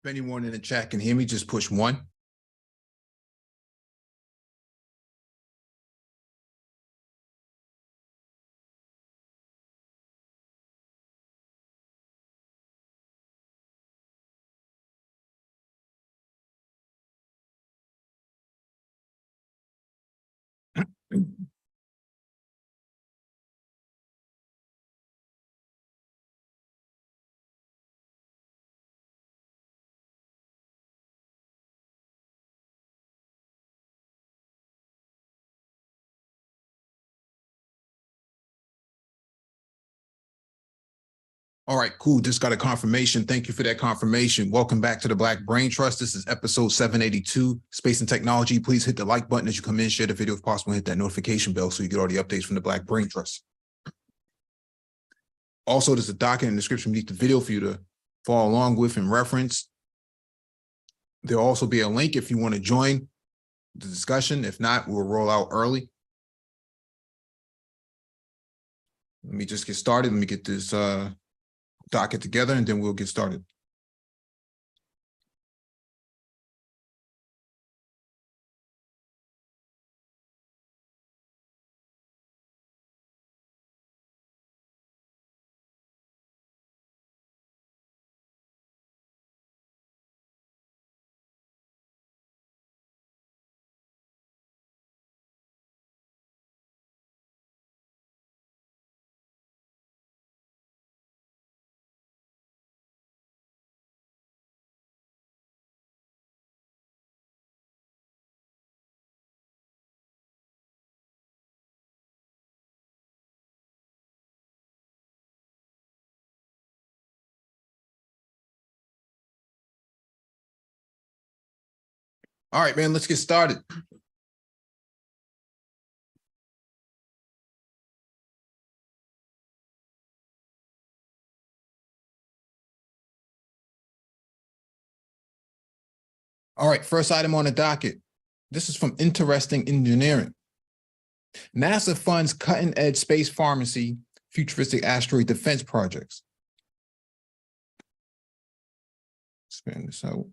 If anyone in the chat can hear me, just push 1. All right, cool. Just got a confirmation. Thank you for that confirmation. Welcome back to the Black Brain Trust. This is episode 782, Space and Technology. Please hit the like button as you come in, share the video if possible, and hit that notification bell so you get all the updates from the Black Brain Trust. Also, there's a document in the description beneath the video for you to follow along with and reference. There'll also be a link if you want to join the discussion. If not, we'll roll out early. Let me just get started. Let me get this docket together and then we'll get started. All right, man, let's get started. All right, first item on the docket. This is from Interesting Engineering. NASA funds cutting-edge space pharmacy, futuristic asteroid defense projects. Expand this out.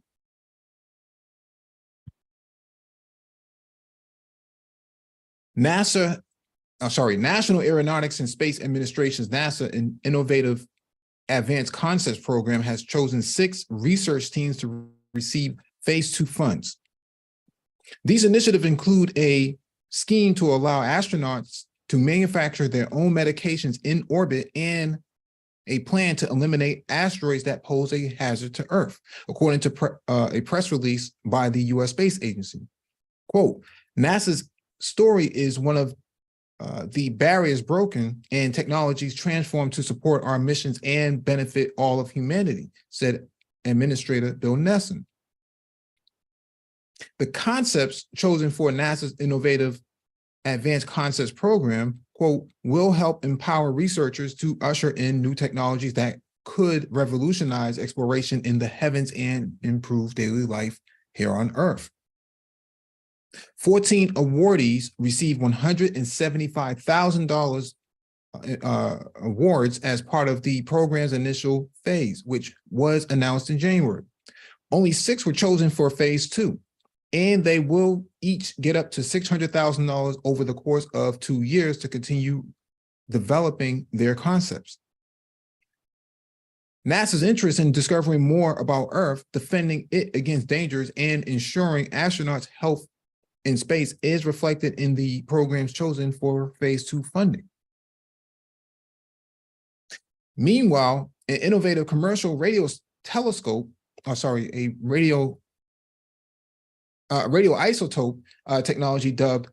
National Aeronautics and Space Administration's NASA and Innovative Advanced Concepts Program has chosen 6 research teams to receive Phase 2 funds. These initiatives include a scheme to allow astronauts to manufacture their own medications in orbit and a plan to eliminate asteroids that pose a hazard to Earth, according to a press release by the U.S. Space Agency. Quote, NASA's story is one of the barriers broken and technologies transformed to support our missions and benefit all of humanity, said Administrator Bill Nelson. The concepts chosen for NASA's Innovative Advanced Concepts Program, quote, will help empower researchers to usher in new technologies that could revolutionize exploration in the heavens and improve daily life here on Earth. 14 awardees received $175,000 awards as part of the program's initial phase, which was announced in January. Only 6 were chosen for Phase 2, and they will each get up to $600,000 over the course of 2 years to continue developing their concepts. NASA's interest in discovering more about Earth, defending it against dangers, and ensuring astronauts' health in space is reflected in the programs chosen for Phase 2 funding. Meanwhile, an innovative commercial radio telescope, radioisotope technology dubbed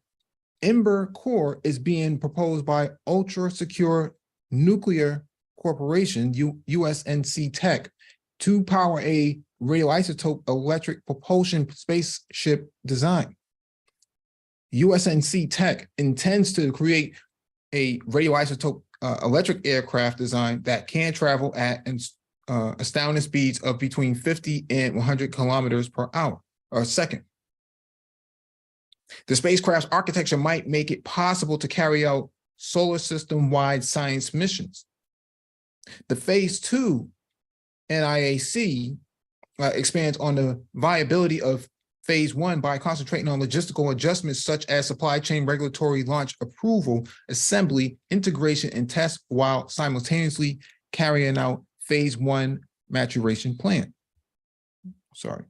Ember Core is being proposed by Ultra Secure Nuclear Corporation, USNC Tech, to power a radioisotope electric propulsion spaceship design. USNC Tech intends to create a radioisotope electric aircraft design that can travel at astounding speeds of between 50 and 100 kilometers per hour or second. The spacecraft's architecture might make it possible to carry out solar system-wide science missions. The Phase 2 NIAC expands on the viability of phase one by concentrating on logistical adjustments such as supply chain, regulatory, launch approval, assembly, integration, and test, while simultaneously carrying out phase one maturation plan. Sorry.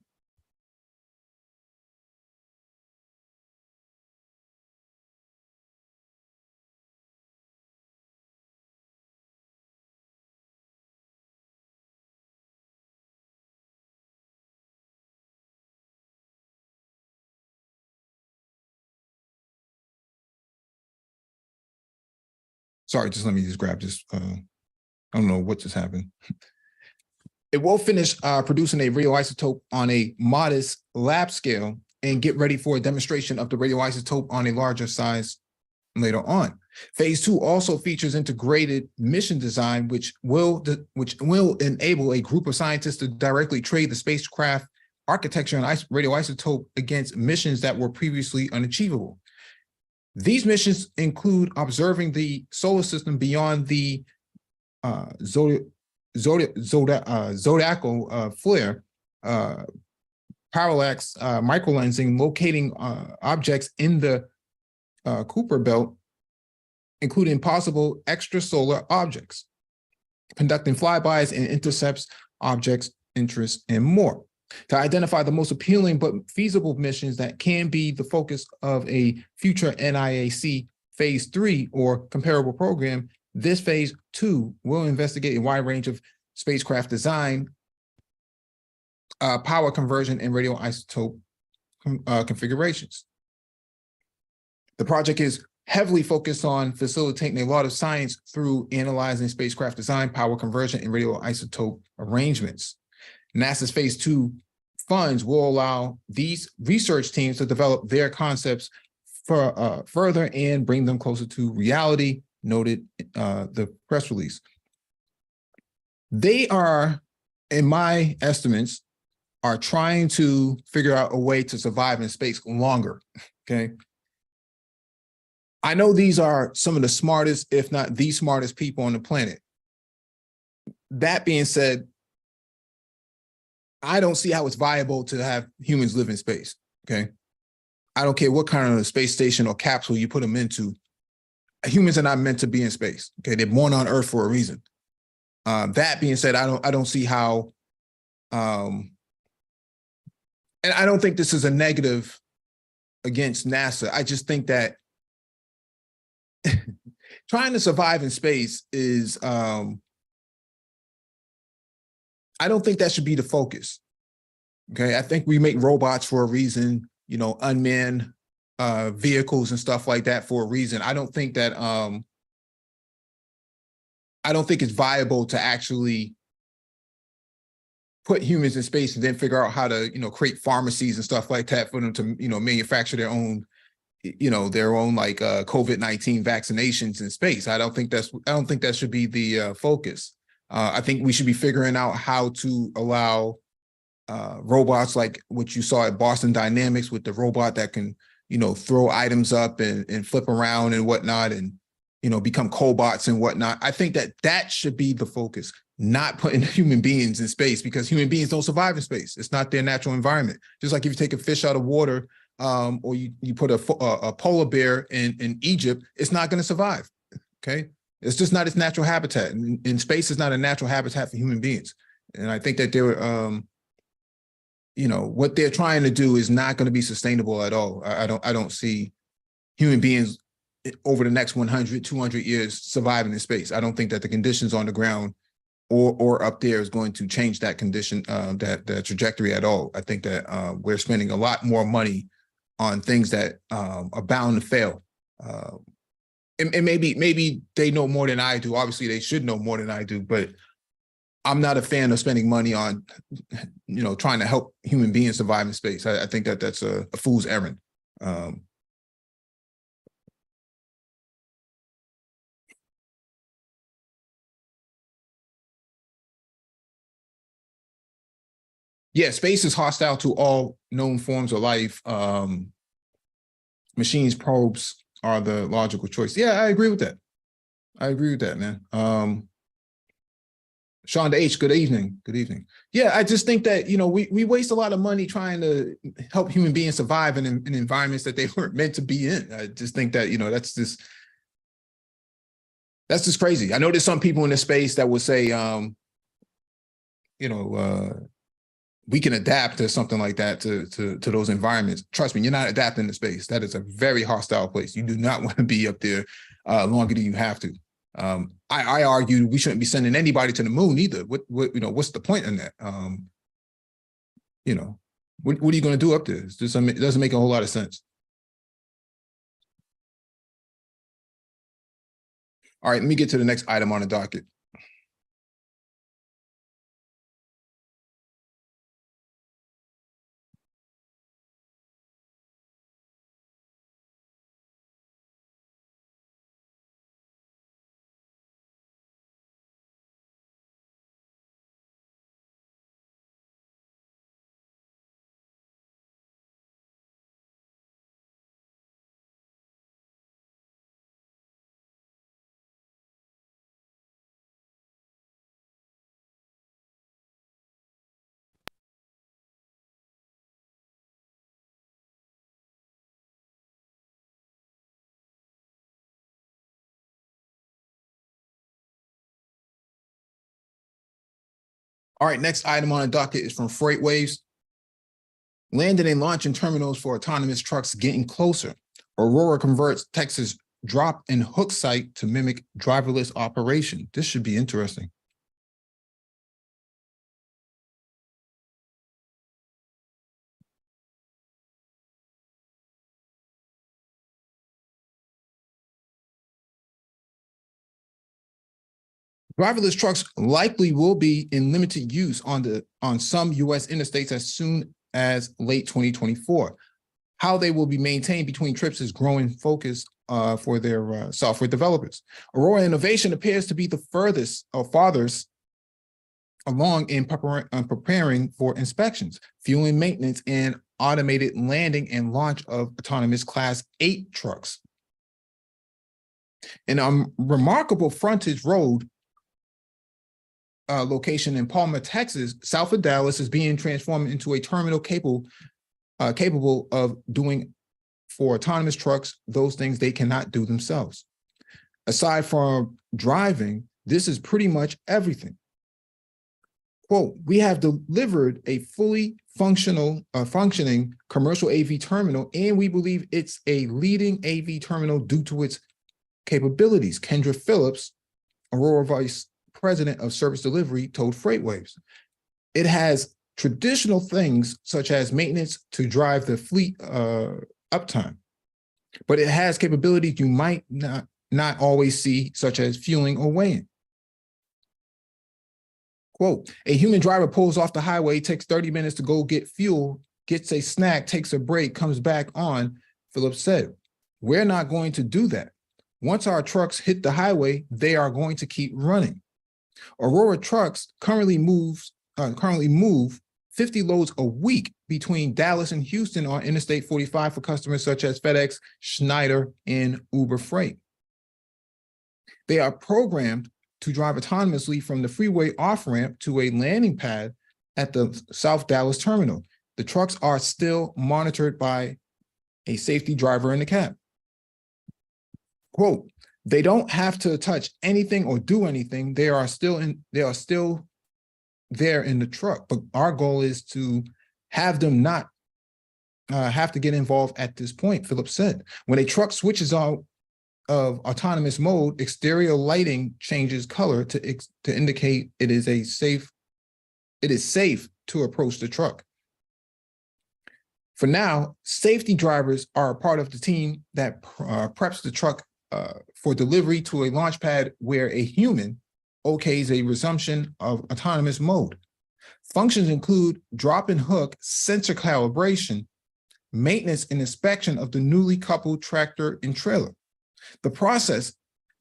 Sorry, just let me just grab this. I don't know what just happened. It will finish producing a radioisotope on a modest lab scale and get ready for a demonstration of the radioisotope on a larger size later on. Phase two also features integrated mission design, which will enable a group of scientists to directly trade the spacecraft architecture and radioisotope against missions that were previously unachievable. These missions include observing the solar system beyond the zodiacal flare, parallax microlensing, locating objects in the Kuiper belt, including possible extrasolar objects, conducting flybys and intercepts, objects, interests, and more. To identify the most appealing but feasible missions that can be the focus of a future NIAC phase 3 or comparable program, this phase 2 will investigate a wide range of spacecraft design, power conversion, and radioisotope configurations. The project is heavily focused on facilitating a lot of science through analyzing spacecraft design, power conversion, and radioisotope arrangements. NASA's phase 2 funds will allow these research teams to develop their concepts for further and bring them closer to reality, noted the press release. They are, in my estimates, are trying to figure out a way to survive in space longer, okay? I know these are some of the smartest, if not the smartest people on the planet. That being said, I don't see how it's viable to have humans live in space, okay? I don't care what kind of space station or capsule you put them into. Humans are not meant to be in space, okay? They're born on Earth for a reason. That being said, I don't see how, and I don't think this is a negative against NASA. I just think that trying to survive in space is, I don't think that should be the focus. Okay, I think we make robots for a reason, you know, unmanned vehicles and stuff like that for a reason. I don't think that I don't think it's viable to actually put humans in space and then figure out how to, you know, create pharmacies and stuff like that for them to, you know, manufacture their own, you know, their own like COVID-19 vaccinations in space. I don't think that should be the focus. I think we should be figuring out how to allow robots like what you saw at Boston Dynamics with the robot that can, you know, throw items up and flip around and whatnot and, you know, become cobots and whatnot. I think that that should be the focus, not putting human beings in space, because human beings don't survive in space. It's not their natural environment. Just like if you take a fish out of water or you put a polar bear in Egypt, it's not going to survive, okay? It's just not its natural habitat. And space is not a natural habitat for human beings. And I think that they're, you know, what they're trying to do is not going to be sustainable at all. I don't see human beings over the next 100, 200 years surviving in space. I don't think that the conditions on the ground or up there is going to change that condition, that trajectory at all. I think that we're spending a lot more money on things that are bound to fail. And maybe they know more than I do. Obviously, they should know more than I do, but I'm not a fan of spending money on, you know, trying to help human beings survive in space. I think that that's a fool's errand. Yeah, space is hostile to all known forms of life. Machines, probes are the logical choice. Yeah, I agree with that. I agree with that, man. Sean H, good evening. Good evening. Yeah, I just think that, we waste a lot of money trying to help human beings survive in environments that they weren't meant to be in. I just think that, that's just crazy. I know there's some people in this space that will say, we can adapt to something like that, to those environments. Trust me, you're not adapting to space. That is a very hostile place. You do not want to be up there longer than you have to. I argue we shouldn't be sending anybody to the moon either. What's the point in that? What are you going to do up there? It doesn't make a whole lot of sense. All right, let me get to the next item on the docket. All right, next item on the docket is from FreightWaves. Landing and launching terminals for autonomous trucks getting closer. Aurora converts Texas drop and hook site to mimic driverless operation. This should be interesting. Driverless trucks likely will be in limited use on some U.S. interstates as soon as late 2024. How they will be maintained between trips is growing focus for their software developers. Aurora Innovation appears to be the farthest along in preparing for inspections, fueling maintenance, and automated landing and launch of autonomous Class 8 trucks. In a remarkable frontage road location in Palmer, Texas, south of Dallas, is being transformed into a terminal capable of doing for autonomous trucks those things they cannot do themselves. Aside from driving, this is pretty much everything. Quote, we have delivered a fully functioning commercial AV terminal, and we believe it's a leading AV terminal due to its capabilities, Kendra Phillips, Aurora Vice President of Service Delivery, told FreightWaves. It has traditional things such as maintenance to drive the fleet uptime, but it has capabilities you might not always see, such as fueling or weighing. Quote, a human driver pulls off the highway, takes 30 minutes to go get fuel, gets a snack, takes a break, comes back on, Phillips said. We're not going to do that. Once our trucks hit the highway, they are going to keep running. Aurora trucks currently move 50 loads a week between Dallas and Houston on Interstate 45 for customers such as FedEx, Schneider, and Uber Freight. They are programmed to drive autonomously from the freeway off-ramp to a landing pad at the South Dallas terminal. The trucks are still monitored by a safety driver in the cab. Quote, they don't have to touch anything or do anything. They are still there in the truck, but our goal is to have them not have to get involved at this point, Phillips said. When a truck switches out of autonomous mode, exterior lighting changes color to indicate it is safe to approach the truck. For now, safety drivers are a part of the team that preps the truck for delivery to a launch pad where a human okays a resumption of autonomous mode. Functions include drop and hook, sensor calibration, maintenance and inspection of the newly coupled tractor and trailer. The process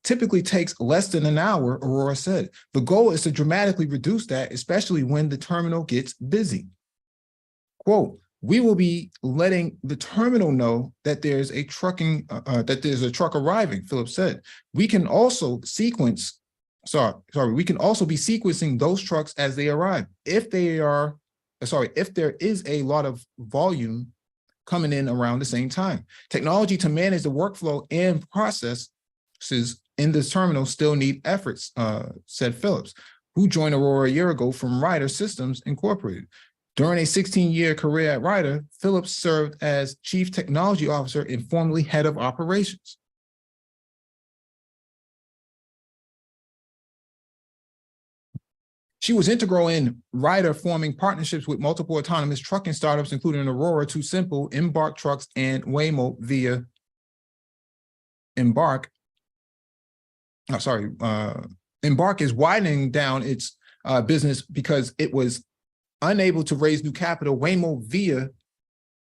typically takes less than an hour, Aurora said. The goal is to dramatically reduce that, especially when the terminal gets busy. Quote, we will be letting the terminal know that there's a truck arriving, Phillips said. We can also we can also be sequencing those trucks as they arrive. If there is a lot of volume coming in around the same time. Technology to manage the workflow and processes in this terminal still need efforts, said Phillips, who joined Aurora a year ago from Ryder Systems Incorporated. During a 16-year career at Ryder, Phillips served as Chief Technology Officer and formerly Head of Operations. She was integral in Ryder forming partnerships with multiple autonomous trucking startups, including Aurora, Too Simple, Embark Trucks, and Waymo via Embark. Embark is widening down its business because it was unable to raise new capital. Waymo via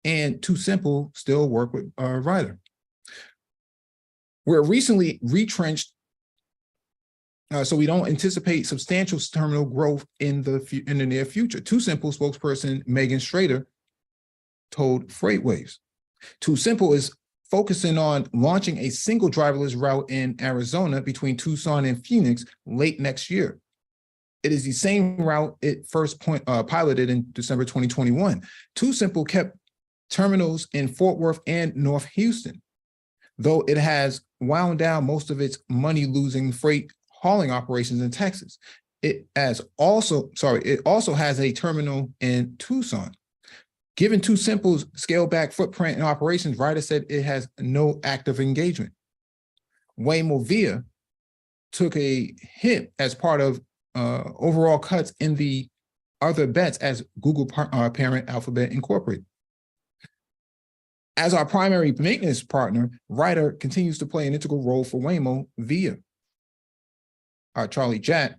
and Too Simple still work with Ryder. We're recently retrenched, so we don't anticipate substantial terminal growth in the near future. Too Simple spokesperson Megan Schrader told FreightWaves. Too Simple is focusing on launching a single driverless route in Arizona between Tucson and Phoenix late next year. It is the same route it first piloted in December 2021. Too Simple kept terminals in Fort Worth and North Houston, though it has wound down most of its money-losing freight hauling operations in Texas. It also has a terminal in Tucson. Given Too Simple's scaled-back footprint and operations, Ryder said it has no active engagement. Waymo Via took a hit as part of overall cuts in the other bets as Google parent Alphabet Incorporated. As our primary maintenance partner, Ryder continues to play an integral role for Waymo Via. Charlie Jack,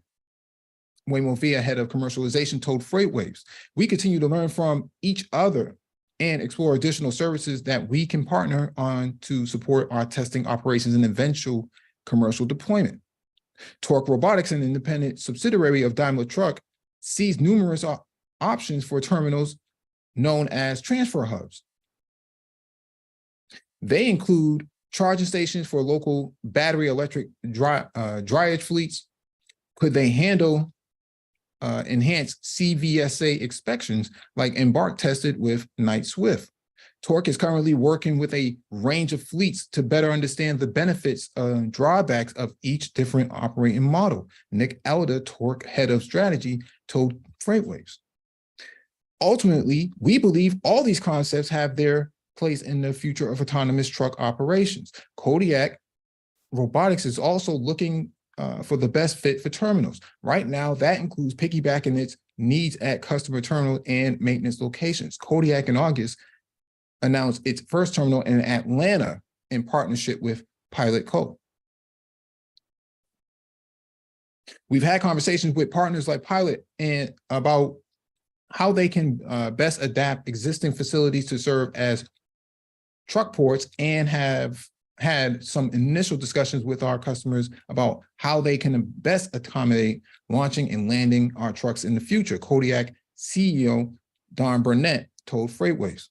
Waymo Via head of commercialization, told FreightWaves, "We continue to learn from each other and explore additional services that we can partner on to support our testing operations and eventual commercial deployment." Torque Robotics, an independent subsidiary of Daimler Truck, sees numerous options for terminals known as transfer hubs. They include charging stations for local battery electric dryage fleets. Could they handle enhanced CVSA inspections like Embark tested with Knight-Swift? Torque is currently working with a range of fleets to better understand the benefits and drawbacks of each different operating model. Nick Elder, Torque head of strategy, told FreightWaves. Ultimately, we believe all these concepts have their place in the future of autonomous truck operations. Kodiak Robotics is also looking for the best fit for terminals. Right now, that includes piggybacking its needs at customer terminal and maintenance locations. Kodiak in August announced its first terminal in Atlanta in partnership with Pilot Co. We've had conversations with partners like Pilot and about how they can best adapt existing facilities to serve as truck ports, and have had some initial discussions with our customers about how they can best accommodate launching and landing our trucks in the future. Kodiak CEO Don Burnett told FreightWaves.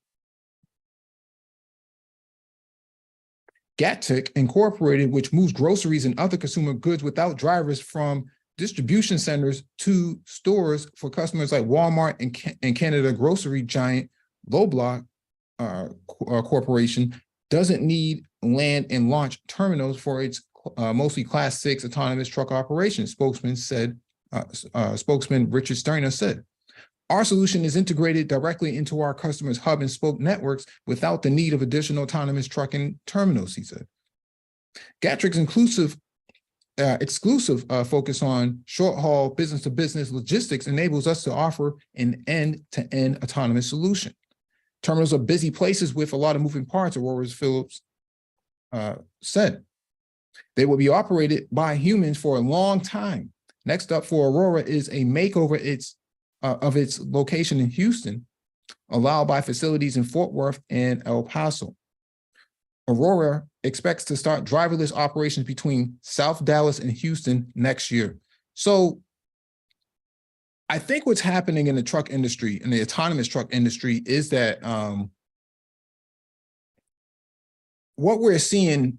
Gatik Incorporated, which moves groceries and other consumer goods without drivers from distribution centers to stores for customers like Walmart and Canada grocery giant Loblaw Corporation, doesn't need land and launch terminals for its mostly Class 6 autonomous truck operations, spokesman Richard Sterner said. Our solution is integrated directly into our customers' hub and spoke networks without the need of additional autonomous trucking terminals, he said. Gatric's exclusive focus on short-haul business-to-business logistics enables us to offer an end-to-end autonomous solution. Terminals are busy places with a lot of moving parts, Aurora Phillips said. They will be operated by humans for a long time. Next up for Aurora is a makeover of its location in Houston, allowed by facilities in Fort Worth and El Paso. Aurora expects to start driverless operations between South Dallas and Houston next year. So I think what's happening in the truck industry, in the autonomous truck industry, is that what we're seeing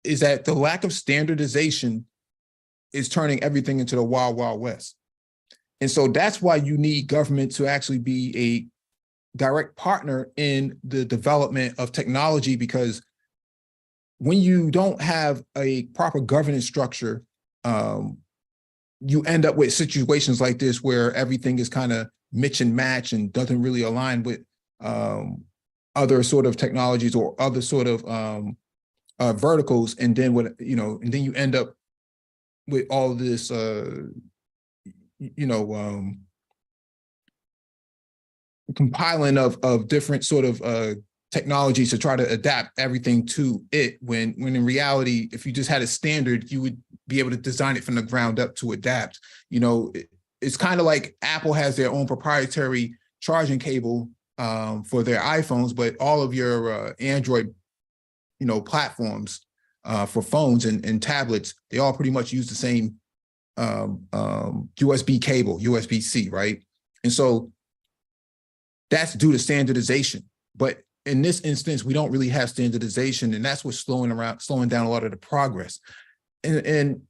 is that the lack of standardization is turning everything into the wild, wild west. And so that's why you need government to actually be a direct partner in the development of technology, because when you don't have a proper governance structure, you end up with situations like this where everything is kind of mix and match and doesn't really align with other sort of technologies or other sort of verticals. And then and then you end up with all this, compiling of different sort of technologies to try to adapt everything to it, when in reality, if you just had a standard, you would be able to design it from the ground up to adapt. It's kind of like Apple has their own proprietary charging cable for their iPhones, but all of your Android, platforms for phones and tablets, they all pretty much use the same USB cable, USB-C, right? And so that's due to standardization. But in this instance, we don't really have standardization, and that's what's slowing down a lot of the progress. And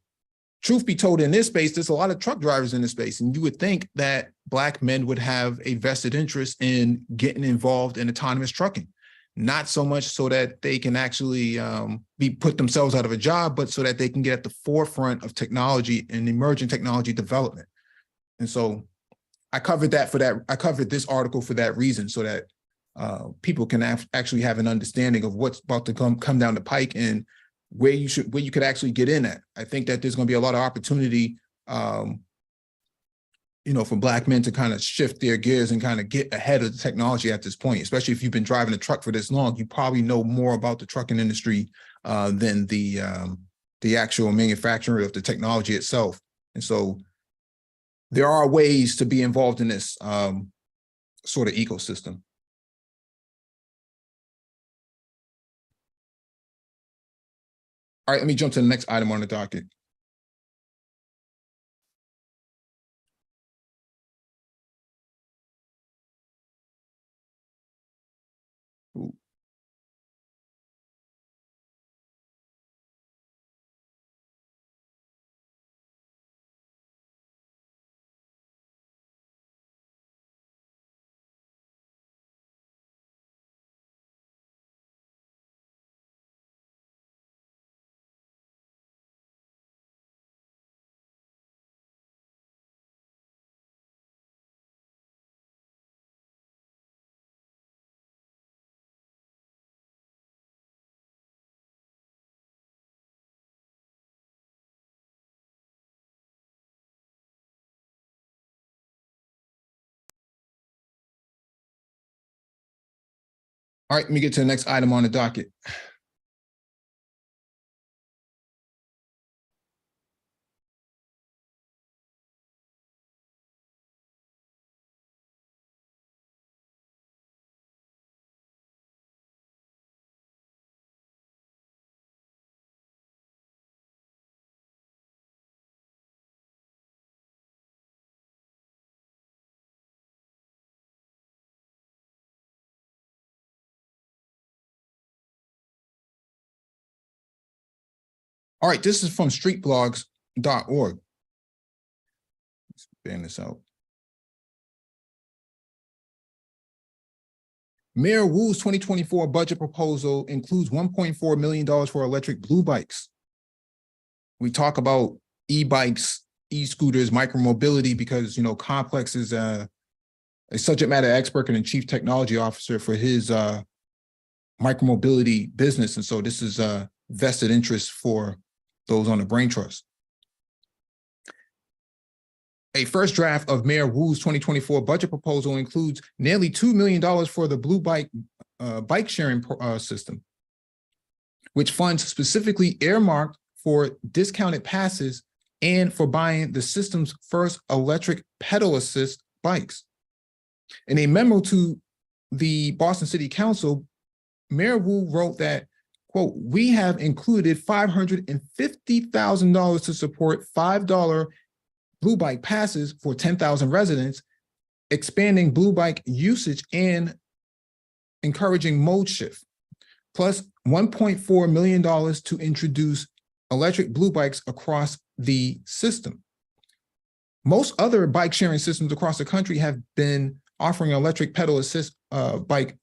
truth be told, in this space, there's a lot of truck drivers in this space, and you would think that Black men would have a vested interest in getting involved in autonomous trucking, not so much so that they can actually put themselves out of a job, but so that they can get at the forefront of technology and emerging technology development. And so I covered this article for that reason, so that people can actually have an understanding of what's about to come down the pike and where you could actually get in at. I think that there's going to be a lot of opportunity, for Black men to kind of shift their gears and kind of get ahead of the technology at this point. Especially if you've been driving a truck for this long, you probably know more about the trucking industry than the actual manufacturer of the technology itself. And so there are ways to be involved in this sort of ecosystem. All right, let me jump to the next item on the docket. Ooh. All right, let me get to the next item on the docket. All right, this is from streetblogs.org. Let's ban this out. Mayor Wu's 2024 budget proposal includes $1.4 million for electric blue bikes. We talk about e-bikes, e-scooters, micromobility, because, Complex is a subject matter expert and a chief technology officer for his micromobility business. And so this is a vested interest for those on the brain trust. A first draft of Mayor Wu's 2024 budget proposal includes nearly $2 million for the blue bike sharing system, which funds specifically earmarked for discounted passes and for buying the system's first electric pedal assist bikes. In a memo to the Boston City Council, Mayor Wu wrote that, quote, "We have included $550,000 to support $5 blue bike passes for 10,000 residents, expanding blue bike usage and encouraging mode shift, plus $1.4 million to introduce electric blue bikes across the system. Most other bike sharing systems across the country have been offering electric pedal assist bikes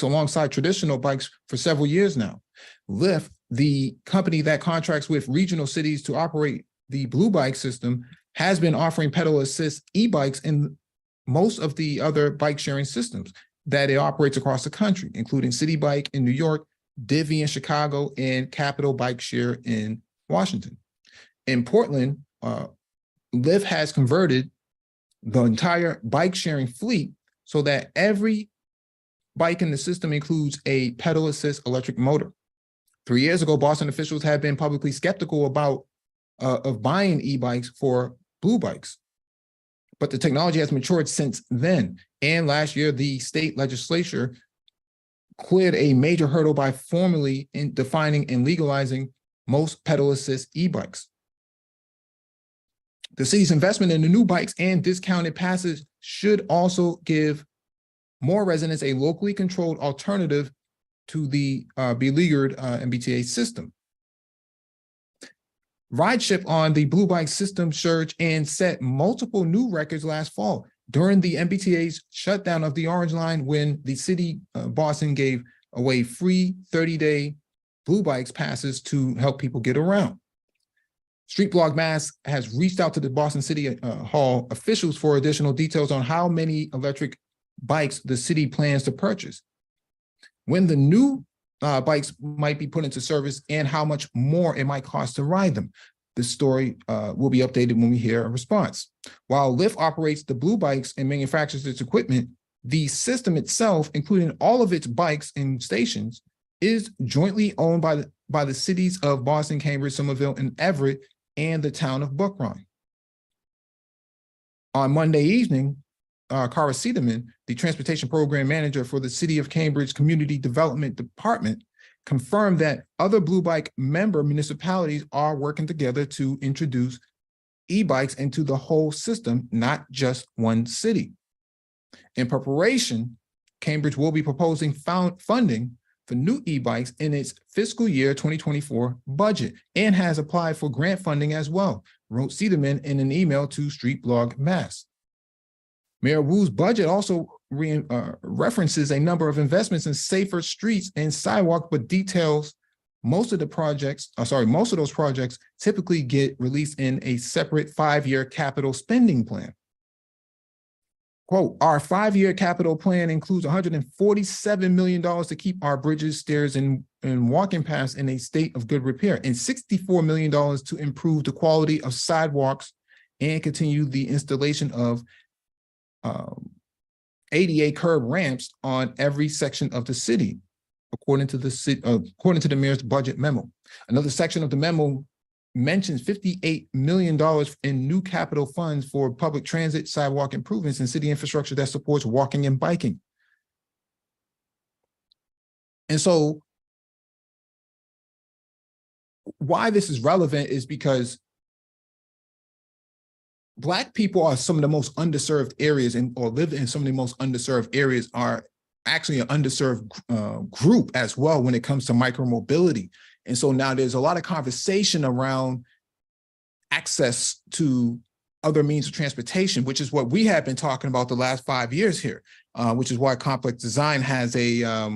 alongside traditional bikes for several years now. Lyft, the company that contracts with regional cities to operate the Blue Bike system, has been offering pedal assist e-bikes in most of the other bike sharing systems that it operates across the country, including City Bike in New York, Divvy in Chicago, and Capital Bike Share in Washington. In Portland, Lyft has converted the entire bike sharing fleet so that every bike in the system includes a pedal assist electric motor. 3 years ago, Boston officials had been publicly skeptical about of buying e-bikes for Blue Bikes, but the technology has matured since then. And last year, the state legislature cleared a major hurdle by formally defining and legalizing most pedal assist e-bikes. The city's investment in the new bikes and discounted passes should also give more residents a locally controlled alternative to the beleaguered MBTA system. Rideship on the Blue Bike system surged and set multiple new records last fall during the MBTA's shutdown of the Orange Line, when the city Boston gave away free 30-day Blue Bikes passes to help people get around. Street Blog Mass has reached out to the Boston City Hall officials for additional details on how many electric bikes the city plans to purchase, when the new bikes might be put into service, and how much more it might cost to ride them. This story will be updated when we hear a response. While Lyft operates the Blue Bikes and manufactures its equipment, the system itself, including all of its bikes and stations, is jointly owned by the cities of Boston, Cambridge, Somerville, and Everett, and the town of Brookline. On Monday evening, Cara Cederman, the transportation program manager for the City of Cambridge Community Development Department, confirmed that other Blue Bike member municipalities are working together to introduce e-bikes into the whole system, not just one city. In preparation, Cambridge will be proposing funding for new e-bikes in its fiscal year 2024 budget, and has applied for grant funding as well, wrote Cederman in an email to Street Blog Mass. Mayor Wu's budget also references a number of investments in safer streets and sidewalks, but details most of those projects typically get released in a separate 5-year capital spending plan. Quote, our 5-year capital plan includes $147 million to keep our bridges, stairs, and walking paths in a state of good repair, and $64 million to improve the quality of sidewalks and continue the installation of ADA curb ramps on every section of the city, according to the mayor's budget memo. Another section of the memo mentions $58 million in new capital funds for public transit, sidewalk improvements, and city infrastructure that supports walking and biking. And so why this is relevant is because Black people are some of the most underserved areas, or live in some of the most underserved areas, are actually an underserved group as well when it comes to micromobility. And so now there's a lot of conversation around access to other means of transportation, which is what we have been talking about the last 5 years here, which is why Complex Design has a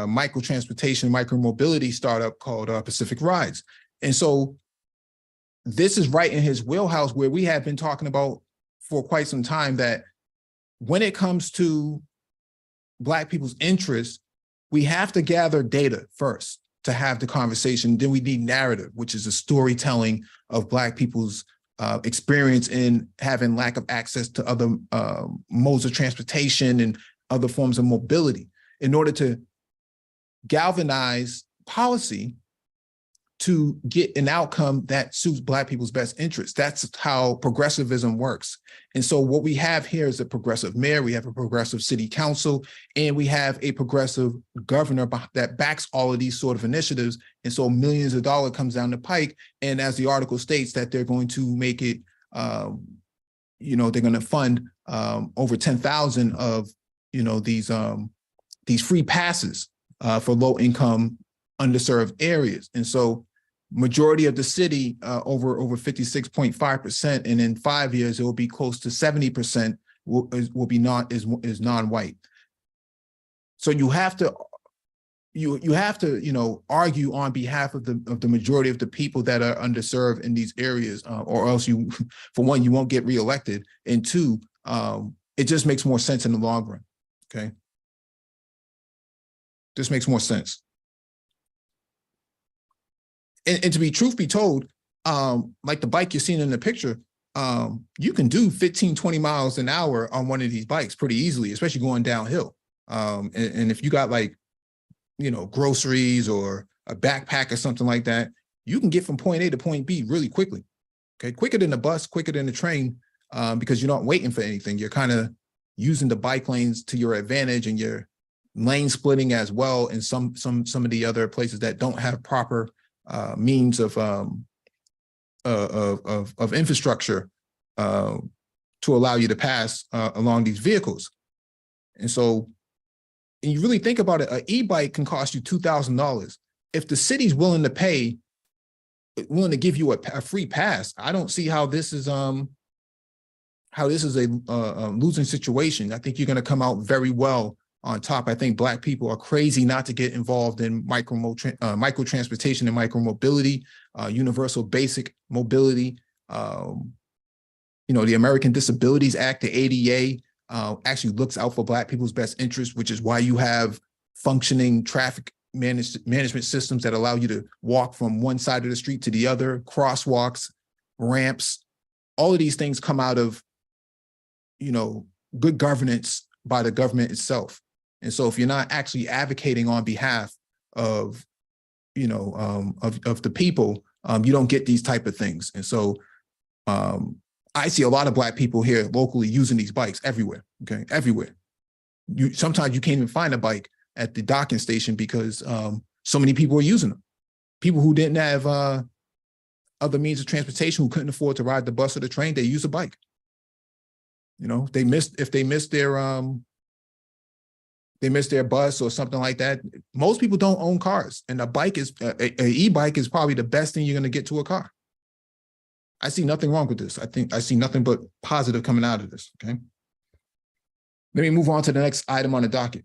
micro transportation, micromobility startup called Pacific Rides. And so this is right in his wheelhouse, where we have been talking about for quite some time that when it comes to Black people's interests, we have to gather data first to have the conversation. Then we need narrative, which is the storytelling of Black people's experience in having lack of access to other modes of transportation and other forms of mobility, in order to galvanize policy to get an outcome that suits Black people's best interests. That's how progressivism works. And so what we have here is a progressive mayor, we have a progressive city council, and we have a progressive governor that backs all of these sort of initiatives. And so millions of dollars comes down the pike. And as the article states, that they're going to make it, they're going to fund over 10,000 of, these free passes for low income, underserved areas. And so majority of the city, over 56.5%, and in 5 years it will be close to 70% will be non-white. So you have to argue on behalf of the majority of the people that are underserved in these areas, or else you, for one, you won't get reelected, and two, it just makes more sense in the long run. Okay, this makes more sense. And to be truth be told, like the bike you're seeing in the picture, you can do 15, 20 miles an hour on one of these bikes pretty easily, especially going downhill. And if you got like, groceries or a backpack or something like that, you can get from point A to point B really quickly. Okay, quicker than the bus, quicker than the train, because you're not waiting for anything. You're kind of using the bike lanes to your advantage, and you're lane splitting as well in some of the other places that don't have proper means of infrastructure to allow you to pass along these vehicles. And so, and you really think about it, an e-bike can cost you $2,000. If the city's willing to give you a free pass, I don't see how this is a losing situation. I think you're going to come out very well on top. I think Black people are crazy not to get involved in micro transportation and micro mobility, universal basic mobility. The American Disabilities Act, the ADA, actually looks out for Black people's best interests, which is why you have functioning traffic management systems that allow you to walk from one side of the street to the other, crosswalks, ramps. All of these things come out of, good governance by the government itself. And so if you're not actually advocating on behalf of, of the people, you don't get these type of things. And so I see a lot of Black people here locally using these bikes everywhere, okay, everywhere. Sometimes you can't even find a bike at the docking station because so many people are using them. People who didn't have other means of transportation, who couldn't afford to ride the bus or the train, they use a bike. If they missed their bus or something like that. Most people don't own cars, and an e-bike is probably the best thing you're going to get to a car. I see nothing wrong with this. I see nothing but positive coming out of this, okay? Let me move on to the next item on the docket.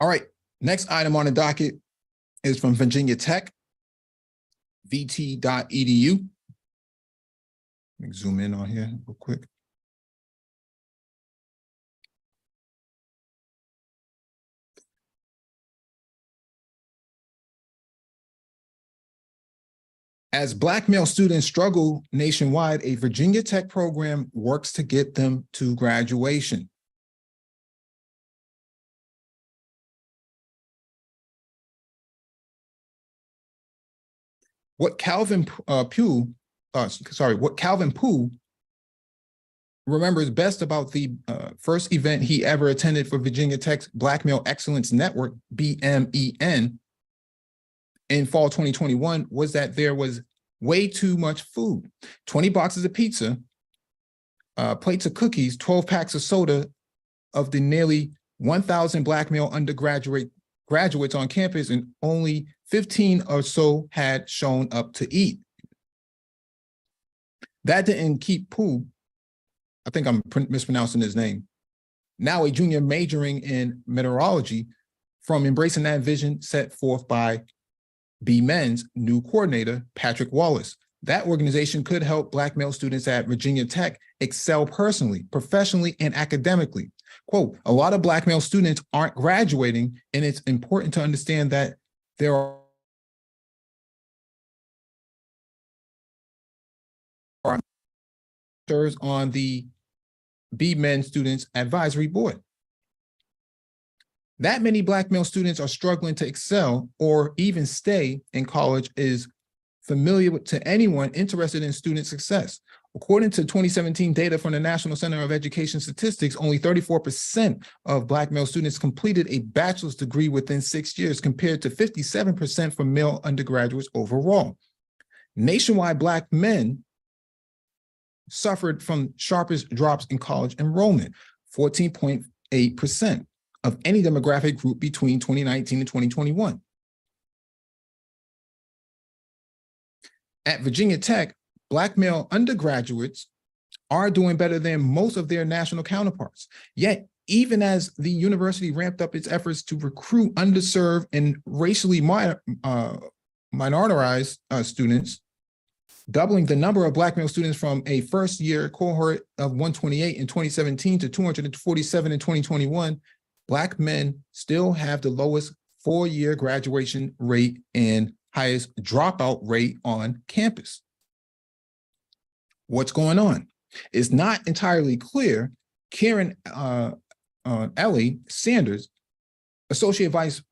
All right, next item on the docket is from Virginia Tech, vt.edu. Let me zoom in on here real quick. As Black male students struggle nationwide, a Virginia Tech program works to get them to graduation. What Calvin Poole remembers best about the first event he ever attended for Virginia Tech's Black Male Excellence Network, BMEN, in fall 2021 was that there was way too much food. 20 boxes of pizza, plates of cookies, 12 packs of soda of the nearly 1,000 Black male graduates on campus, and only 15 or so had shown up to eat. That didn't keep Poole, I think I'm mispronouncing his name, now a junior majoring in meteorology, from embracing that vision set forth by BMEN's new coordinator, Patrick Wallace. That organization could help Black male students at Virginia Tech excel personally, professionally, and academically. Quote, a lot of Black male students aren't graduating, and it's important to understand that there are on the B Men Students Advisory Board. That many Black male students are struggling to excel or even stay in college is familiar to anyone interested in student success. According to 2017 data from the National Center of Education Statistics, only 34% of Black male students completed a bachelor's degree within 6 years, compared to 57% for male undergraduates overall. Nationwide, Black men suffered from sharpest drops in college enrollment, 14.8% of any demographic group between 2019 and 2021. At Virginia Tech, Black male undergraduates are doing better than most of their national counterparts. Yet, even as the university ramped up its efforts to recruit underserved and racially minoritized students, doubling the number of Black male students from a first-year cohort of 128 in 2017 to 247 in 2021, Black men still have the lowest four-year graduation rate and highest dropout rate on campus. What's going on? It's not entirely clear. Karen Ellie Sanders, Associate Vice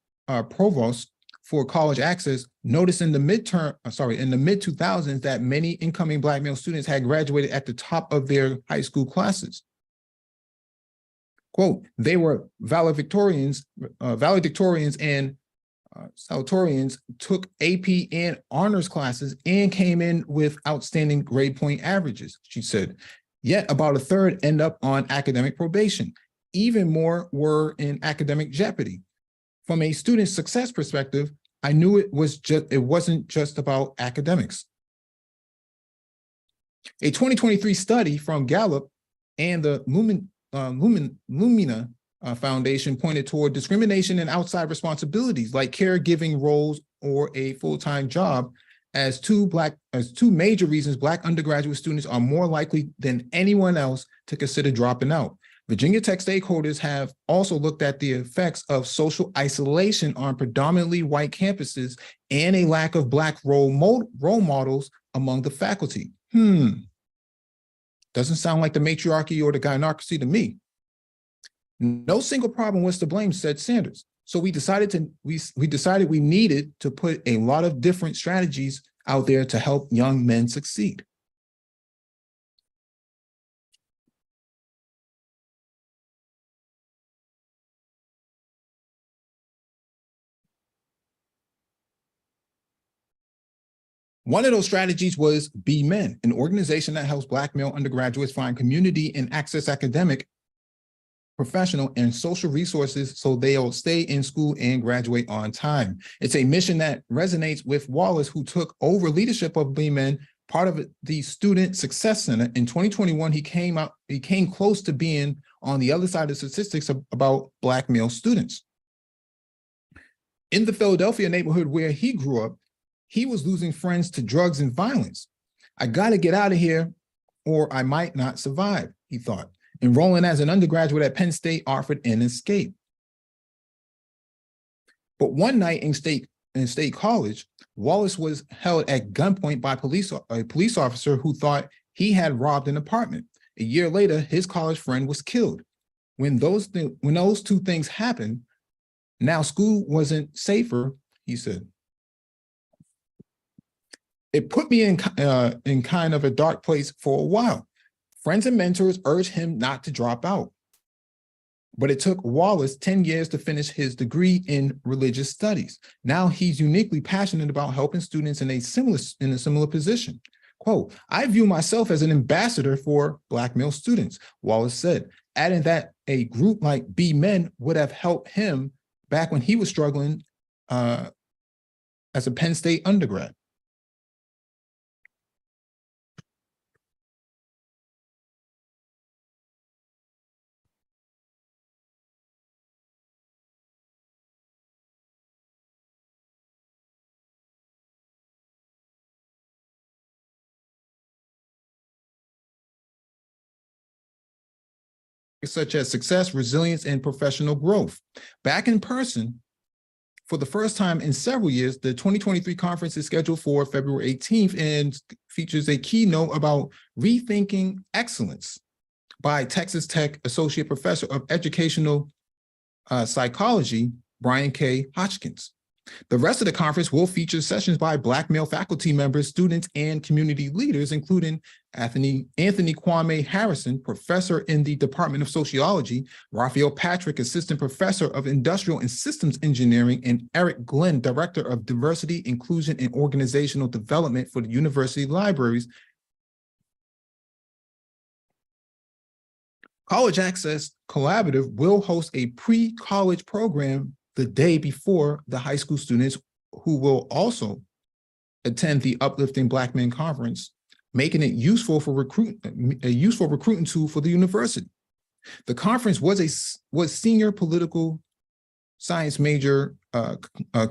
Provost for College Access, noticed in the mid-2000s that many incoming Black male students had graduated at the top of their high school classes. Quote, they were valedictorians and salutatorians, took AP and honors classes, and came in with outstanding grade point averages, she said. Yet about a third end up on academic probation. Even more were in academic jeopardy. From a student success perspective, I knew it wasn't just about academics. A 2023 study from Gallup and the Lumina Foundation pointed toward discrimination and outside responsibilities like caregiving roles or a full-time job as two major reasons Black undergraduate students are more likely than anyone else to consider dropping out. Virginia Tech stakeholders have also looked at the effects of social isolation on predominantly white campuses and a lack of Black role models among the faculty. Doesn't sound like the matriarchy or the gynocracy to me. No single problem was to blame, said Sanders. So we decided we needed to put a lot of different strategies out there to help young men succeed. One of those strategies was Be Men, an organization that helps Black male undergraduates find community and access academic, professional, and social resources so they'll stay in school and graduate on time. It's a mission that resonates with Wallace, who took over leadership of Be Men, part of the Student Success Center. In 2021, he came close to being on the other side of statistics about Black male students. In the Philadelphia neighborhood where he grew up, he was losing friends to drugs and violence. I gotta get out of here or I might not survive, he thought. Enrolling as an undergraduate at Penn State offered an escape. But one night in State College, Wallace was held at gunpoint by a police officer who thought he had robbed an apartment. A year later, his college friend was killed. When those two things happened, now school wasn't safer, he said. It put me in kind of a dark place for a while. Friends and mentors urged him not to drop out. But it took Wallace 10 years to finish his degree in religious studies. Now he's uniquely passionate about helping students in a similar position. Quote, I view myself as an ambassador for Black male students, Wallace said, adding that a group like Be Men would have helped him back when he was struggling as a Penn State undergrad. such as success, resilience, and professional growth. Back in person, for the first time in several years, the 2023 conference is scheduled for February 18th and features a keynote about rethinking excellence by Texas Tech Associate Professor of Educational Psychology, Brian K. Hodgkins. The rest of the conference will feature sessions by Black male faculty members, students, and community leaders, including Anthony Kwame Harrison, professor in the Department of Sociology, Raphael Patrick, assistant professor of Industrial and Systems Engineering, and Eric Glenn, director of Diversity, Inclusion, and Organizational Development for the University Libraries. College Access Collaborative will host a pre-college program the day before the high school students who will also attend the Uplifting Black Men Conference, making it useful for a useful recruiting tool for the university. The conference was senior political science major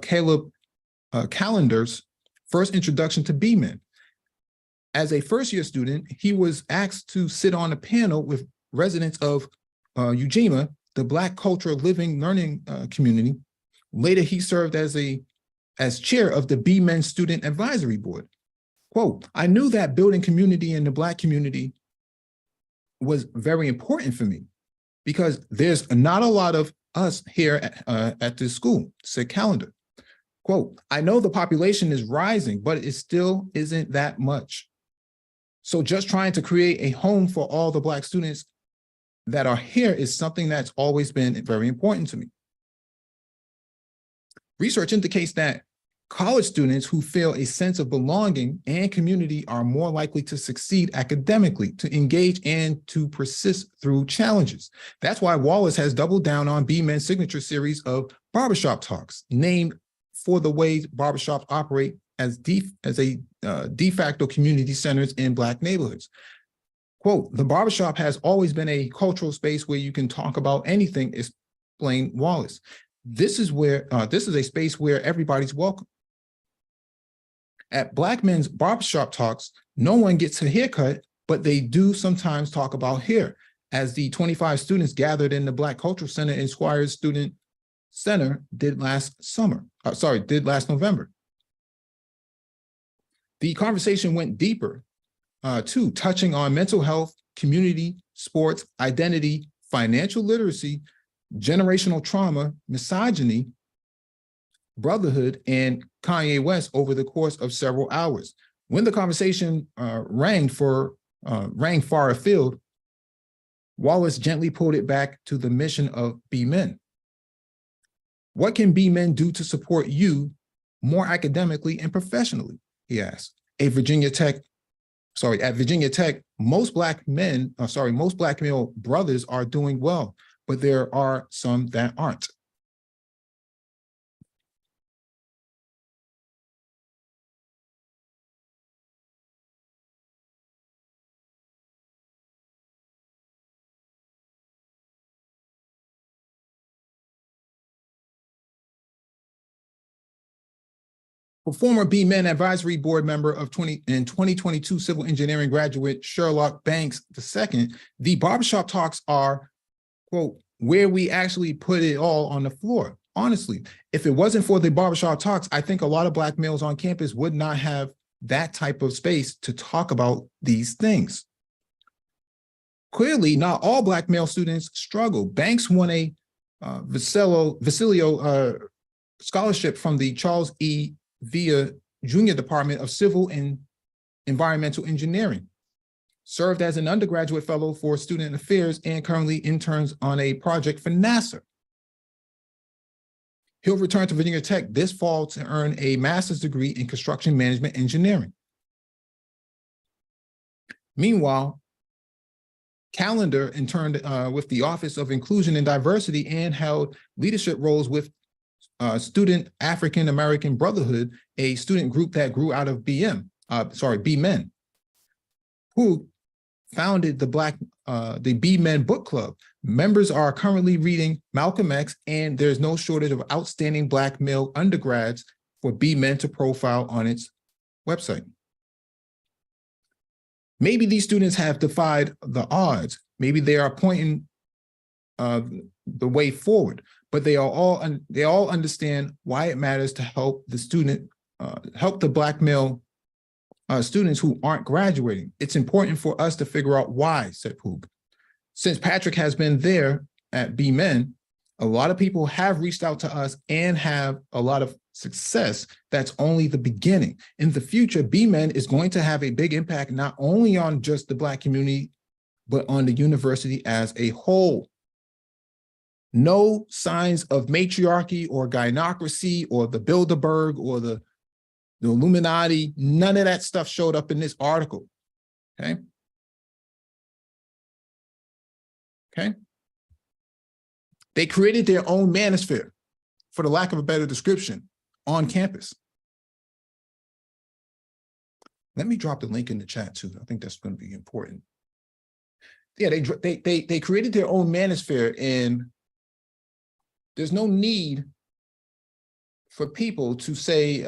Caleb Callender's first introduction to B-Men. As a first-year student, he was asked to sit on a panel with residents of Ujima, the Black Cultural Living Learning community. Later, he served as chair of the B-Men Student Advisory Board. Quote, I knew that building community in the Black community was very important for me because there's not a lot of us here at this school, said Callender. Quote, I know the population is rising, but it still isn't that much. So just trying to create a home for all the Black students that are here is something that's always been very important to me. Research indicates that college students who feel a sense of belonging and community are more likely to succeed academically, to engage, and to persist through challenges. That's why Wallace has doubled down on B-Men's signature series of barbershop talks, named for the way barbershops operate as de facto community centers in Black neighborhoods. Quote, the barbershop has always been a cultural space where you can talk about anything, explained Wallace. This is a space where everybody's welcome. At Black men's barbershop talks, no one gets a haircut, but they do sometimes talk about hair, as the 25 students gathered in the Black Cultural Center in Squires Student Center did last November. The conversation went deeper, too, touching on mental health, community, sports, identity, financial literacy, generational trauma, misogyny, brotherhood, and Kanye West over the course of several hours. When the conversation rang far afield, Wallace gently pulled it back to the mission of B-Men. What can B-Men do to support you more academically and professionally? He asked. At Virginia Tech, most Black male brothers are doing well, but there are some that aren't. For former B-Men Advisory Board member of 2022 Civil Engineering graduate Sherlock Banks II, the barbershop talks are, quote, where we actually put it all on the floor. Honestly, if it wasn't for the barbershop talks, I think a lot of Black males on campus would not have that type of space to talk about these things. Clearly, not all Black male students struggle. Banks won a Visilio scholarship from the Charles E. Via Junior Department of Civil and Environmental Engineering, served as an undergraduate fellow for Student Affairs, and currently interns on a project for NASA. He'll return to Virginia Tech this fall to earn a master's degree in construction management engineering. Meanwhile, Callender interned with the Office of Inclusion and Diversity and held leadership roles with Student African American Brotherhood, a student group that grew out of B-Men, who founded the B-Men Book Club. Members are currently reading Malcolm X, and there's no shortage of outstanding Black male undergrads for B-Men to profile on its website. Maybe these students have defied the odds. Maybe they are pointing uh, the way forward. But they all understand why it matters to help the student, help the Black male students who aren't graduating. It's important for us to figure out why, said Poog. Since Patrick has been there at B-Men, a lot of people have reached out to us and have a lot of success. That's only the beginning. In the future, B-Men is going to have a big impact, not only on just the Black community, but on the university as a whole. No signs of matriarchy or gynocracy or the Bilderberg or the Illuminati, none of that stuff showed up in this article, okay? Okay? They created their own manosphere, for the lack of a better description, on campus. Let me drop the link in the chat too. I think that's going to be important. Yeah, they created their own manosphere, and there's no need for people to say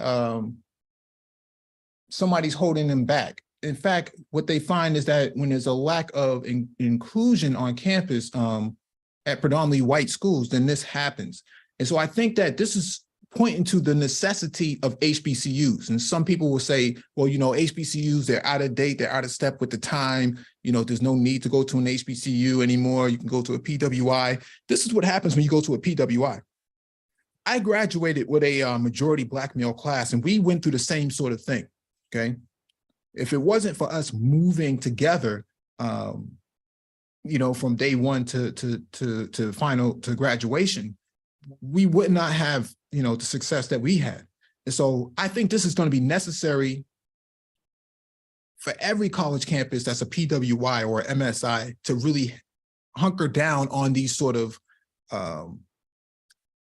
somebody's holding them back. In fact, what they find is that when there's a lack of inclusion on campus at predominantly white schools, then this happens. And so I think that this is pointing to the necessity of HBCUs. And some people will say, well, you know, HBCUs, they're out of date, they're out of step with the time. You know, there's no need to go to an HBCU anymore. You can go to a PWI. This is what happens when you go to a PWI. I graduated with a majority Black male class, and we went through the same sort of thing, okay? If it wasn't for us moving together, you know, from day one to final, to graduation, we would not have, you know, the success that we had. And so I think this is going to be necessary for every college campus that's a PWI or MSI to really hunker down on these sort of,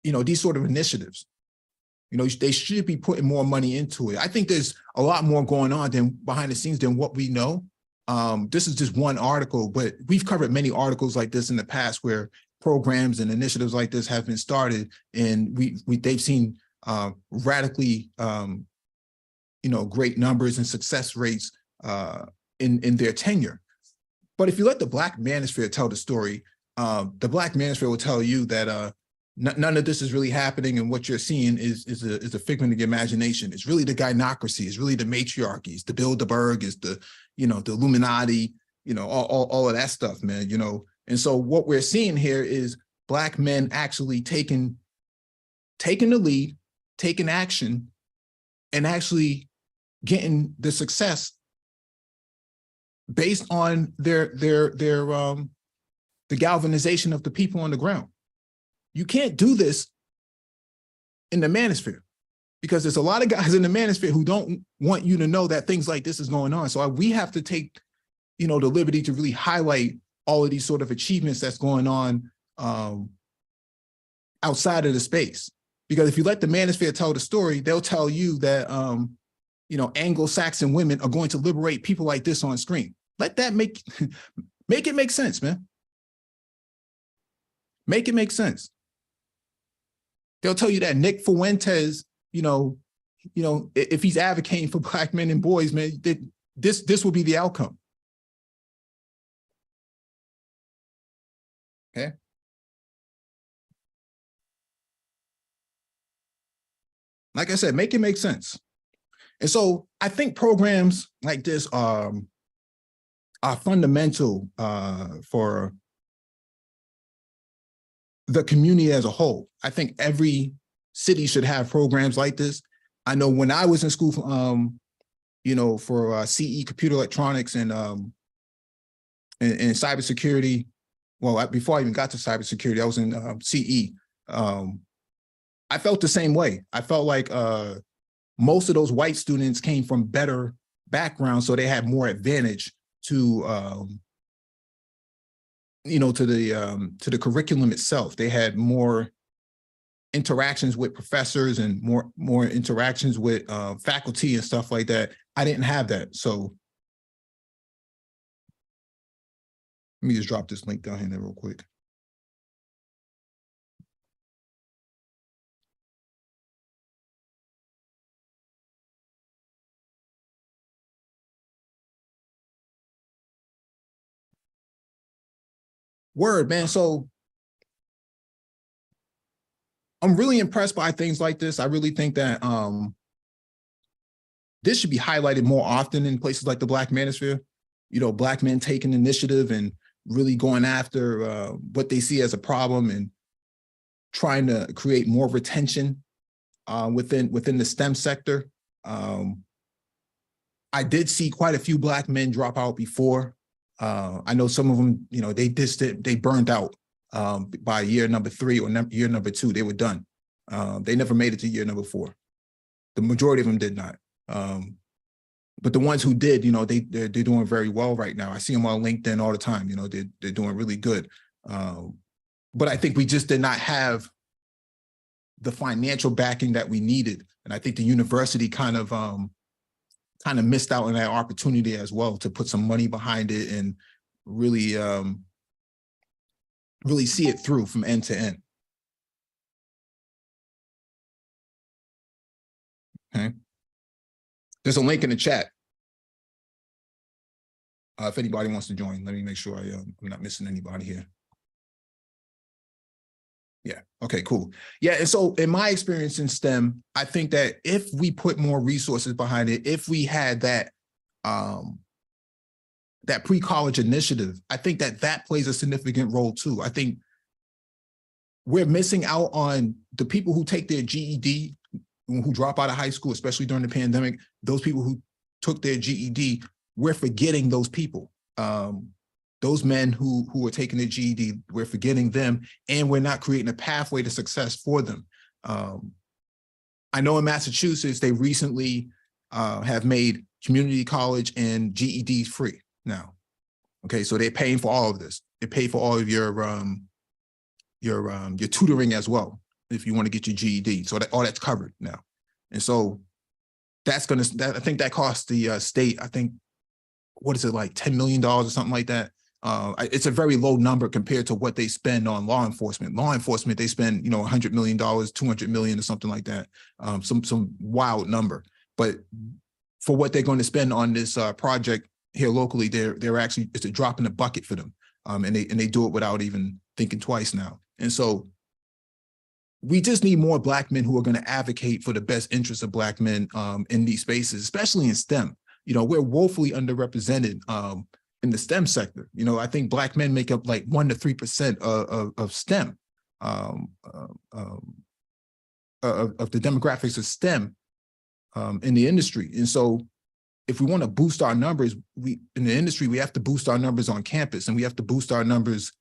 you know, these sort of initiatives. You know, they should be putting more money into it. I think there's a lot more going on than behind the scenes than what we know. This is just one article, but we've covered many articles like this in the past where programs and initiatives like this have been started, and they've seen radically, you know, great numbers and success rates in their tenure. But if you let the Black manosphere tell the story, the Black manosphere will tell you that none of this is really happening, and what you're seeing is a figment of your imagination. It's really the gynocracy, it's really the matriarchy, it's the Bilderberg, it's the, you know, the Illuminati, you know, all of that stuff, man, you know. And so what we're seeing here is Black men actually taking the lead, taking action, and actually getting the success based on the galvanization of the people on the ground. You can't do this in the manosphere, because there's a lot of guys in the manosphere who don't want you to know that things like this is going on. So we have to take, you know, the liberty to really highlight all of these sort of achievements that's going on outside of the space. Because if you let the manosphere tell the story, they'll tell you that, you know, Anglo-Saxon women are going to liberate people like this on screen. Let that make it make sense, man. Make it make sense. They'll tell you that Nick Fuentes, you know, if he's advocating for Black men and boys, man, this will be the outcome. Okay. Like I said, make it make sense. And so I think programs like this are fundamental for the community as a whole. I think every city should have programs like this. I know when I was in school, you know, for CE, computer electronics, and cybersecurity. Well, before I even got to cybersecurity, I was in CE. I felt the same way. I felt like most of those white students came from better backgrounds, so they had more advantage to, you know, to the curriculum itself. They had more interactions with professors and more interactions with faculty and stuff like that. I didn't have that. So let me just drop this link down here real quick. Word, man. So I'm really impressed by things like this. I really think that this should be highlighted more often in places like the Black Manosphere. You know, Black men taking initiative and really going after what they see as a problem and trying to create more retention within the STEM sector. I did see quite a few Black men drop out before. I know some of them, you know, they burned out by year number 3 or year number 2, they were done. They never made it to year number 4. The majority of them did not. But the ones who did, you know, they're doing very well right now. I see them on LinkedIn all the time. You know, they're doing really good. But I think we just did not have the financial backing that we needed, and I think the university kind of missed out on that opportunity as well to put some money behind it and really really see it through from end to end. Okay. There's a link in the chat. If anybody wants to join, let me make sure I'm not missing anybody here. Yeah, okay, cool. Yeah, and so in my experience in STEM, I think that if we put more resources behind it, if we had that that pre-college initiative, I think that plays a significant role too. I think we're missing out on the people who take their GED, who drop out of high school, especially during the pandemic. Those people who took their GED, we're forgetting those people. Those men who are taking their GED, we're forgetting them, and we're not creating a pathway to success for them. I know in Massachusetts, they recently have made community college and GEDs free now. Okay, so they're paying for all of this. They pay for all of your tutoring as well if you want to get your GED. So all that's covered now, and so that's gonna. I think that costs the state. I think, what is it, like $10 million or something like that. It's a very low number compared to what they spend on law enforcement. Law enforcement, they spend, you know, $100 million, $200 million or something like that. Some wild number. But for what they're going to spend on this project here locally, they're actually, it's a drop in the bucket for them. And they do it without even thinking twice now. And so we just need more Black men who are going to advocate for the best interests of Black men in these spaces, especially in STEM. You know, we're woefully underrepresented in the STEM sector. You know, I think Black men make up like 1 to 3% of STEM, of the demographics of STEM in the industry. And so if we want to boost our numbers, in the industry, we have to boost our numbers on campus, and we have to boost our numbers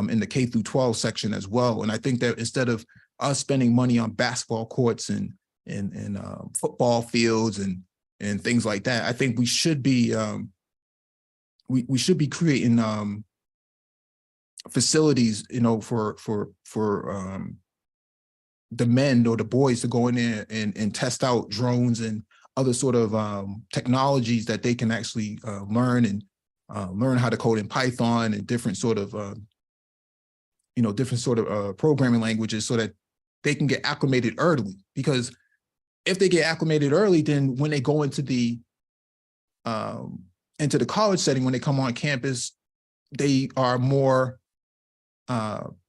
in the K through 12 section as well. And I think that instead of us spending money on basketball courts and football fields and things like that, I think we should be we should be creating facilities, you know, for the men or the boys to go in there and test out drones and other sort of technologies that they can actually learn how to code in Python and different sort of programming languages, so that they can get acclimated early. Because if they get acclimated early, then when they go into the college setting, when they come on campus, they are more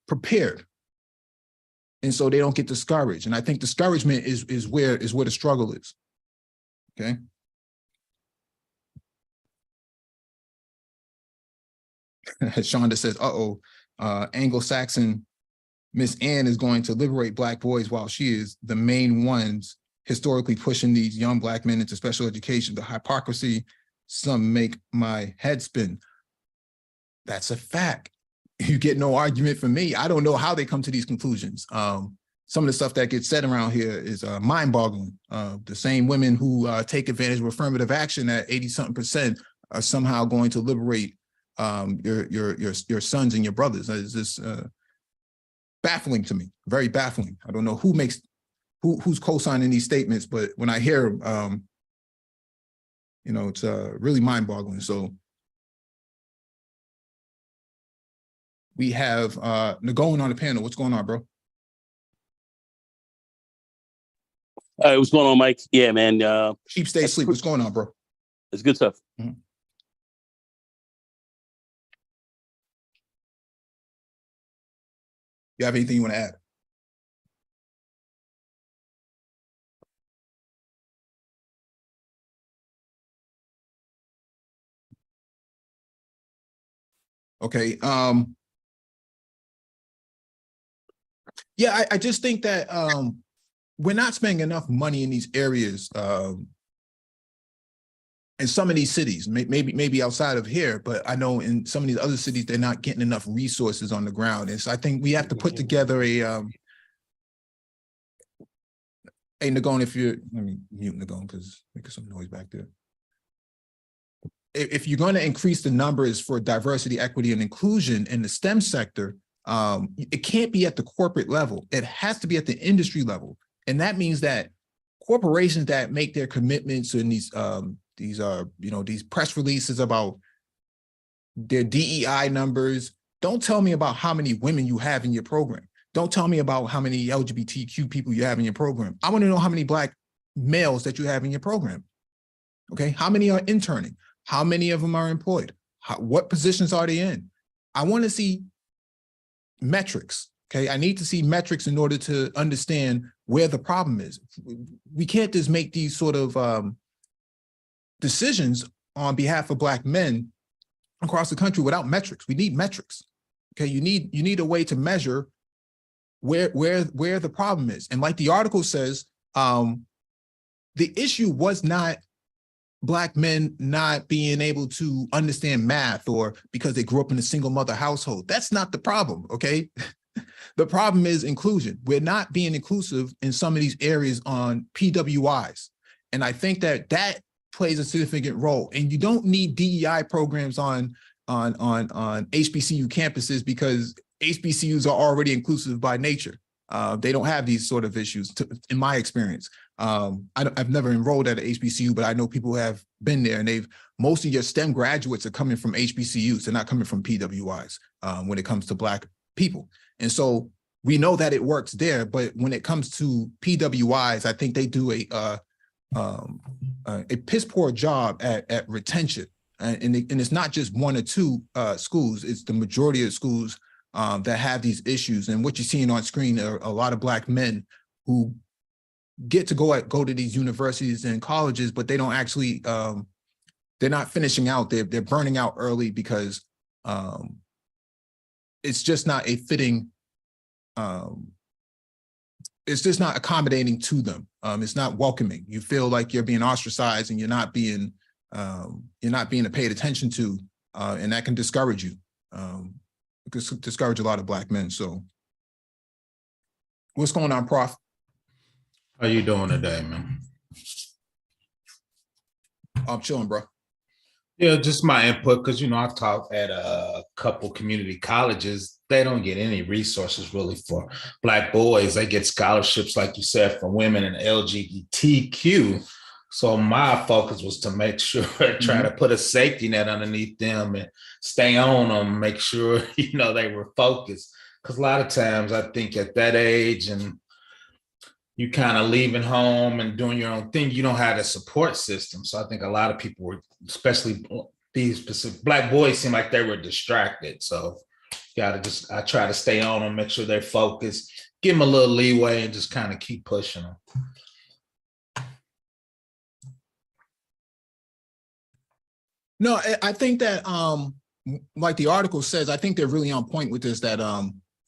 prepared, and so they don't get discouraged. And I think discouragement is where the struggle is. Okay. Shonda says, Anglo-Saxon Miss Ann is going to liberate Black boys, while she is the main ones historically pushing these young Black men into special education. The hypocrisy, some make my head spin. That's a fact. You get no argument from me. I don't know how they come to these conclusions. Some of the stuff that gets said around here is mind-boggling. The same women who take advantage of affirmative action at 80-something% are somehow going to liberate your sons and your brothers. It's just baffling to me, very baffling. I don't know who's co-signing these statements, but when I hear them, you know, it's really mind-boggling. So we have Nagoin on the panel. What's going on, bro? What's going on, Mike? Yeah, man. Sheep stay asleep. What's going on, bro? It's good stuff. Mm-hmm. You have anything you want to add? Okay. Yeah, I just think that we're not spending enough money in these areas, in some of these cities, maybe outside of here, but I know in some of these other cities, they're not getting enough resources on the ground. And so I think we have to put together a, hey, Nagone, if you're, let me mute Nagone because making some noise back there. If you're going to increase the numbers for diversity, equity, and inclusion in the STEM sector, it can't be at the corporate level. It has to be at the industry level. And that means that corporations that make their commitments in these press releases about their DEI numbers, don't tell me about how many women you have in your program. Don't tell me about how many LGBTQ people you have in your program. I want to know how many Black males that you have in your program. Okay, how many are interning? How many of them are employed? What positions are they in? I want to see metrics. Okay, I need to see metrics in order to understand where the problem is. We can't just make these sort of decisions on behalf of Black men across the country without metrics. We need metrics. Okay, you need a way to measure where the problem is. And like the article says, the issue was not Black men not being able to understand math or because they grew up in a single mother household. That's not the problem, okay? The problem is inclusion. We're not being inclusive in some of these areas on PWIs. And I think that plays a significant role. And you don't need DEI programs on HBCU campuses because HBCUs are already inclusive by nature. They don't have these sort of issues, in my experience. I've never enrolled at an HBCU, but I know people who have been there, and most of your STEM graduates are coming from HBCUs. They're not coming from PWIs when it comes to Black people. And so we know that it works there, but when it comes to PWIs, I think they do a piss poor job at retention. And it's not just one or two schools, it's the majority of schools that have these issues. And what you're seeing on screen are a lot of Black men who get to go to these universities and colleges, but they don't actually, they're not finishing out. They're burning out early because it's just not a fitting, it's just not accommodating to them. It's not welcoming. You feel like you're being ostracized and you're not being paid attention to, and that can discourage you. It can discourage a lot of Black men. So what's going on, Prof? How you doing today, man? I'm chilling, bro. Yeah, just my input, because, I've taught at a couple community colleges. They don't get any resources really for Black boys. They get scholarships, like you said, for women and LGBTQ. So my focus was to make sure, try to put a safety net underneath them and stay on them, make sure, they were focused. Because a lot of times I think at that age and you kind of leaving home and doing your own thing, you don't have a support system. So I think a lot of people were, especially these specific Black boys, seem like they were distracted. So I try to stay on them, make sure they're focused, give them a little leeway and just kind of keep pushing them. No, I think that, like the article says, I think they're really on point with this, that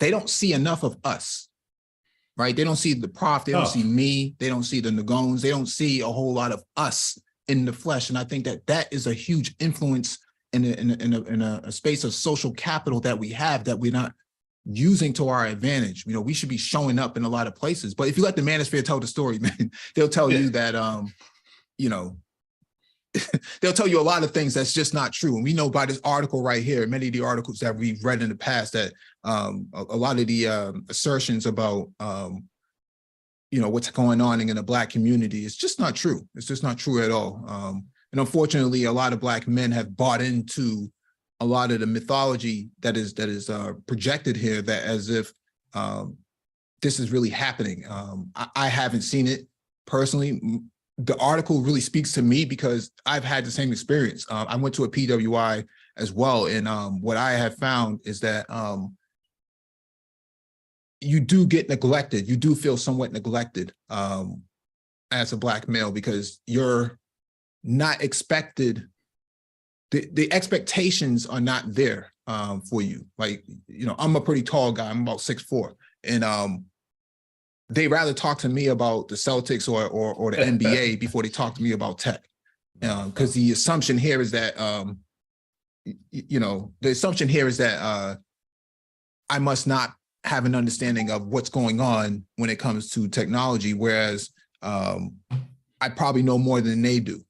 they don't see enough of us, right? They don't see the Prof, they don't see me, they don't see the Nagones, they don't see a whole lot of us in the flesh. And I think that is a huge influence in a space of social capital that we have that we're not using to our advantage. We should be showing up in a lot of places. But if you let the manosphere tell the story, man, they'll tell you that, they'll tell you a lot of things that's just not true. And we know by this article right here, many of the articles that we've read in the past, that a lot of the assertions about, what's going on in the Black community is just not true. It's just not true at all. And unfortunately, a lot of Black men have bought into a lot of the mythology that is projected here, that as if this is really happening. I haven't seen it personally. The article really speaks to me because I've had the same experience. I went to a PWI as well. And what I have found is that you do get neglected. You do feel somewhat neglected as a Black male because you're not expected. The expectations are not there. for you. Like, I'm a pretty tall guy. I'm about 6'4", and they rather talk to me about the Celtics or the NBA before they talk to me about tech. Because the assumption here is that, I must not have an understanding of what's going on when it comes to technology, whereas I probably know more than they do.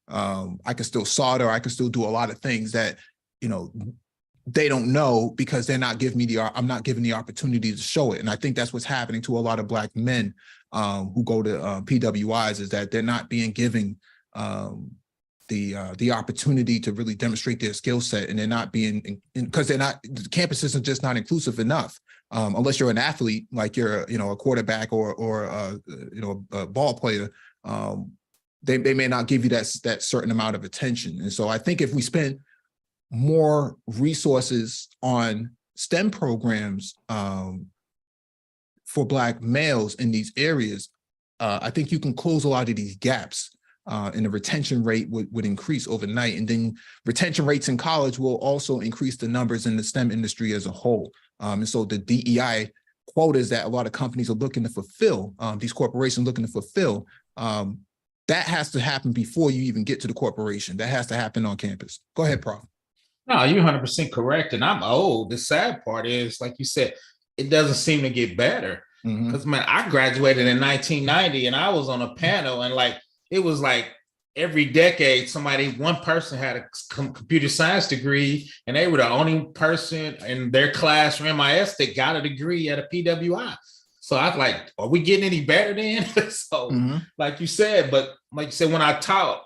I can still solder, I can still do a lot of things that, they don't know because they're not giving me I'm not given the opportunity to show it. And I think that's what's happening to a lot of Black men who go to PWIs, is that they're not being given the opportunity to really demonstrate their skill set, and they're not being, because the campuses are just not inclusive enough. Unless you're an athlete, like you're a quarterback or a ball player, they may not give you that certain amount of attention. And so I think if we spend more resources on STEM programs for Black males in these areas, I think you can close a lot of these gaps, and the retention rate would increase overnight. And then retention rates in college will also increase the numbers in the STEM industry as a whole. And so the DEI quotas that a lot of companies are looking to fulfill, these corporations looking to fulfill, that has to happen before you even get to the corporation. That has to happen on campus. Go ahead, Prof. No, you're 100% correct. And I'm old. The sad part is, like you said, it doesn't seem to get better. Because, man, I graduated in 1990 and I was on a panel, and it was like every decade, one person had a computer science degree, and they were the only person in their class or MIS that got a degree at a PWI. So I was like, are we getting any better then? So like you said, when I taught,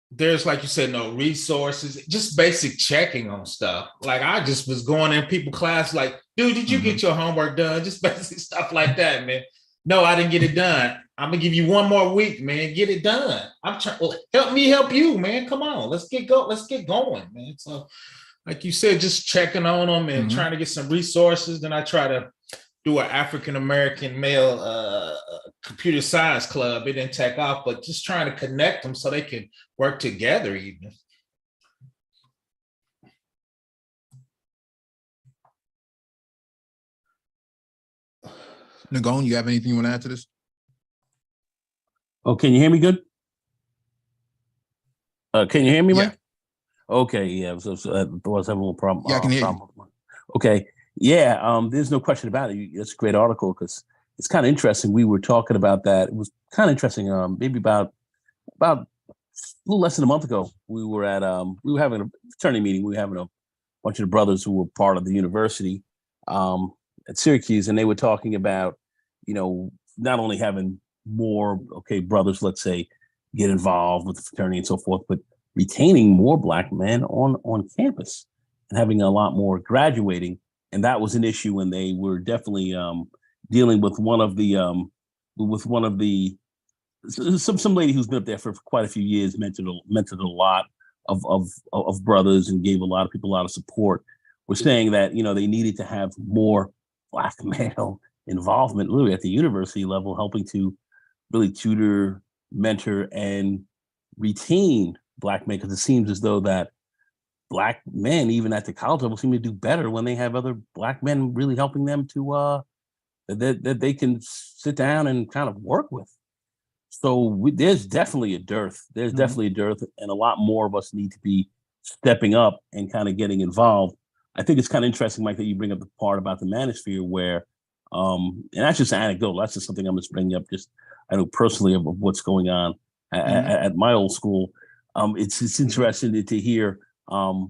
there's, like you said, no resources, just basic checking on stuff. Like, I just was going in people's class like, dude, did you get your homework done? Just basic stuff like that, man. No, I didn't get it done. I'm gonna give you one more week, man. Get it done. I'm trying. Well, help me help you, man. Come on, let's get going, man. So, like you said, just checking on them and trying to get some resources. Then I try to do an African American male computer science club. It didn't take off, but just trying to connect them so they can work together even. Nagone, you have anything you want to add to this? Oh, can you hear me good? Can you hear me, Mike? Yeah. Okay, yeah. So I was having a little problem. Yeah, I can hear you. Okay, yeah. There's no question about it. It's a great article because it's kind of interesting. We were talking about that. It was kind of interesting. Maybe about a little less than a month ago, we were having a fraternity meeting. We were having a bunch of the brothers who were part of the university at Syracuse, and they were talking about, not only having more brothers, let's say, get involved with the fraternity and so forth, but retaining more Black men on campus and having a lot more graduating. And that was an issue when they were definitely dealing with one of the some lady who's been up there for quite a few years, mentored a lot of brothers and gave a lot of people a lot of support. We're saying that they needed to have more Black male involvement, really at the university level, helping to really tutor, mentor, and retain Black men, because it seems as though that Black men, even at the college level, seem to do better when they have other Black men really helping them to that they can sit down and kind of work with. So there's definitely a dearth. There's definitely a dearth, and a lot more of us need to be stepping up and kind of getting involved. I think it's kind of interesting, Mike, that you bring up the part about the manosphere where, and that's just anecdotal. That's just something I'm just bringing up. Just I know personally of what's going on at my old school. It's interesting to hear how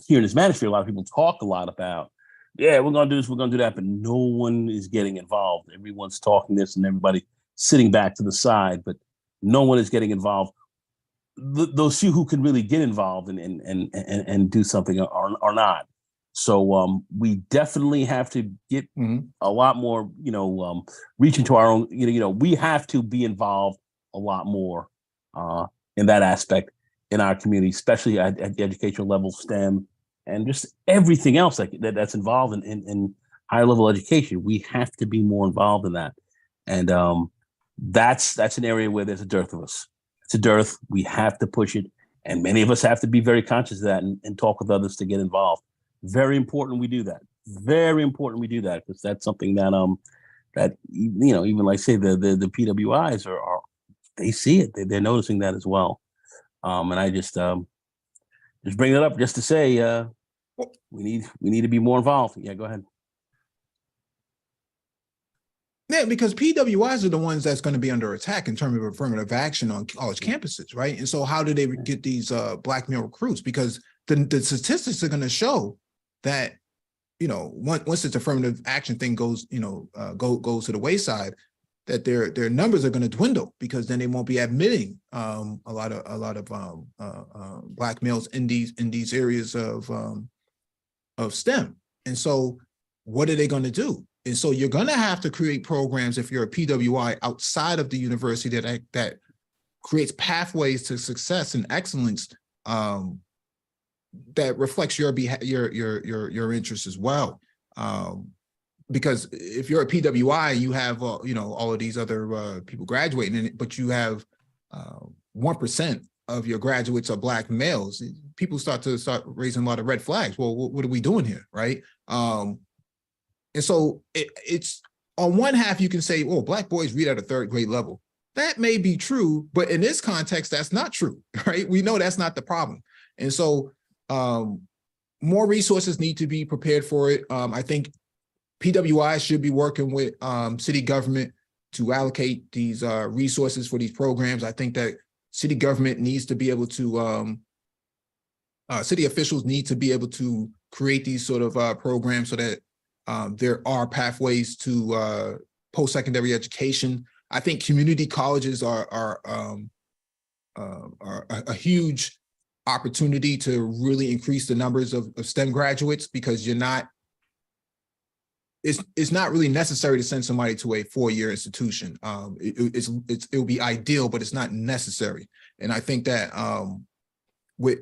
here in this manosphere, a lot of people talk a lot about, yeah, we're going to do this, we're going to do that, but no one is getting involved. Everyone's talking this and everybody sitting back to the side, but no one is getting involved. Those few who can really get involved and do something are not. So we definitely have to get a lot more, reach into our own, we have to be involved a lot more in that aspect in our community, especially at the educational level, STEM, and just everything else that's involved in higher level education. We have to be more involved in that. And that's an area where there's a dearth of us. It's a dearth. We have to push it. And many of us have to be very conscious of that and talk with others to get involved. Very important we do that. Very important we do that, because that's something that that even like say the PWIs are they see it. They're noticing that as well. And I just bring it up just to say we need to be more involved. Yeah, go ahead. Yeah, because PWIs are the ones that's going to be under attack in terms of affirmative action on college campuses, right? And so how do they get these black male recruits? Because the statistics are going to show that, once this affirmative action thing goes to the wayside, that their numbers are going to dwindle, because then they won't be admitting a lot of black males in these areas of STEM. And so what are they going to do? And so you're going to have to create programs, if you're a PWI outside of the university, that creates pathways to success and excellence that reflects your interests as well. Because if you're a PWI, you have all of these other people graduating, but you have 1% of your graduates are black males. People start raising a lot of red flags. Well, what are we doing here, right? And so it's on one half, you can say, well, black boys read at a third grade level. That may be true, but in this context, that's not true, right? We know that's not the problem. And so more resources need to be prepared for it. I think PWI should be working with city government to allocate these resources for these programs. I think that city government needs to be able to, city officials need to be able to create these sort of programs so that there are pathways to post-secondary education. I think community colleges are a huge opportunity to really increase the numbers of STEM graduates, because it's not really necessary to send somebody to a 4-year institution. It will be ideal, but it's not necessary. And I think that with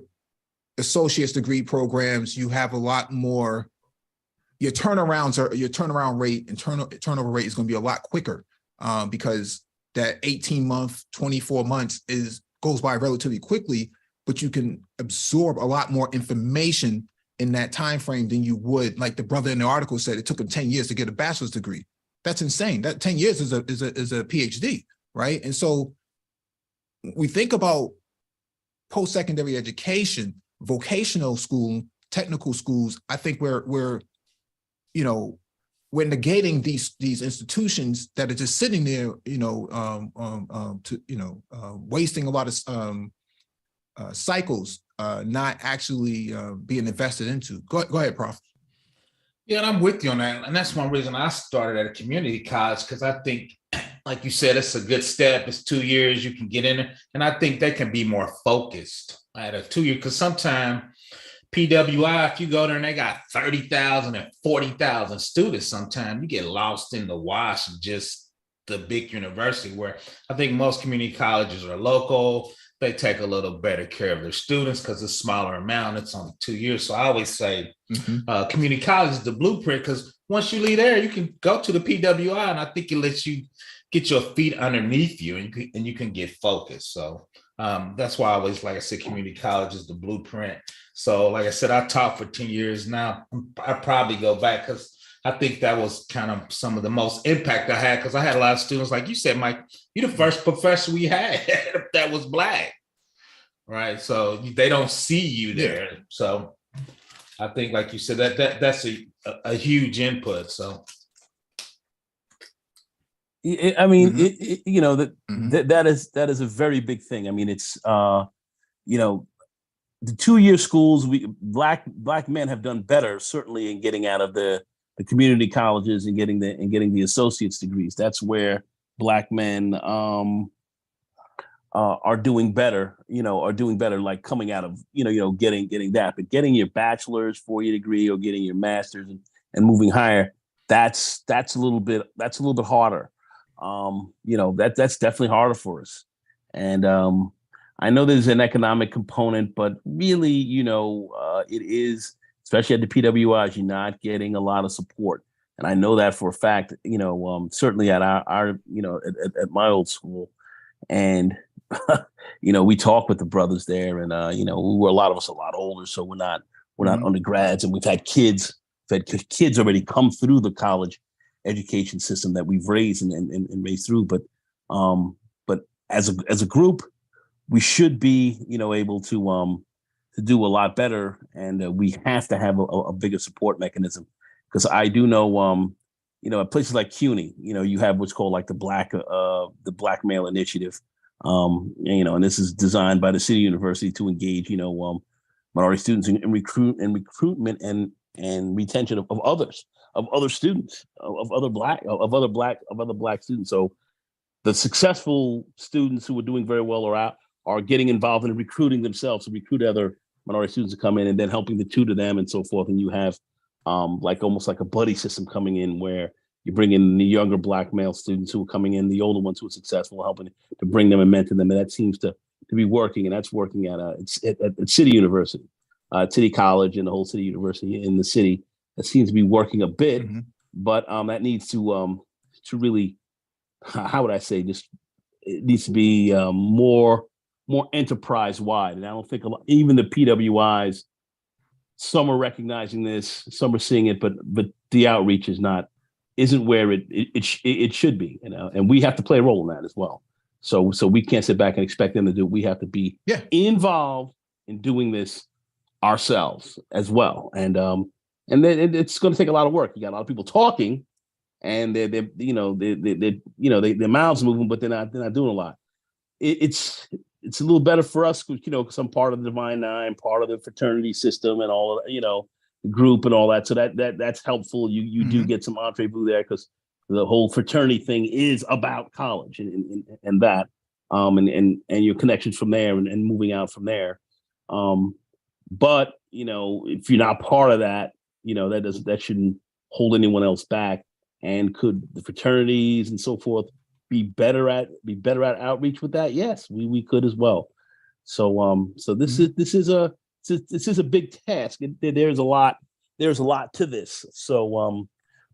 associate's degree programs, you have a lot more. Your turnover rate is going to be a lot quicker because that 18-month, 24 months goes by relatively quickly, but you can absorb a lot more information in that time frame than you would. Like the brother in the article said, it took him 10 years to get a bachelor's degree. That's insane. That 10 years is a PhD, right? And so we think about post-secondary education, vocational school, technical schools. I think we're negating these institutions that are just sitting there, wasting a lot of cycles, not actually being invested into. Go ahead, Prof. Yeah, and I'm with you on that. And that's one reason I started at a community college, because I think, like you said, it's a good step. It's 2 years, you can get in it. And I think they can be more focused at a 2-year, because sometimes PWI, if you go there and they got 30,000 and 40,000 students, sometimes you get lost in the wash of just the big university, where I think most community colleges are local. They take a little better care of their students because it's a smaller amount. It's only 2 years. So I always say community college is the blueprint, because once you leave there, you can go to the PWI, and I think it lets you get your feet underneath you and you can get focused. So that's why I always, like I said, community college is the blueprint. So like I said, I taught for 10 years now. I probably go back, because I think that was kind of some of the most impact I had, because I had a lot of students, like you said, Mike, you're the first professor we had that was Black, right? So they don't see you there. Yeah. So I think, like you said, that's a huge input. So. I mean, that is a very big thing. I mean, it's, the 2-year schools, black men have done better, certainly, in getting out of the community colleges and getting the associate's degrees. That's where Black men are doing better, like coming out of, getting that. But getting your bachelor's, 4-year degree, or getting your master's and moving higher, that's a little bit harder. That's definitely harder for us. And I know there's an economic component, but really, it is, especially at the PWIs, you're not getting a lot of support. And I know that for a fact, certainly at our at my old school. And we talk with the brothers there, and we were a lot of us a lot older, so we're not undergrads, and we've had kids already come through the college education system that we've raised and raised through. But as a group, we should be able to do a lot better, and we have to have a bigger support mechanism, because I do know at places like CUNY, you have what's called like the Black Male Initiative, and this is designed by the City University to engage minority students in recruitment and retention of other students, of other black students. So the successful students who are doing very well are getting involved in recruiting themselves to recruit other minority students to come in, and then helping to tutor them and so forth. And you have almost like a buddy system coming in, where you bring in the younger Black male students who are coming in, the older ones who are successful, helping to bring them and mentor them. And that seems to be working, and that's working at City University, City College, and the whole City University in the city. That seems to be working a bit, but that needs to really, how would I say, just it needs to be more enterprise wide. And I don't think even the PWIs, some are recognizing this, some are seeing it, but the outreach isn't where it should be, and we have to play a role in that as well. So we can't sit back and expect them to do it. We have to be involved in doing this ourselves as well. And then it's going to take a lot of work. You got a lot of people talking, and their mouths moving, but they're not doing a lot. It's a little better for us, because I'm part of the Divine Nine, part of the fraternity system, and all of the group and all that. So that's helpful. You do get some entree-vous there, because the whole fraternity thing is about college and that, and your connections from there and moving out from there. But if you're not part of that, that shouldn't hold anyone else back. And could the fraternities and so forth be better at outreach with that? Yes, we could as well. So this is a big task. There's a lot to this. So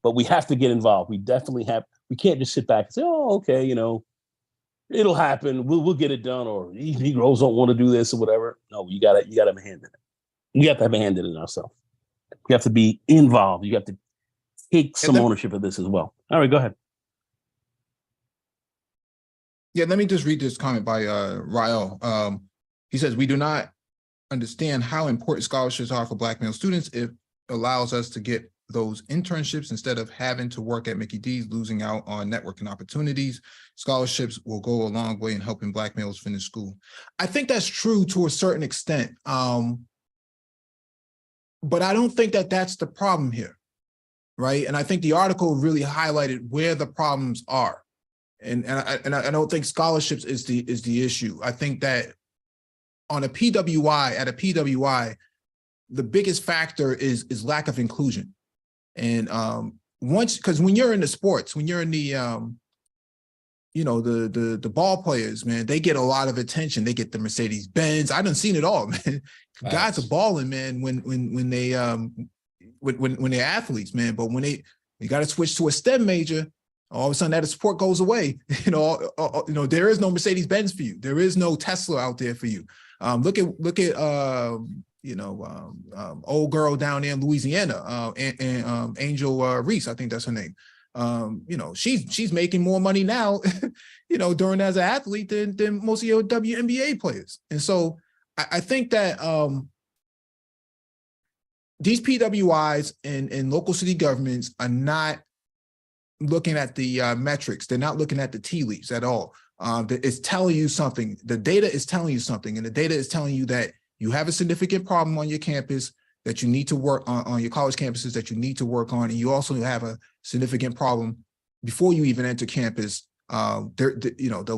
but we have to get involved. We definitely have. We can't just sit back and say, oh, okay, it'll happen. We'll get it done. Or Negroes don't want to do this or whatever. No, you gotta have a hand in it. We have to have a hand in it ourselves. We have to be involved. You have to take some ownership of this as well. All right, go ahead. Yeah, let me just read this comment by Rael. He says, we do not understand how important scholarships are for Black male students. It allows us to get those internships instead of having to work at Mickey D's, losing out on networking opportunities. Scholarships will go a long way in helping Black males finish school. I think that's true to a certain extent. But I don't think that that's the problem here, right? And I think the article really highlighted where the problems are. And I don't think scholarships is the issue. I think that at a PWI, the biggest factor is lack of inclusion. And because when you're in the sports, when you're in the the ball players, man, they get a lot of attention. They get the Mercedes Benz. I done seen it all, man. Nice. Guys are balling, man, when they're athletes, man. But when you got to switch to a STEM major, all of a sudden that support goes away. There is no Mercedes Benz for you. There is no Tesla out there for you. Look at old girl down there in Louisiana, and Angel Reese, I think that's her name. She's making more money now, during as an athlete than most of your WNBA players. And so I think that these PWIs and local city governments are not looking at the metrics. They're not looking at the tea leaves at all. It's telling you something. The data is telling you something, and the data is telling you that you have a significant problem on your campus that you need to work on your college campuses that you need to work on, and you also have a significant problem before you even enter campus. The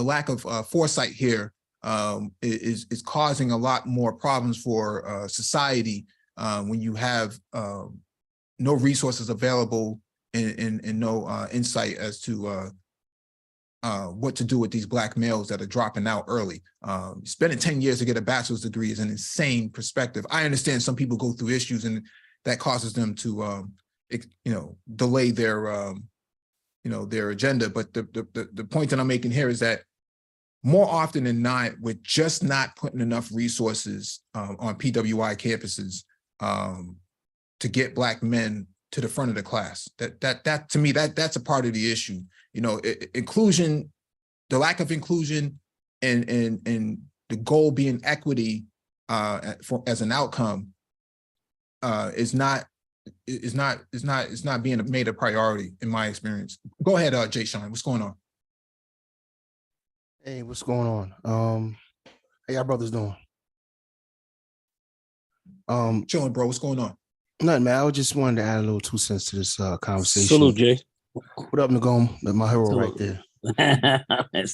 lack of foresight here is causing a lot more problems for society when you have no resources available and no insight as to what to do with these Black males that are dropping out early. Spending 10 years to get a bachelor's degree is an insane perspective. I understand some people go through issues and that causes them to, delay their their agenda. But the point that I'm making here is that more often than not, we're just not putting enough resources on PWI campuses to get Black men to the front of the class. That to me, that's a part of the issue. Inclusion, the lack of inclusion, and the goal being equity as an outcome is not being made a priority in my experience. Go ahead, Jay Sean. What's going on? Hey, what's going on? How y'all brothers doing? Chilling, bro. What's going on? Nothing, man. I just wanted to add a little 2 cents to this conversation. Salute, Jay. What up, Nagom? My hero right there.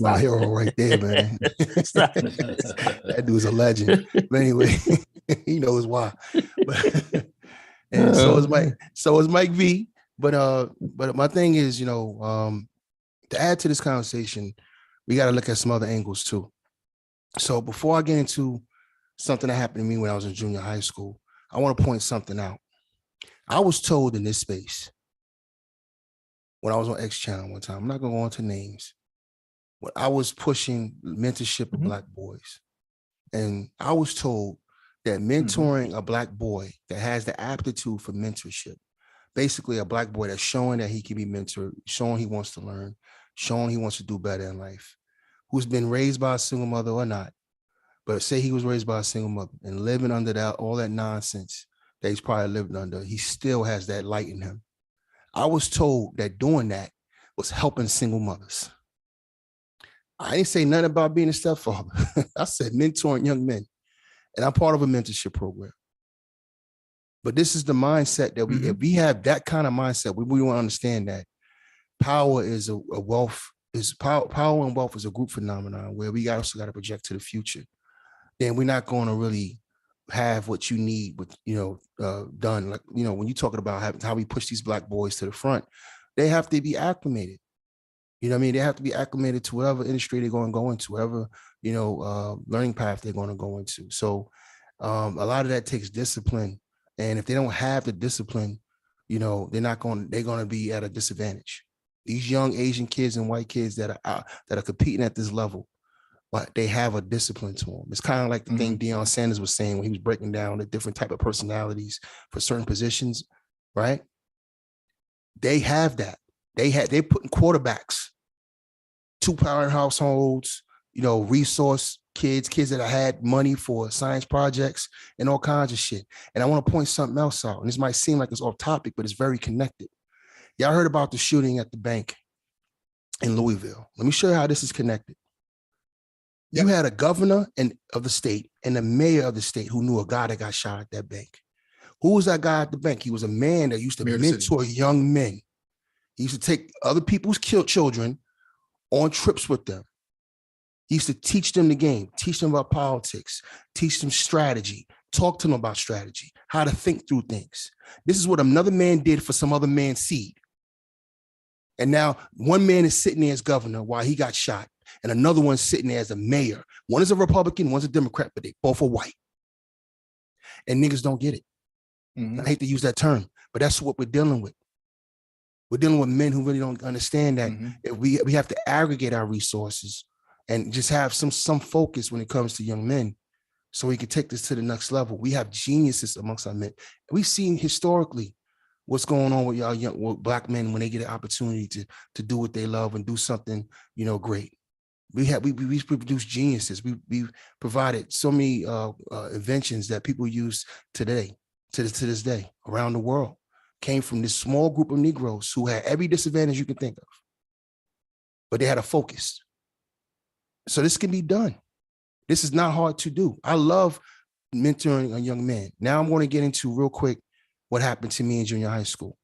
My hero right there, man. That dude's a legend. But anyway, he knows why. And so is Mike V. But my thing is, to add to this conversation, we got to look at some other angles too. So before I get into something that happened to me when I was in junior high school, I want to point something out. I was told in this space when I was on X Channel one time, I'm not going to go into names, when I was pushing mentorship of Black boys. And I was told that mentoring a Black boy that has the aptitude for mentorship, basically a Black boy that's showing that he can be mentored, showing he wants to learn, showing he wants to do better in life, who's been raised by a single mother or not, but say he was raised by a single mother and living under all that nonsense that he's probably lived under, he still has that light in him. I was told that doing that was helping single mothers. I didn't say nothing about being a stepfather. I said mentoring young men. And I'm part of a mentorship program. But this is the mindset that if we have that kind of mindset, we want to understand that power is a wealth, power and wealth is a group phenomenon where we also got to project to the future. Then we're not going to really have what you need with, done. Like, when you're talking about how we push these Black boys to the front, they have to be acclimated. You know what I mean? They have to be acclimated to whatever industry they're going to go into, whatever, learning path they're going to go into. So a lot of that takes discipline. And if they don't have the discipline, they're going to be at a disadvantage. These young Asian kids and white kids that are competing at this level, but they have a discipline to them. It's kind of like the thing Deion Sanders was saying when he was breaking down the different type of personalities for certain positions, right? They have that. They're putting quarterbacks, 2-parent households, resource kids that had money for science projects and all kinds of shit. And I want to point something else out. And this might seem like it's off topic, but it's very connected. Y'all heard about the shooting at the bank in Louisville. Let me show you how this is connected. You had a governor of the state and a mayor of the state who knew a guy that got shot at that bank. Who was that guy at the bank? He was a man that used to mentor young men. He used to take other people's children on trips with them. He used to teach them the game, teach them about politics, teach them strategy, talk to them about strategy, how to think through things. This is what another man did for some other man's seed. And now one man is sitting there as governor while he got shot, and another one's sitting there as a mayor. One is a Republican, one's a Democrat, but they both are white. And niggas don't get it. I hate to use that term, but that's what we're dealing with. We're dealing with men who really don't understand that if we have to aggregate our resources and just have some focus when it comes to young men so we can take this to the next level. We have geniuses amongst our men. We've seen historically what's going on with y'all with Black men when they get an opportunity to do what they love and do something, great. We produce geniuses. We've provided so many inventions that people use today, to this day, around the world. Came from this small group of Negroes who had every disadvantage you can think of, but they had a focus. So this can be done. This is not hard to do. I love mentoring a young man. Now I'm going to get into real quick what happened to me in junior high school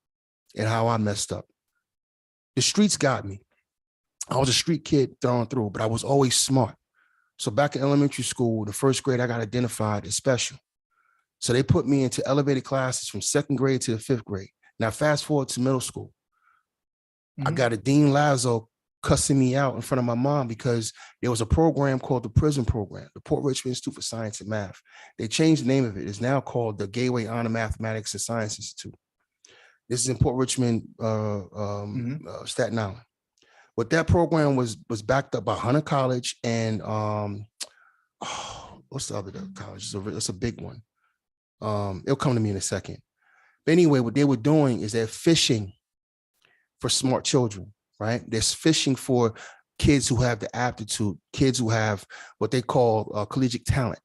and how I messed up. The streets got me. I was a street kid thrown through, but I was always smart. So back in elementary school, the first grade, I got identified as special. So they put me into elevated classes from 2nd grade to the 5th grade. Now, fast forward to middle school. I got a Dean Lazo cussing me out in front of my mom because there was a program called the PRISM program, the Port Richmond Institute for Science and Math. They changed the name of it. It's now called the Gateway Honor Mathematics and Science Institute. This is in Port Richmond, Staten Island. What that program was backed up by Hunter College and what's the other college? It's a big one. It'll come to me in a second. But anyway, what they were doing is they're fishing for smart children, right? They're fishing for kids who have the aptitude, kids who have what they call collegiate talent,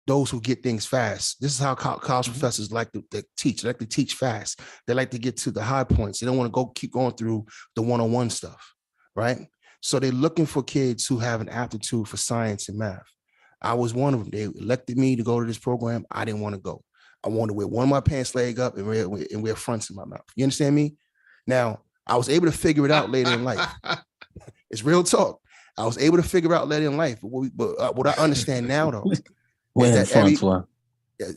those who get things fast. This is how college professors like to teach. They like to teach fast. They like to get to the high points. They don't want to keep going through the one-on-one stuff, right? So they're looking for kids who have an aptitude for science and math. I was one of them. They elected me to go to this program. I didn't want to go. I wanted to wear one of my pants leg up and wear fronts in my mouth. You understand me? Now, I was able to figure it out later in life. It's real talk. I was able to figure out later in life. But what I understand now, though, is that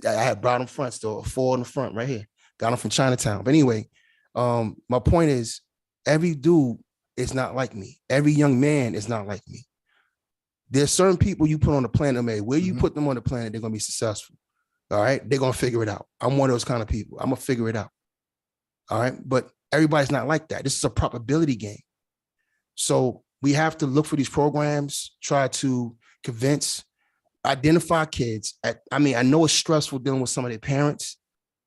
I had bottom fronts, though, 4 in the front right here. Got them from Chinatown. But anyway, my point is, every dude is not like me. Every young man is not like me. There's certain people you put on the planet, man. Where you put them on the planet, they're going to be successful. All right? They're going to figure it out. I'm one of those kind of people. I'm going to figure it out. All right? But everybody's not like that. This is a probability game. So we have to look for these programs, try to identify kids. I know it's stressful dealing with some of their parents,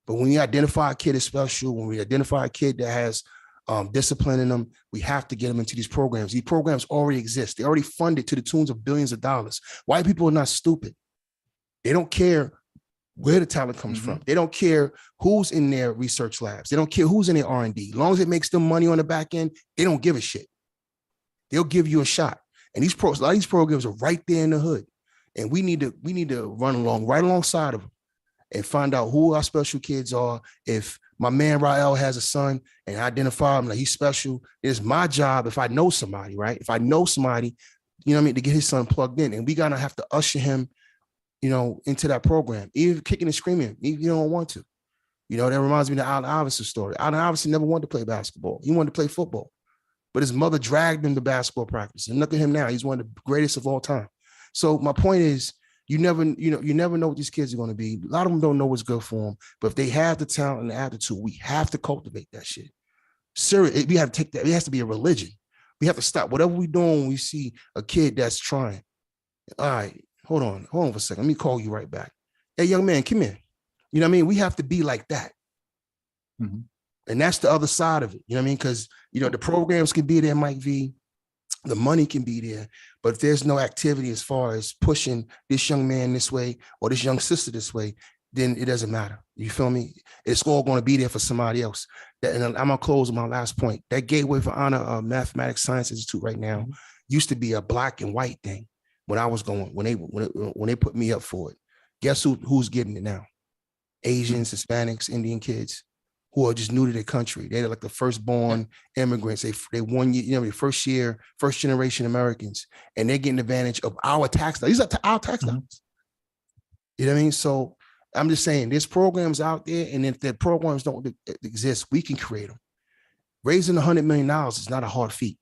but when you identify a kid as special, when we identify a kid that has discipline in them, we have to get them into these programs. These programs already exist. They're already funded to the tunes of billions of dollars. White people are not stupid. They don't care where the talent comes from. They don't care who's in their research labs. They don't care who's in their R&D. As long as it makes them money on the back end, they don't give a shit. They'll give you a shot. And a lot of these programs are right there in the hood. And we need to run right alongside of them and find out who our special kids are. If my man Rael has a son and identify him like he's special, it's my job, if I know somebody, right? If I know somebody, you know what I mean, to get his son plugged in. And we gotta have to usher him, into that program, even kicking and screaming, even if you don't want to. That reminds me of the Allen Iverson story. Allen Iverson never wanted to play basketball. He wanted to play football. But his mother dragged him to basketball practice. And look at him now. He's one of the greatest of all time. So my point is, you never know what these kids are going to be. A lot of them don't know what's good for them. But if they have the talent and the aptitude, we have to cultivate that shit. Serious, we have to take that. It has to be a religion. We have to stop whatever we're doing when we see a kid that's trying. All right, hold on for a second. Let me call you right back. Hey, young man, come here. You know what I mean? We have to be like that. And that's the other side of it. You know what I mean? Because, the programs can be there, Mike V. The money can be there. But if there's no activity as far as pushing this young man this way or this young sister this way, then it doesn't matter. You feel me? It's all going to be there for somebody else. And I'm going to close with my last point. That Gateway for Honor Mathematics Science Institute right now used to be a black and white thing when I was going, when they put me up for it. Guess who's getting it now? Asians, Hispanics, Indian kids who are just new to their country. They're like the firstborn immigrants. They 1 year, first generation Americans, and they're getting advantage of our tax dollars. These are our tax dollars. You know what I mean? So I'm just saying, there's programs out there, and if the programs don't exist, we can create them. Raising $100 million is not a hard feat.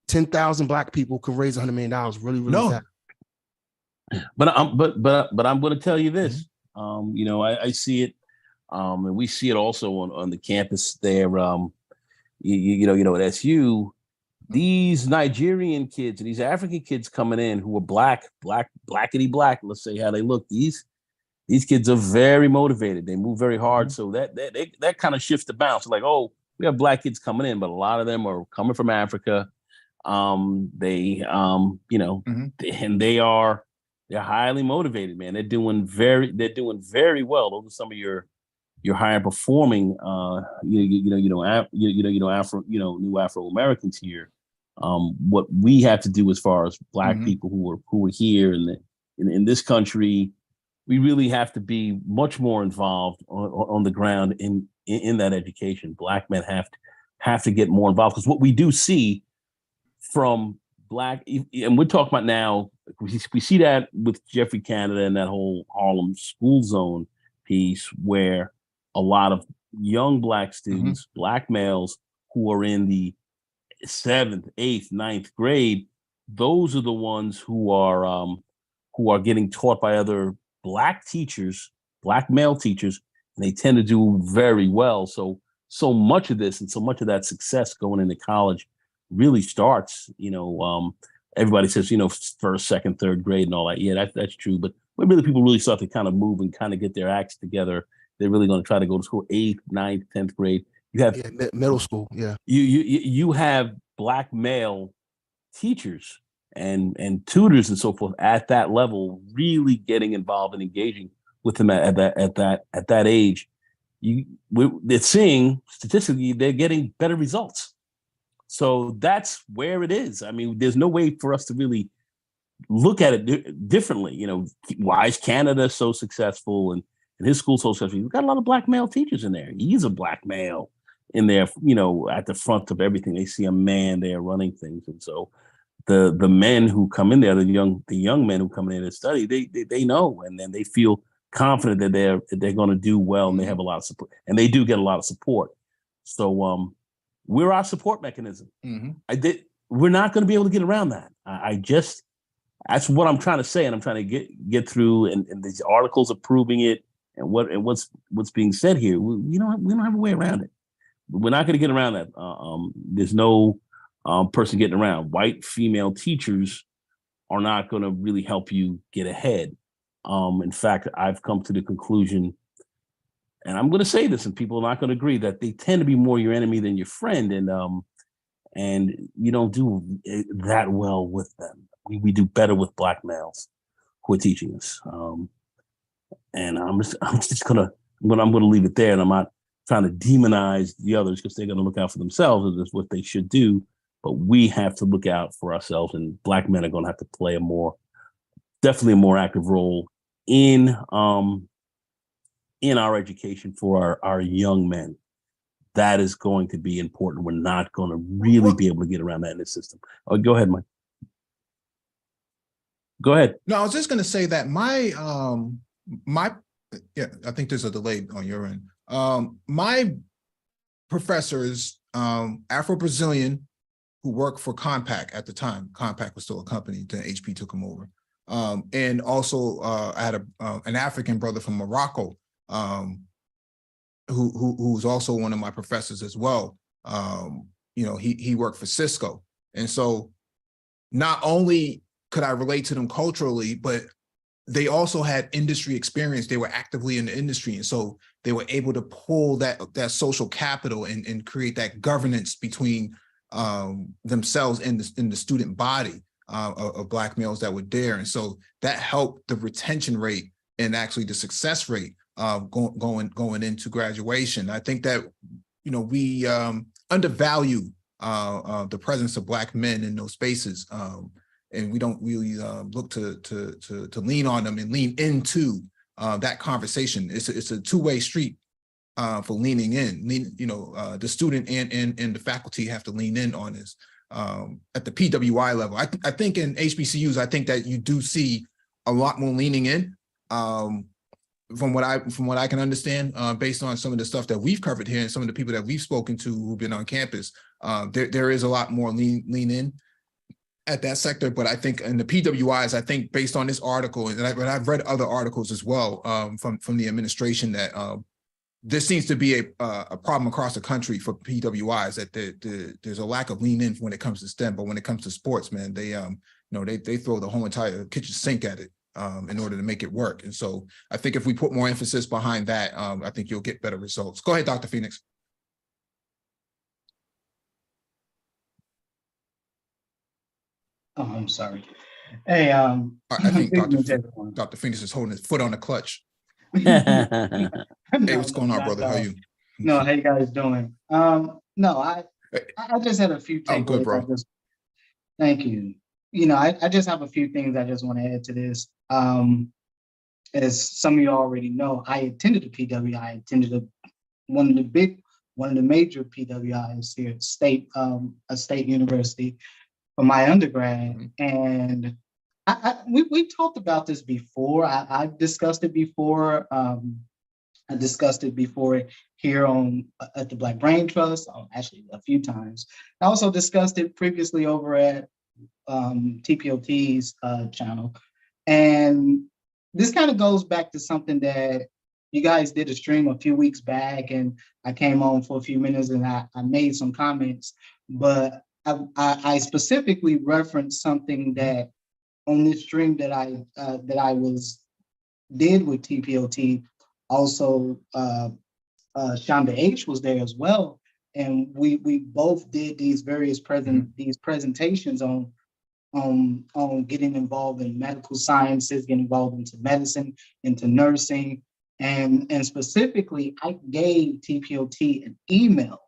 10,000 Black people can raise $100 million really fast. But I'm going to tell you this. I see it. And we see it also on the campus there. At SU, these Nigerian kids and these African kids coming in who are blackety black, let's say how they look. These kids are very motivated. They move very hard. So that kind of shifts the balance. Like, oh, we have Black kids coming in, but a lot of them are coming from Africa. And they're highly motivated, man. They're doing very well. Those are some of your higher performing, new Afro Americans here. What we have to do as far as Black people who are here in this country, we really have to be much more involved on the ground in that education. Black men have to get more involved, because what we do see from Black, and we're talking about now, we see that with Jeffrey Canada and that whole Harlem school zone piece, where a lot of young Black students, Black males who are in the 7th, 8th, 9th grade, those are the ones who are getting taught by other Black teachers, Black male teachers, and they tend to do very well. So much of this and so much of that success going into college really starts, everybody says, first, second, third grade and all that. Yeah, that's true. But when really people really start to kind of move and kind of get their acts together, they're really going to try to go to school 8th, 9th, 10th grade. You have middle school. Yeah. You have Black male teachers and tutors and so forth at that level, really getting involved and engaging with them at that age. They're seeing statistically they're getting better results. So that's where it is. I mean, there's no way for us to really look at it differently. Why is Canada so successful and his school so successful? We've got a lot of Black male teachers in there. He's a Black male in there, at the front of everything. They see a man there running things. And so the men who come in there, the young men who come in and study, they know, and then they feel confident that they're going to do well, and they have a lot of support, and they do get a lot of support. So we're our support mechanism. Mm-hmm. We're not going to be able to get around that. That's what I'm trying to say, and I'm trying to get through, and these articles are proving it, and what's being said here. We don't have a way around it. We're not going to get around that. There's no person getting around. White female teachers are not going to really help you get ahead. In fact, I've come to the conclusion, and I'm going to say this, and people are not going to agree, that they tend to be more your enemy than your friend, and you don't do that well with them. We do better with Black males who are teaching us, and I'm going to leave it there, and I'm not trying to demonize the others because they're going to look out for themselves, and that's what they should do. But we have to look out for ourselves, and Black men are going to have to play definitely a more active role in our education for our young men. That is going to be important. We're not going to really be able to get around that in this system. Oh, go ahead, Mike. Go ahead. No, I was just going to say that I think there's a delay on your end. My professors, Afro-Brazilian, who worked for Compaq at the time. Compaq was still a company, then HP took them over. And also I had an African brother from Morocco, who's also one of my professors as well. He worked for Cisco. And so not only could I relate to them culturally, but they also had industry experience. They were actively in the industry. And so they were able to pull that social capital and create that governance between themselves and the student body of Black males that were there. And so that helped the retention rate and actually the success rate going into graduation. I think that, we undervalue the presence of Black men in those spaces. And we don't really look to lean on them and lean into that conversation. It's a two-way street for leaning in. The student and the faculty have to lean in on this at the PWI level. I think in HBCUs, I think that you do see a lot more leaning in. From what I can understand, based on some of the stuff that we've covered here and some of the people that we've spoken to who've been on campus, there is a lot more lean in at that sector. But I think in the PWIs, I think based on this article, and I've read other articles as well from the administration, that there seems to be a problem across the country for PWIs, that there's a lack of lean in when it comes to STEM, but when it comes to sports, man, they throw the whole entire kitchen sink at it in order to make it work. And so I think if we put more emphasis behind that, I think you'll get better results. Go ahead, Dr. Phoenix. Oh, I'm sorry. Hey, I think Dr. Phoenix is holding his foot on the clutch. Hey, what's going on, brother? How are you? No, how you guys doing? No, I just had a few takeaways. I'm good, bro. Thank you. I just have a few things I just want to add to this. As some of you already know, I attended a PWI. I attended one of the major PWIs here at a state university for my undergrad. And we talked about this before. I've discussed it before. I discussed it before here at the Black Brain Trust, actually a few times. I also discussed it previously over at TPOT's channel. And this kind of goes back to something that you guys did a stream a few weeks back, and I came on for a few minutes and I made some comments, but I specifically referenced something that on this stream that I did with TPOT. Also, Shonda H was there as well, and we both did these various these presentations on getting involved in medical sciences, getting involved into medicine, into nursing, and specifically, I gave TPOT an email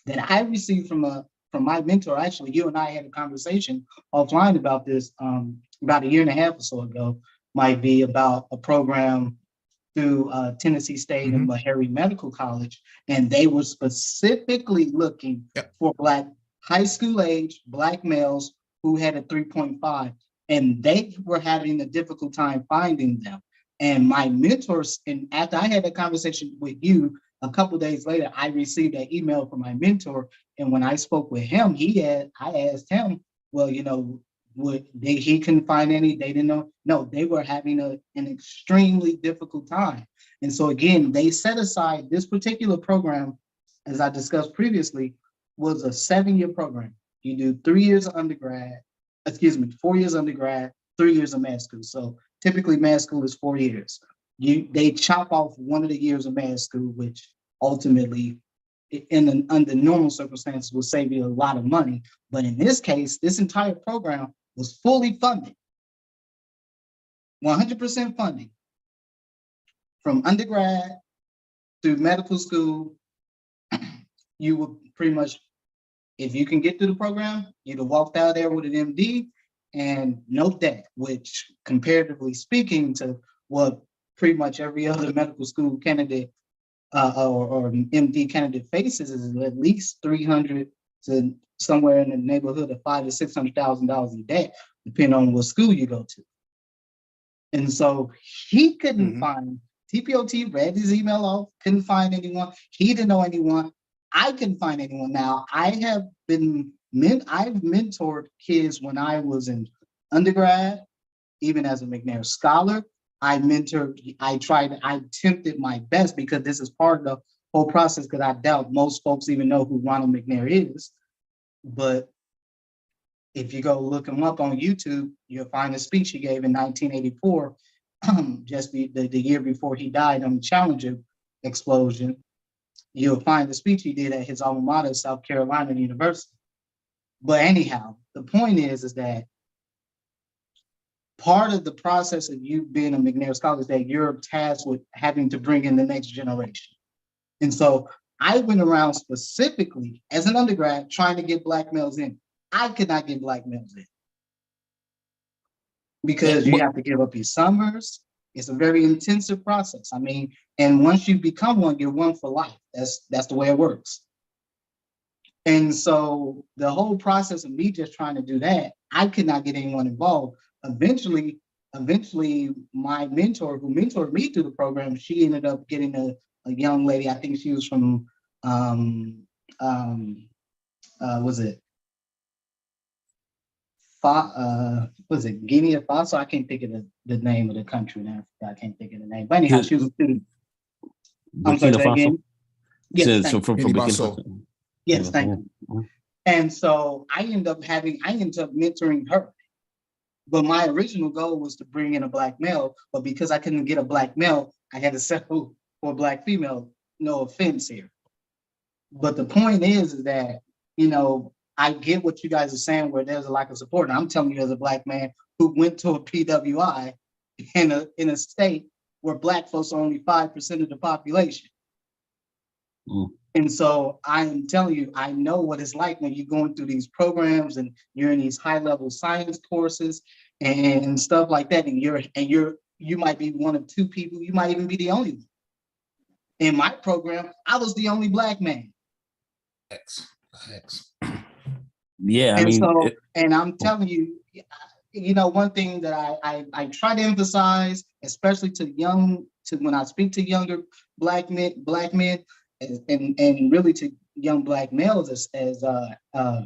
that I received from my mentor. Actually, you and I had a conversation offline about this about a year and a half or so ago. Might be about a program through Tennessee State and Meharry Medical College, and they were specifically looking for Black high school age Black males who had a 3.5, and they were having a difficult time finding them. And my mentors, and after I had that conversation with you, a couple of days later, I received an email from my mentor, and when I spoke with him, I asked him, well, you know, he couldn't find any, they didn't know. No, they were having an extremely difficult time. And so again, they set aside this particular program, as I discussed previously, was a 7-year program. You do 3 years of undergrad, 4 years undergrad, 3 years of med school. So typically med school is 4 years. They chop off one of the years of med school, which ultimately under normal circumstances will save you a lot of money. But in this case, this entire program was fully funded, 100% funding from undergrad through medical school. You would pretty much, if you can get through the program, you'd have walked out there with an MD and no debt, which comparatively speaking to what pretty much every other medical school candidate or MD candidate faces is at least 300 to somewhere in the neighborhood of $500,000 to $600,000 in debt, depending on what school you go to. And so he couldn't find, TPOT read his email off, couldn't find anyone. He didn't know anyone. I couldn't find anyone. Now, I've mentored kids when I was in undergrad, even as a McNair scholar. I attempted my best, because this is part of the whole process, because I doubt most folks even know who Ronald McNair is. But if you go look him up on YouTube, you'll find a speech he gave in 1984, just the year before he died on the Challenger explosion. You'll find the speech he did at his alma mater, South Carolina University. But anyhow, the point is that part of the process of you being a McNair scholar is that you're tasked with having to bring in the next generation. And so I went around specifically as an undergrad trying to get Black males in. I could not get Black males in because you have to give up your summers. It's a very intensive process. I mean, and once you become one, you're one for life. That's the way it works. And so the whole process of me just trying to do that, I could not get anyone involved. Eventually, my mentor, who mentored me through the program, she ended up getting a young lady. I think she was from, Guinea Faso? I can't think of the name of the country now. I can't think of the name. But anyhow, she was a student. I'm sorry, again. Yes, from Burkina Faso. Yes, thank you. And so I ended up mentoring her. But my original goal was to bring in a Black male, but because I couldn't get a Black male, I had to settle for a Black female. No offense here. But the point is that, you know, I get what you guys are saying where there's a lack of support. And I'm telling you as a Black man who went to a PWI in a state where Black folks are only 5% of the population. And so I'm telling you, I know what it's like when you're going through these programs and you're in these high-level science courses and stuff like that, and you might be one of two people, you might even be the only one. In my program, I was the only Black man. Yeah, and I'm telling you, you know, one thing that I try to emphasize, especially when I speak to younger Black men, and really to young Black males as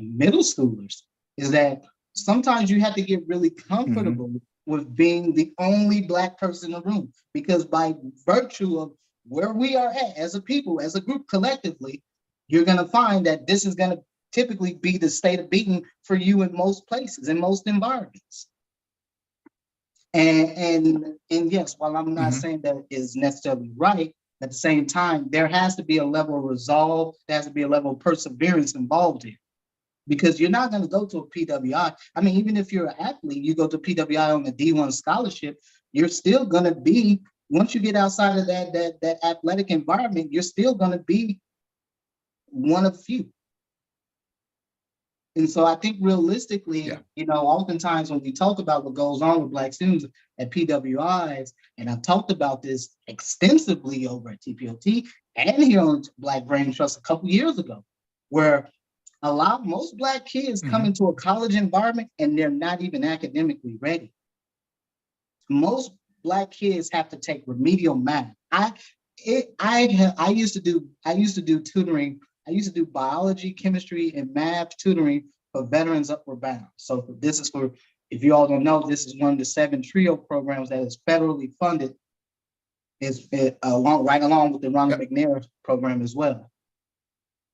middle schoolers, is that sometimes you have to get really comfortable with being the only Black person in the room, because by virtue of where we are at as a people, as a group collectively, you're going to find that this is going to typically be the state of being for you in most places, in most environments. And yes, while I'm not saying that is necessarily right, at the same time, there has to be a level of resolve, there has to be a level of perseverance involved here. Because you're not going to go to a PWI. I mean, even if you're an athlete, you go to PWI on a D1 scholarship, you're still going to be, once you get outside of that athletic environment, you're still going to be one of few. And so I think realistically, you know, oftentimes when we talk about what goes on with Black students at PWIs, and I've talked about this extensively over at TPOT and here on Black Brain Trust a couple years ago, where most Black kids come into a college environment and they're not even academically ready. Most Black kids have to take remedial math. I used to do tutoring. I used to do biology, chemistry, and math tutoring for veterans upward bound. So this is for, if you all don't know, this is one of the 7 TRIO programs that is federally funded. It's right along with the Ronald McNair program as well.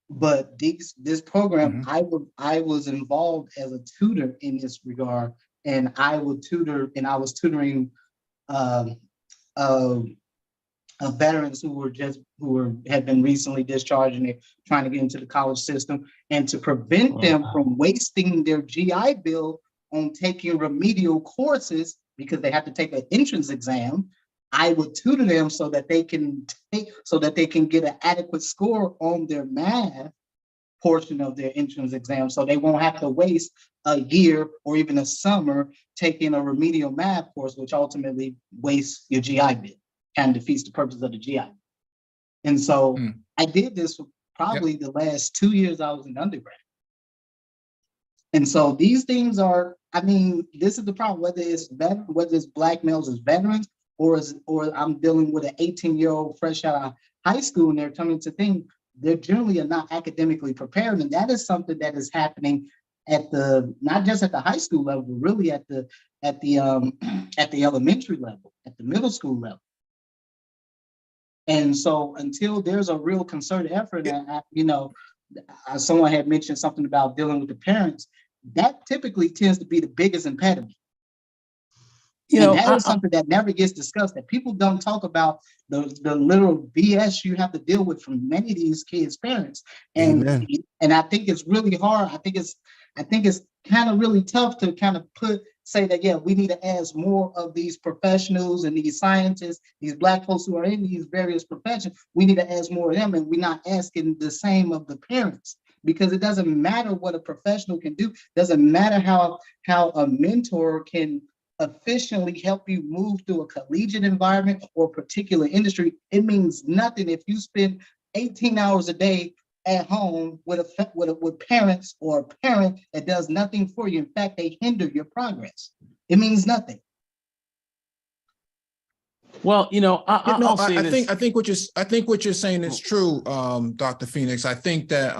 But this program, I was involved as a tutor in this regard, and I was tutoring veterans who had been recently discharged and they're trying to get into the college system, and to prevent them from wasting their GI Bill on taking remedial courses because they have to take an entrance exam. I would tutor them so that they can get an adequate score on their math portion of their entrance exam, so they won't have to waste a year or even a summer taking a remedial math course, which ultimately wastes your GI Bill, kind of defeats the purpose of the GI. And so I did this for probably the last 2 years I was in undergrad. And so these things are, I mean, this is the problem, whether it's Black males as veterans, or I'm dealing with an 18-year-old fresh out of high school and they're coming to think, they generally are not academically prepared. And that is something that is happening at not just at the high school level, but really at the elementary level, at the middle school level. And so until there's a real concerted effort, someone had mentioned something about dealing with the parents, that typically tends to be the biggest impediment. That is something that never gets discussed, that people don't talk about the literal BS you have to deal with from many of these kids' parents. And I think it's really hard. I think it's kind of really tough to kind of say that, yeah, we need to ask more of these professionals and these scientists, these Black folks who are in these various professions. We need to ask more of them, and we're not asking the same of the parents, because it doesn't matter what a professional can do. It doesn't matter how a mentor can efficiently help you move through a collegiate environment or particular industry. It means nothing if you spend 18 hours a day at home with parents, or a parent that does nothing for you. In fact, they hinder your progress. It means nothing. Well, I think what you're saying is true, Dr. Phoenix. I think that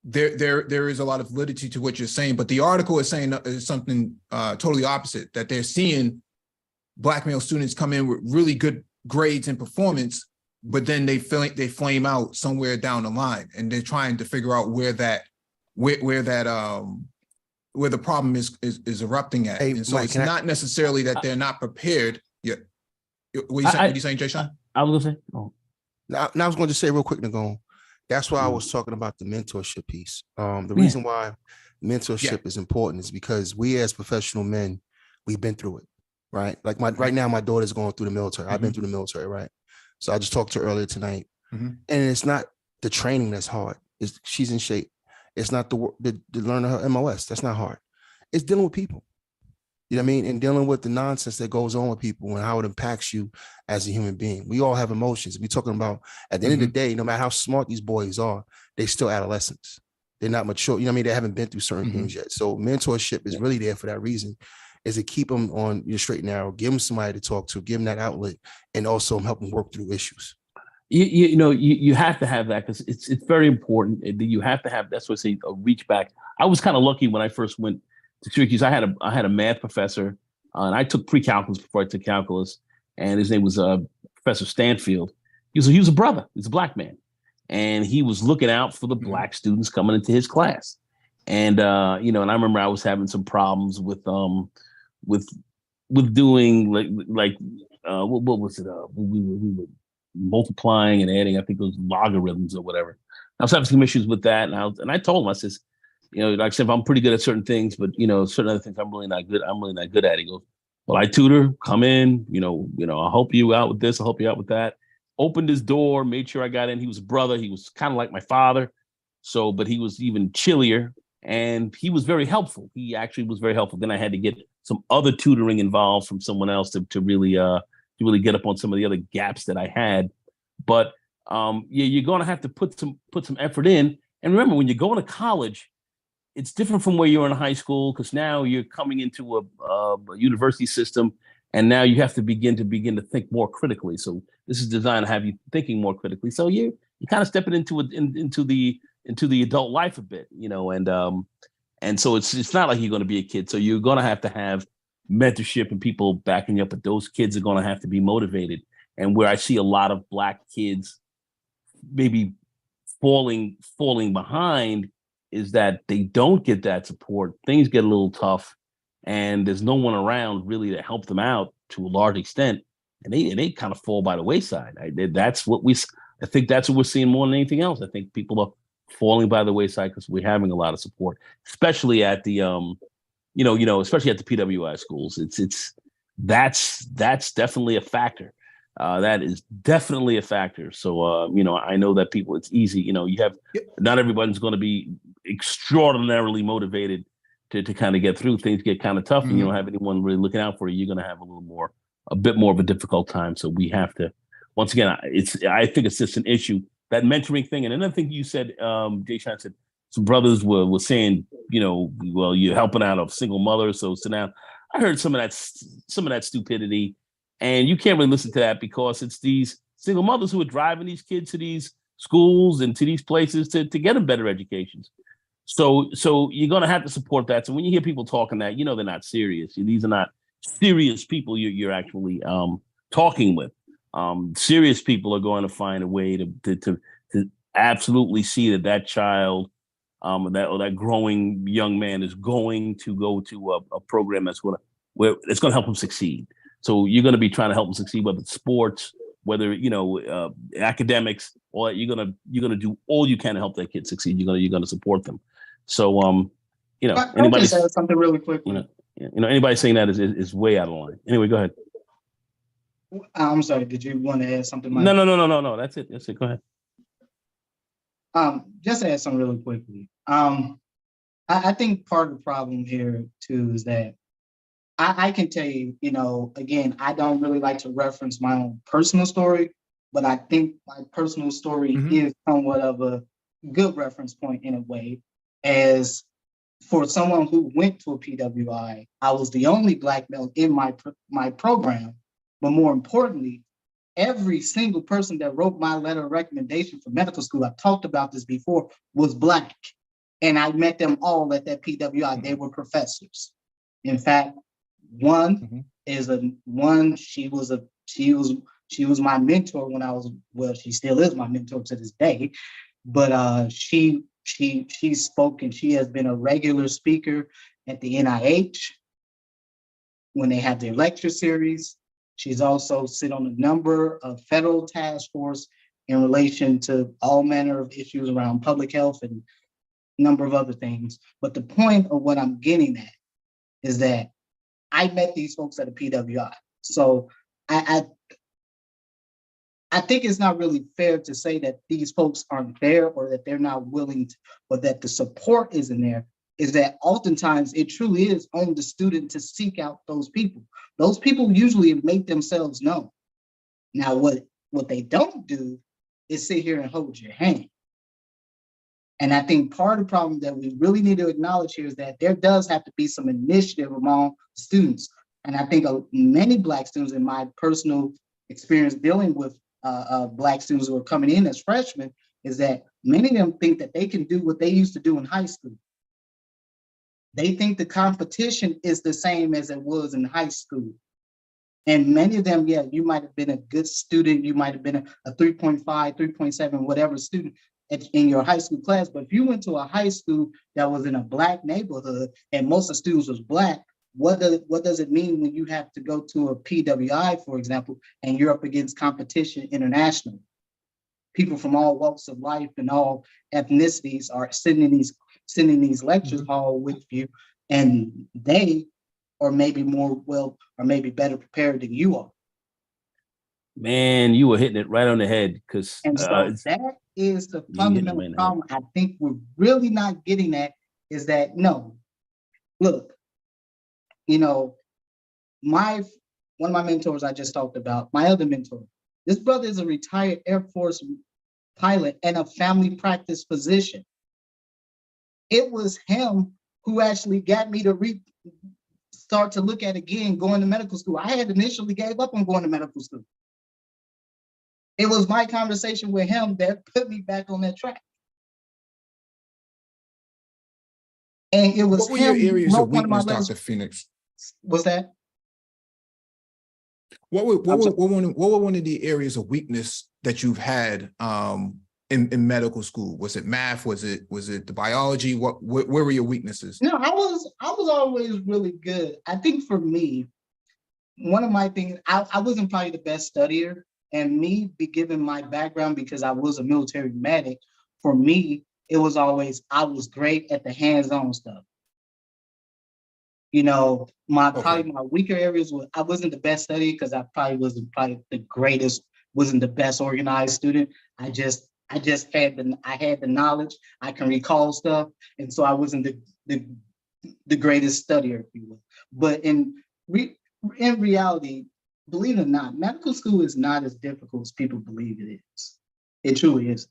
there is a lot of validity to what you're saying, but the article is saying something totally opposite, that they're seeing Black male students come in with really good grades and performance, but then they flame out somewhere down the line, and they're trying to figure out where the problem is erupting at. And so it's not necessarily that they're not prepared yet. What are you saying, Jay Sean? I was going to say, Now I was going to say real quick, Nagone. That's why I was talking about the mentorship piece. The reason why mentorship is important is because we as professional men, we've been through it, right? Like right now, my daughter's going through the military. I've been through the military, right? So I just talked to her earlier tonight, and it's not the training that's hard. She's in shape. It's not the learning her MOS. That's not hard. It's dealing with people. You know what I mean? And dealing with the nonsense that goes on with people and how it impacts you as a human being. We all have emotions. We're talking about, at the end of the day, no matter how smart these boys are, they still adolescents. They're not mature. You know what I mean? They haven't been through certain things yet. So mentorship is really there for that reason, is to keep them on your straight and narrow, give them somebody to talk to, give them that outlet, and also help them work through issues. You have to have that, because it's very important. You have to have, that's what I say, a reach back. I was kind of lucky when I first went to Syracuse. I had a math professor and I took pre-calculus before I took calculus, and his name was Professor Stanfield. He was a brother. He's a black man, and he was looking out for the black students coming into his class. And you know, and I remember I was having some problems with doing what was it? We were multiplying and adding. I think it was logarithms or whatever. I was having some issues with that, and I told him, I says, you know, like I said, I'm pretty good at certain things, but you know, certain other things I'm really not good. I'm really not good at. He goes, well, I tutor. Come in. You know, I'll help you out with this. I'll help you out with that. Opened his door, made sure I got in. He was a brother. He was kind of like my father, but he was even chillier, and he was very helpful. He actually was very helpful. Then I had to get some other tutoring involved from someone else to really get up on some of the other gaps that I had. But you're going to have to put some effort in. And remember, when you're going to college, it's different from where you're in high school, because now you're coming into a university system, and now you have to begin to think more critically. So this is designed to have you thinking more critically. So you kind of stepping into the adult life a bit, you know, and so it's not like you're going to be a kid. So you're going to have mentorship and people backing you up, but those kids are going to have to be motivated. And where I see a lot of black kids maybe falling behind is that they don't get that support. Things get a little tough, and there's no one around really to help them out to a large extent, and they kind of fall by the wayside. I think that's what we're seeing more than anything else. I think people are falling by the wayside because we're having a lot of support, especially at the especially at the PWI schools. That's definitely a factor. That is definitely a factor. So, I know that people, it's easy, not everybody's going to be extraordinarily motivated to kind of get through. Things get kind of tough, and you don't have anyone really looking out for you. You're going to have a bit more of a difficult time. So we have to, once again, I think it's just an issue, that mentoring thing. And another thing you said, Jay Sean said, some brothers were saying, well, you're helping out a single mother. So now I heard some of that stupidity. And you can't really listen to that, because it's these single mothers who are driving these kids to these schools and to these places to get them better educations. So you're going to have to support that. So when you hear people talking that, they're not serious. These are not serious people you're actually talking with. Serious people are going to find a way to absolutely see that child, that growing young man is going to go to a program that's going to help him succeed. So you're going to be trying to help them succeed, whether it's sports, whether academics, or you're going to do all you can to help that kid succeed. You're going to support them. So anybody say something really quickly. Anybody saying that is way out of line. Anyway, go ahead. I'm sorry. Did you want to add something? Mike? No. That's it. Go ahead. Just to add something really quickly. I think part of the problem here too is that I can tell you, again, I don't really like to reference my own personal story, but I think my personal story is somewhat of a good reference point in a way, as for someone who went to a PWI, I was the only Black male in my program, but more importantly, every single person that wrote my letter of recommendation for medical school, I've talked about this before, was Black, and I met them all at that PWI. They were professors. In fact, she was my mentor when I was, she still is my mentor to this day, but she spoke, and she has been a regular speaker at the NIH when they have their lecture series. She's also sit on a number of federal task force in relation to all manner of issues around public health and a number of other things. But the point of what I'm getting at is that I met these folks at a PWI. So I think it's not really fair to say that these folks aren't there, or that they're not willing to, or that the support isn't there. Is that oftentimes it truly is on the student to seek out those people. Those people usually make themselves known. Now, what they don't do is sit here and hold your hand. And I think part of the problem that we really need to acknowledge here is that there does have to be some initiative among students. And I think many Black students, in my personal experience dealing with Black students who are coming in as freshmen, is that many of them think that they can do what they used to do in high school. They think the competition is the same as it was in high school. And many of them, yeah, you might have been a good student. You might have been a 3.5, 3.7, whatever student in your high school class. But if you went to a high school that was in a Black neighborhood and most of the students was Black, what does it mean when you have to go to a PWI, for example, and you're up against competition internationally? People from all walks of life and all ethnicities are sitting in these lectures hall with you, and they are maybe more well or maybe better prepared than you are. Man, you were hitting it right on the head, because And so that is the fundamental problem. I think we're really not getting at is that, no, look, you know, one of my mentors I just talked about, my other mentor, this brother is a retired Air Force pilot and a family practice physician. It was him who actually got me to start to look at again going to medical school. I had initially gave up on going to medical school. It was my conversation with him that put me back on that track. And it was what were your areas of weakness, Dr. Phoenix? Was that? What were one of the areas of weakness that you've had in medical school? Was it math? Was it the biology? Where were your weaknesses? No, I was always really good. I think for me, one of my things, I wasn't probably the best studier, and me be given my background because I was a military medic. For me, it was always I was great at the hands-on stuff. You know, probably my weaker areas was I wasn't the best studier because I probably wasn't the greatest, wasn't the best organized student. I just had the knowledge. I can recall stuff, and so I wasn't the greatest studier, if you will. But in reality, believe it or not, medical school is not as difficult as people believe it is. It truly is.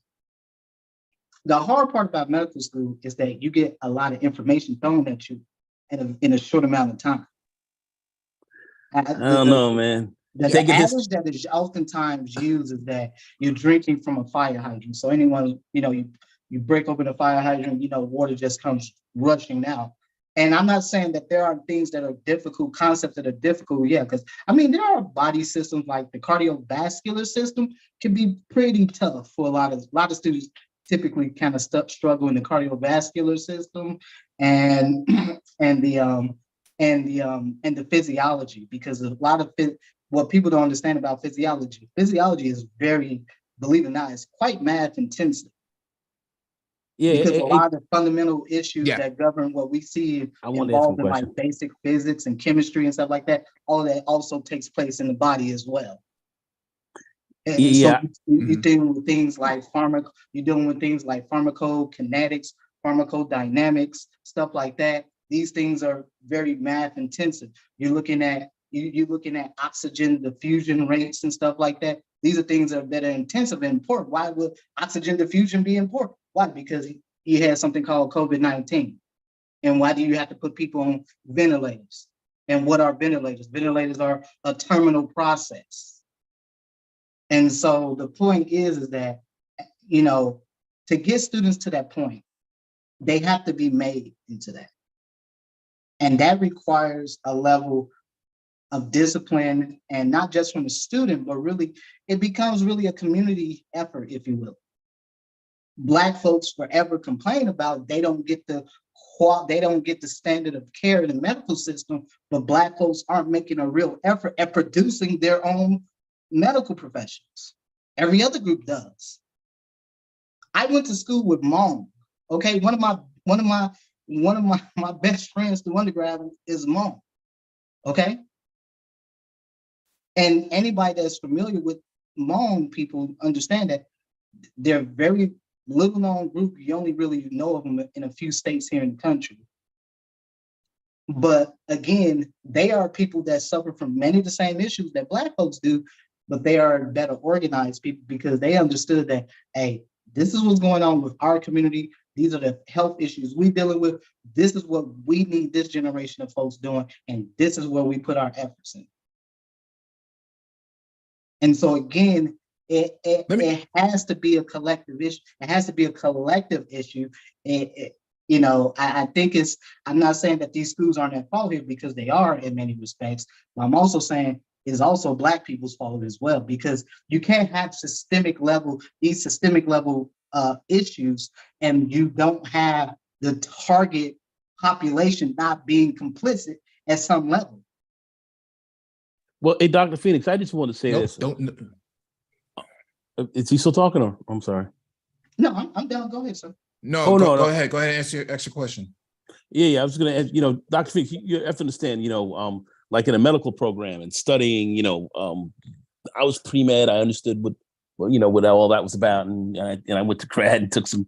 The hard part about medical school is that you get a lot of information thrown at you in a short amount of time. I don't know, man. The adage that is oftentimes used is that you're drinking from a fire hydrant. So anyone, you break open a fire hydrant, water just comes rushing out. And I'm not saying that there are things that are difficult, concepts that are difficult, yeah, because there are body systems like the cardiovascular system can be pretty tough for a lot of students. Typically, kind of struggle in the cardiovascular system and the physiology, because a lot of what people don't understand about physiology. Physiology is very, believe it or not, it's quite math intensive. Yeah, because a lot of fundamental issues that govern what we see involved in like basic physics and chemistry and stuff like that, all that also takes place in the body as well. And so you're dealing with things like pharmacokinetics, pharmacodynamics, stuff like that. These things are very math intensive. You're looking at oxygen diffusion rates and stuff like that. These are things that are intensive and important. Why would oxygen diffusion be important? Why? Because you had something called COVID-19. And why do you have to put people on ventilators? And what are ventilators? Ventilators are a terminal process. And so the point is that, to get students to that point, they have to be made into that. And that requires a level of discipline, and not just from the student, but really, it becomes really a community effort, if you will. Black folks forever complain about they don't get the standard of care in the medical system, but Black folks aren't making a real effort at producing their own medical professionals. Every other group does. I went to school with Mom. Okay, one of my best friends through undergrad is Mom. Okay, and anybody that's familiar with Hmong people understand that they're very little known group. You only really know of them in a few states here in the country. But again, they are people that suffer from many of the same issues that Black folks do, but they are better organized people because they understood that, hey, this is what's going on with our community. These are the health issues we're dealing with. This is what we need this generation of folks doing, and this is where we put our efforts in. And so again, it has to be a collective issue. It has to be a collective issue. I think I'm not saying that these schools aren't at fault here, because they are in many respects, but I'm also saying it's also Black people's fault as well, because you can't have these systemic level issues, and you don't have the target population not being complicit at some level. Well, hey, Dr. Phoenix, I just want to say this. Is he still talking, or I'm sorry? No, I'm down. Go ahead, sir. No, go ahead. Go ahead and answer your extra question. Yeah. I was going to ask, Dr. Phoenix, you have to understand, like in a medical program and studying, I was pre-med. I understood what all that was about. And I went to grad and took some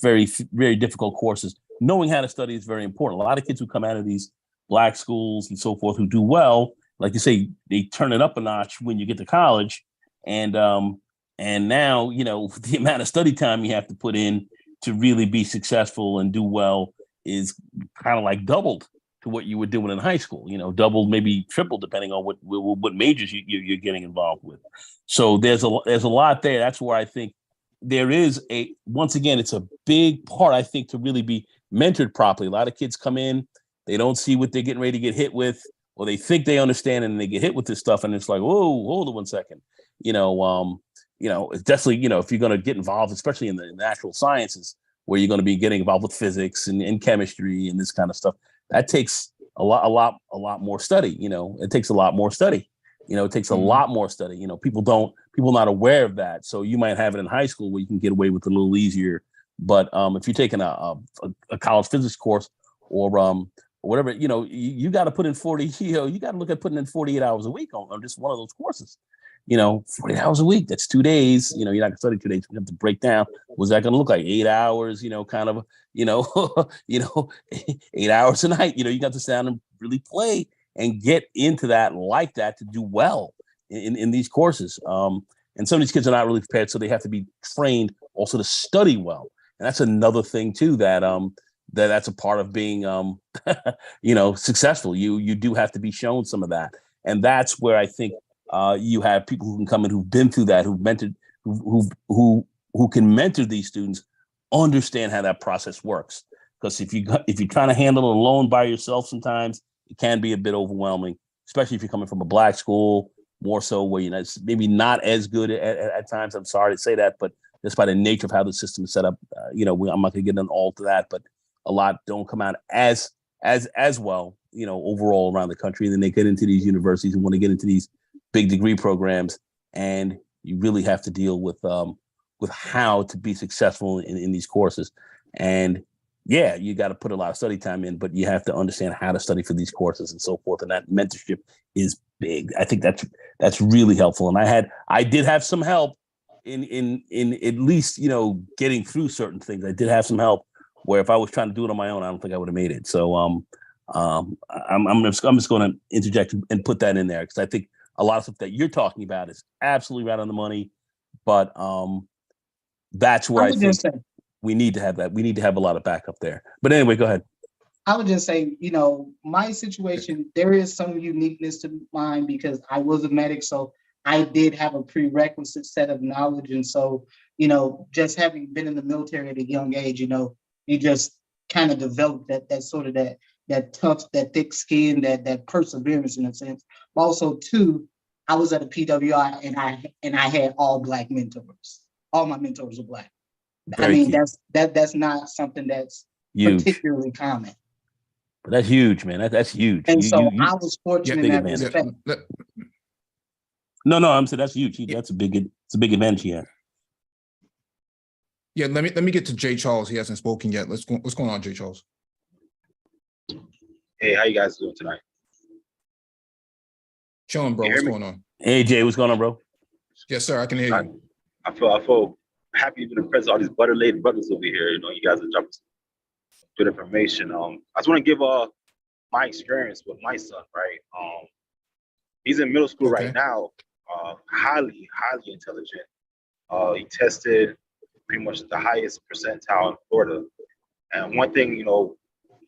very, very difficult courses. Knowing how to study is very important. A lot of kids who come out of these Black schools and so forth who do well, like you say, they turn it up a notch when you get to college. And now, the amount of study time you have to put in to really be successful and do well is kind of like doubled to what you were doing in high school, doubled, maybe tripled, depending on what majors you're getting involved with. So there's a lot there. That's where I think there is once again, it's a big part, I think, to really be mentored properly. A lot of kids come in, they don't see what they're getting ready to get hit with, or they think they understand and they get hit with this stuff. And it's like, whoa, hold on one second. It's definitely, if you're going to get involved, especially in the natural sciences, where you're going to be getting involved with physics and chemistry and this kind of stuff, that takes a lot more study. It takes a lot more study. It takes a lot more study. People not aware of that. So you might have it in high school where you can get away with it a little easier. But if you're taking a college physics course or whatever, you got to put in 40, you got to look at putting in 48 hours a week on just one of those courses. 40 hours a week, that's 2 days. You're not gonna study 2 days. You have to break down. What's that gonna look like? 8 hours, 8 hours a night. You got to sit down and really play and get into that like that to do well in these courses. And some of these kids are not really prepared, so they have to be trained also to study well. And that's another thing too, that's a part of being successful. You do have to be shown some of that. And that's where I think you have people who can come in who've been through that, who've mentored, who can mentor these students, understand how that process works. Because if you're trying to handle it alone by yourself, sometimes it can be a bit overwhelming, especially if you're coming from a Black school, more so where it's maybe not as good at times. I'm sorry to say that, but just by the nature of how the system is set up, I'm not gonna get into all to that, but a lot don't come out as well, overall around the country. And then they get into these universities and want to get into these big degree programs, and you really have to deal with how to be successful in these courses. And yeah, you got to put a lot of study time in, but you have to understand how to study for these courses and so forth. And that mentorship is big. I think that's really helpful. And I did have some help in at least getting through certain things. I did have some help where if I was trying to do it on my own, I don't think I would have made it. So I'm just going to interject and put that in there, because I think a lot of stuff that you're talking about is absolutely right on the money, but that's where I think we need to have that. We need to have a lot of backup there. But anyway, go ahead. I would just say, my situation, there is some uniqueness to mine because I was a medic, so I did have a prerequisite set of knowledge. And so, just having been in the military at a young age, you just kind of develop that sort of that tough, that thick skin, that perseverance in a sense. But also, too, I was at a PWI and I had all Black mentors. All my mentors were Black. That's not something that's huge, particularly common. But that's huge, man. That's huge. And I was fortunate in that respect. No, I'm saying that's huge. It's a big advantage here. Yeah, let me get to Jay Charles. He hasn't spoken yet. What's going on, Jay Charles? Hey, how you guys doing tonight? Chilling, bro. What's going on? Hey, Jay, what's going on, bro? Yes, sir. I can hear you. I feel happy to be present all these butter-laden brothers over here. You guys are dropping some good information. I just want to give my experience with my son, right? He's in middle school right now, highly intelligent. He tested pretty much the highest percentile in Florida. And one thing,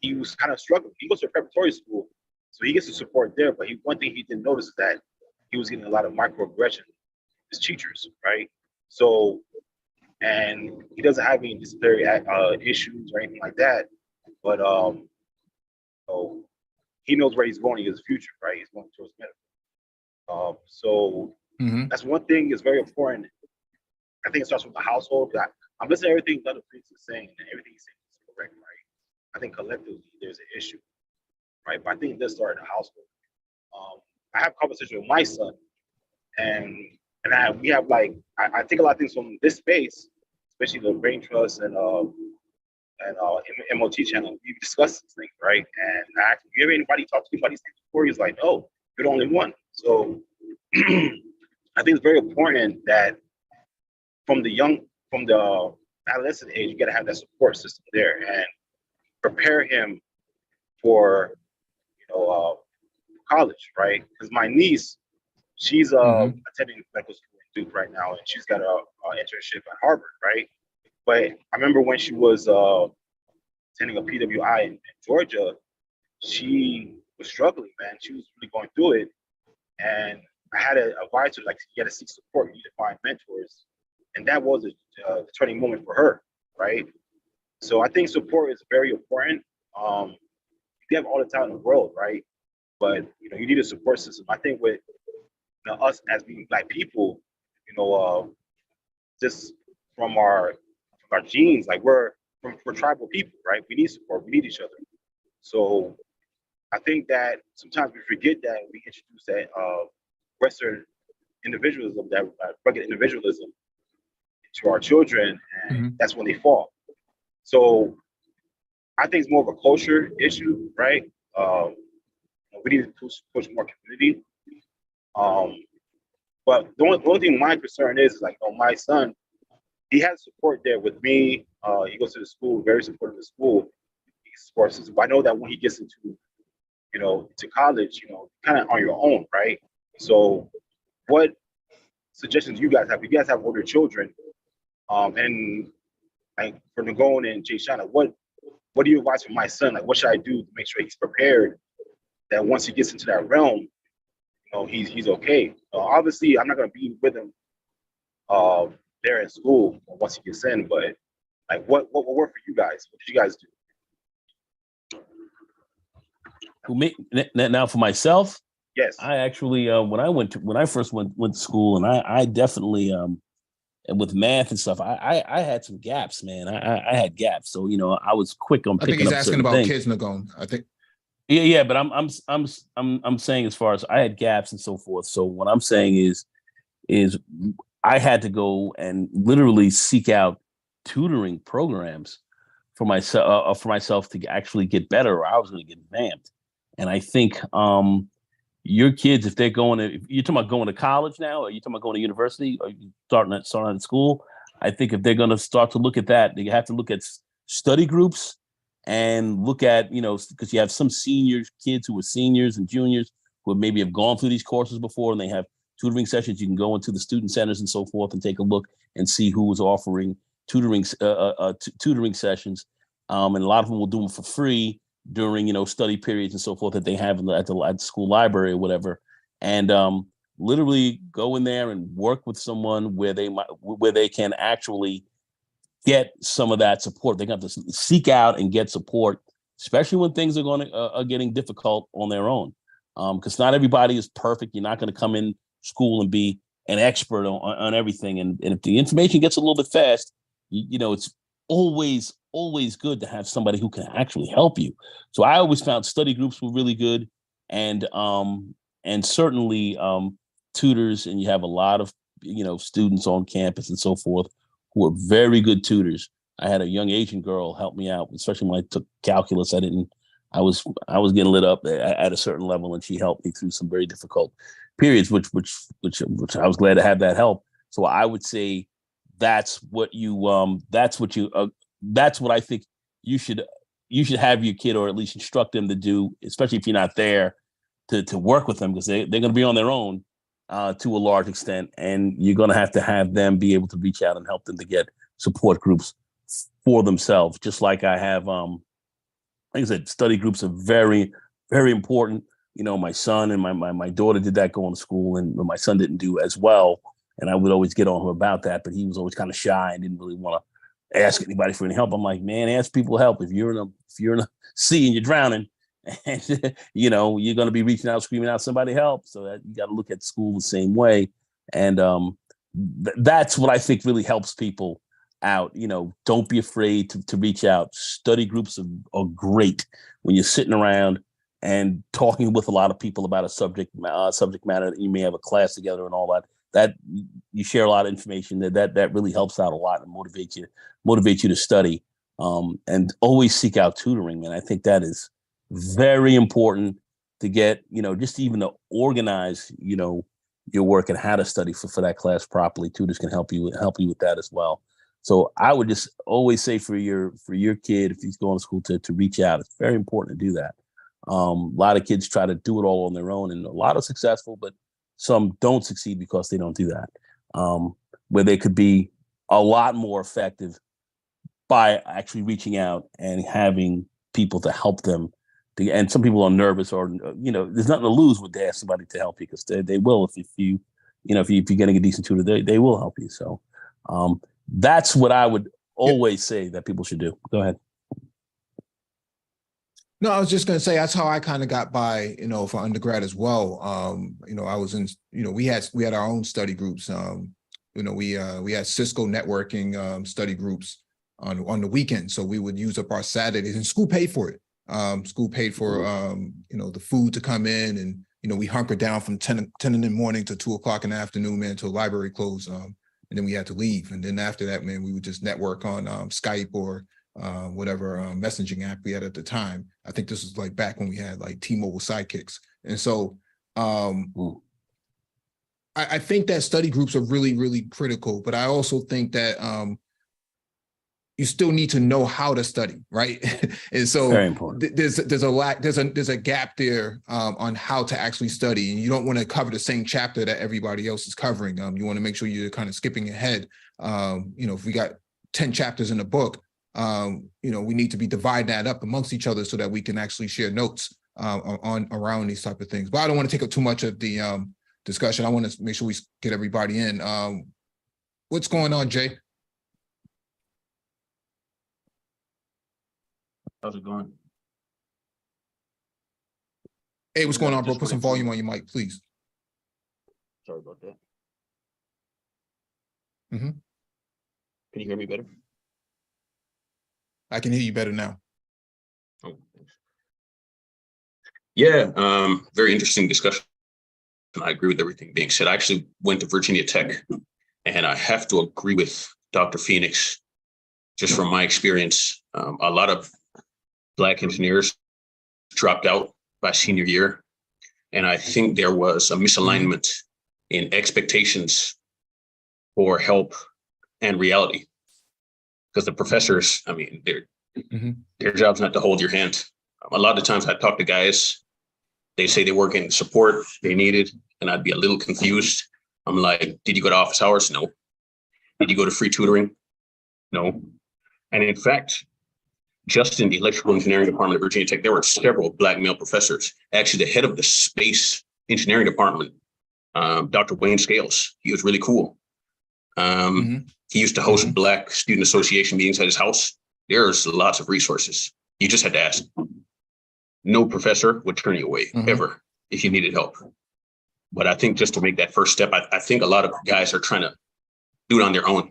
he was kind of struggling. He goes to a preparatory school, so he gets the support there. But one thing he didn't notice is that he was getting a lot of microaggression with his teachers, right? So, and he doesn't have any disciplinary issues or anything like that. but so he knows where he's going in his future, right? He's going towards medical. So that's one thing is very important. I think it starts with the household. I'm listening to everything the other priest is saying, and everything he's saying is correct, right? I think collectively there's an issue, right? But I think this started in the household. I have conversation with my son, and we have like I take a lot of things from this space, especially the brain trust and MOT channel. We discussed these things, right? And I asked him, you ever anybody talk to anybody before? He's like, no, you're the only one. So I think it's very important that from the adolescent age, you got to have that support system there and prepare him for, college, right? Because my niece, she's attending medical school in Duke right now, and she's got an internship at Harvard, right? But I remember when she was attending a PWI in Georgia, she was struggling, man. She was really going through it, and I had to advise her, like, you got to seek support. You need to find mentors, and that was a turning moment for her, right? So I think support is very important. You have all the time in the world, right? But you need a support system. I think with us as being Black people, just from our genes, like we're tribal people, right? We need support. We need each other. So I think that sometimes we forget that we introduce that Western individualism, that rugged individualism, to our children, and that's when they fall. So I think it's more of a culture issue, right? We need to push more community. But the only thing my concern is like, my son, he has support there with me. He goes to the school, very supportive of the school. He supports us. But I know that when he gets into, to college, kind of on your own, right? So what suggestions you guys have? If you guys have older children, and like for Nagone and Jay Shana, what do you advise for my son? Like, what should I do to make sure he's prepared that once he gets into that realm, he's okay. Obviously, I'm not going to be with him there in school once he gets in, but like, what will work for you guys? What did you guys do? Now for myself, yes, I actually when I first went to school, and I definitely and with math and stuff, I had some gaps, man. I had gaps, so I was quick on picking up. I think he's asking about things. kids, Nagone. I think. Yeah, but I'm saying, as far as I had gaps and so forth. So what I'm saying is I had to go and literally seek out tutoring programs for myself to actually get better, or I was going to get vamped. And I think your kids, if they're you're talking about going to college now, or you talking about going to university, or you starting at school, I think if they're going to start to look at that, they have to look at study groups. And look at, because you have some kids who are seniors and juniors who maybe have gone through these courses before, and they have tutoring sessions. You can go into the student centers and so forth and take a look and see who is offering tutoring sessions. And a lot of them will do them for free during, study periods and so forth that they have at the school library or whatever. And literally go in there and work with someone where they can actually get some of that support. They got to seek out and get support, especially when things are getting difficult on their own. Because not everybody is perfect. You're not going to come in school and be an expert on everything. And if the information gets a little bit fast, it's always good to have somebody who can actually help you. So I always found study groups were really good, and certainly tutors. And you have a lot of students on campus and so forth who are very good tutors. I had a young Asian girl help me out, especially when I took calculus. I was getting lit up at a certain level, and she helped me through some very difficult periods, which I was glad to have that help. So I would say that's what I think you should have your kid, or at least instruct them to do, especially if you're not there to work with them, because they're going to be on their own. To a large extent, and you're going to have them be able to reach out and help them to get support groups for themselves. Just like I have, like I said, study groups are very, very important. My son and my daughter did that going to school, and my son didn't do as well. And I would always get on him about that, but he was always kind of shy and didn't really want to ask anybody for any help. I'm like, man, ask people help. If you're in a sea and you're drowning, and you know, you're going to be reaching out, screaming out, somebody help. So that you got to look at school the same way. And that's what I think really helps people out. You know, don't be afraid to reach out. Study groups are great when you're sitting around and talking with a lot of people about a subject matter that you may have a class together and all that. That you share a lot of information that really helps out a lot and motivates you to study. And always seek out tutoring. And I think that is very important to get, you know, just even to organize, you know, your work and how to study for that class properly. Tutors can help you with that as well. So I would just always say for your kid, if he's going to school, to reach out. It's very important to do that. A lot of kids try to do it all on their own, and a lot are successful, but some don't succeed because they don't do that. Where they could be a lot more effective by actually reaching out and having people to help them. And some people are nervous, or, you know, there's nothing to lose with ask somebody to help you, because they will. If you're getting a decent tutor, they will help you. So that's what I would always say that people should do. Go ahead. No, I was just going to say that's how I kind of got by, you know, for undergrad as well. You know, I was in, you know, we had our own study groups. You know, we had Cisco networking study groups on the weekend. So we would use up our Saturdays, and school paid for it. School paid for, you know, the food to come in, and, you know, we hunkered down from 10 in the morning to 2 o'clock in the afternoon, man, until library closed. And then we had to leave. And then after that, man, we would just network on Skype or whatever messaging app we had at the time. I think this was like back when we had like T-Mobile sidekicks. And so I think that study groups are really, really critical, but I also think that you still need to know how to study, right? And so there's a gap there on how to actually study, and you don't want to cover the same chapter that everybody else is covering. You want to make sure you're kind of skipping ahead. You know, if we got 10 chapters in a book, you know, we need to be dividing that up amongst each other so that we can actually share notes around these type of things. But I don't want to take up too much of the discussion. I want to make sure we get everybody in. What's going on, Jay? How's it going? Hey, what's going on, bro? Put some volume on your mic, please. Sorry about that. Mm-hmm. Can you hear me better? I can hear you better now. Oh, thanks. Yeah, very interesting discussion. I agree with everything being said. I actually went to Virginia Tech, and I have to agree with Dr. Phoenix, just from my experience. A lot of Black engineers dropped out by senior year, and I think there was a misalignment in expectations for help and reality. Because the professors, I mean, their job's not to hold your hand. A lot of times I talk to guys, they say they work in support, they need it, and I'd be a little confused. I'm like, did you go to office hours? No. Did you go to free tutoring? No. And in fact, just in the electrical engineering department at Virginia Tech, there were several Black male professors. Actually, the head of the space engineering department, Dr. Wayne Scales, he was really cool. He used to host Black Student Association meetings at his house. There's lots of resources. You just had to ask. No professor would turn you away ever if you needed help. But I think just to make that first step, I think a lot of guys are trying to do it on their own.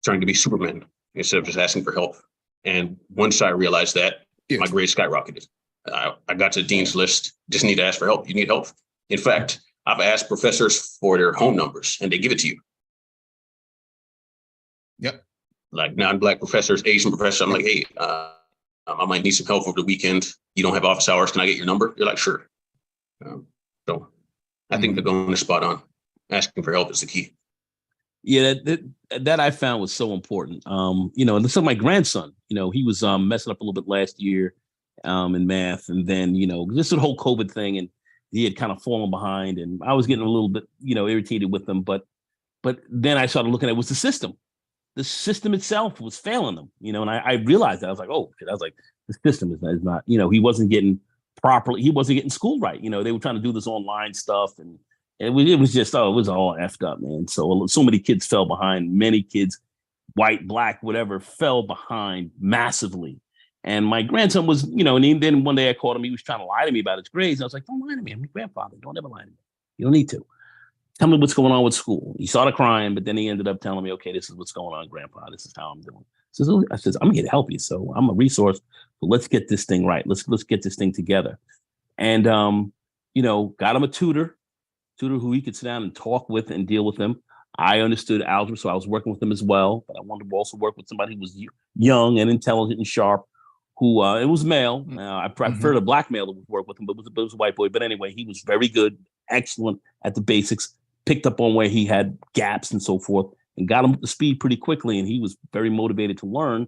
Trying to be Superman instead of just asking for help. And once I realized that, my grades skyrocketed. I got to the dean's list, just need to ask for help. You need help. In fact, I've asked professors for their home numbers and they give it to you. Yep. Like non-Black professors, Asian professors, I'm like, hey, I might need some help over the weekend. You don't have office hours. Can I get your number? You're like, sure. So I think they're going spot on. Asking for help is the key. Yeah, that I found was so important. You know, and so my grandson, you know, he was messing up a little bit last year in math. And then, you know, just the whole COVID thing, and he had kind of fallen behind, and I was getting a little bit, you know, irritated with him. But then I started looking at it was the system. The system itself was failing them, you know, and I realized that. I was like, oh, shit. I was like, the system is not, you know, he wasn't getting school right. You know, they were trying to do this online stuff, and It was just, it was all effed up, man. So many kids fell behind. Many kids, white, black, whatever, fell behind massively. And my grandson was, and then one day I called him. He was trying to lie to me about his grades. And I was like, don't lie to me. I'm your grandfather. Don't ever lie to me. You don't need to. Tell me what's going on with school. He started crying, but then he ended up telling me, okay, this is what's going on, Grandpa. This is how I'm doing. I says, I'm here to help you. So I'm a resource. But let's get this thing right. Let's get this thing together. And, got him a tutor who he could sit down and talk with and deal with him. I understood algebra, so I was working with him as well. But I wanted to also work with somebody who was young and intelligent and sharp, who it was male. I preferred a black male to work with him, but it was a white boy. But anyway, he was very good, excellent at the basics, picked up on where he had gaps and so forth, and got him up to speed pretty quickly. And he was very motivated to learn.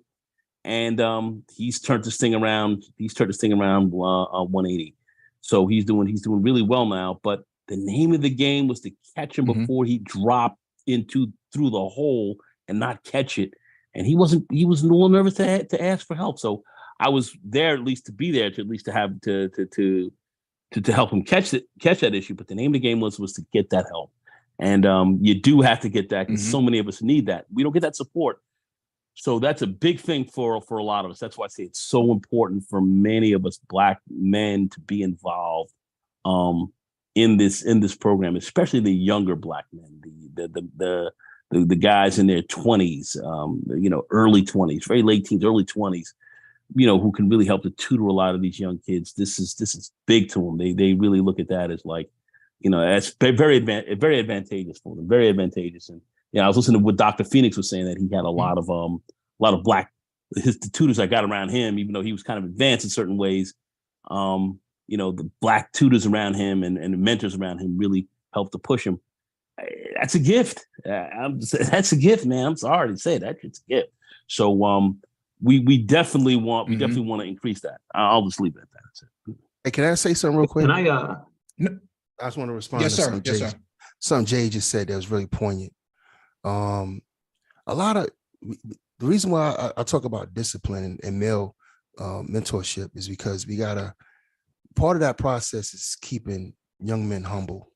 And he's turned this thing around. 180. So he's doing really well now. But the name of the game was to catch him before he dropped through the hole and not catch it. And he was a little nervous to ask for help. So I was there at least to be there to at least to have to help him catch that issue. But the name of the game was to get that help. And you do have to get that because so many of us need that. We don't get that support. So that's a big thing for a lot of us. That's why I say it's so important for many of us black men to be involved in this program, especially the younger black men, the guys in their 20s, early 20s, very late teens, early 20s, who can really help to tutor a lot of these young kids. This is big to them. They really look at that as like, that's very advantageous for them, very advantageous. And I was listening to what Dr. Phoenix was saying, that he had a lot of black, the tutors I got around him, even though he was kind of advanced in certain ways. The black tutors around him and the mentors around him really helped to push him. That's a gift. That's a gift, man. I'm sorry to say that. It's a gift. So we definitely want to increase that. I'll just leave it at that. That's it. Hey, can I say something real quick? No. I just want to respond Yes, to sir. Yes, sir. something Jay just said that was really poignant. The reason why I talk about discipline and male mentorship is because part of that process is keeping young men humble.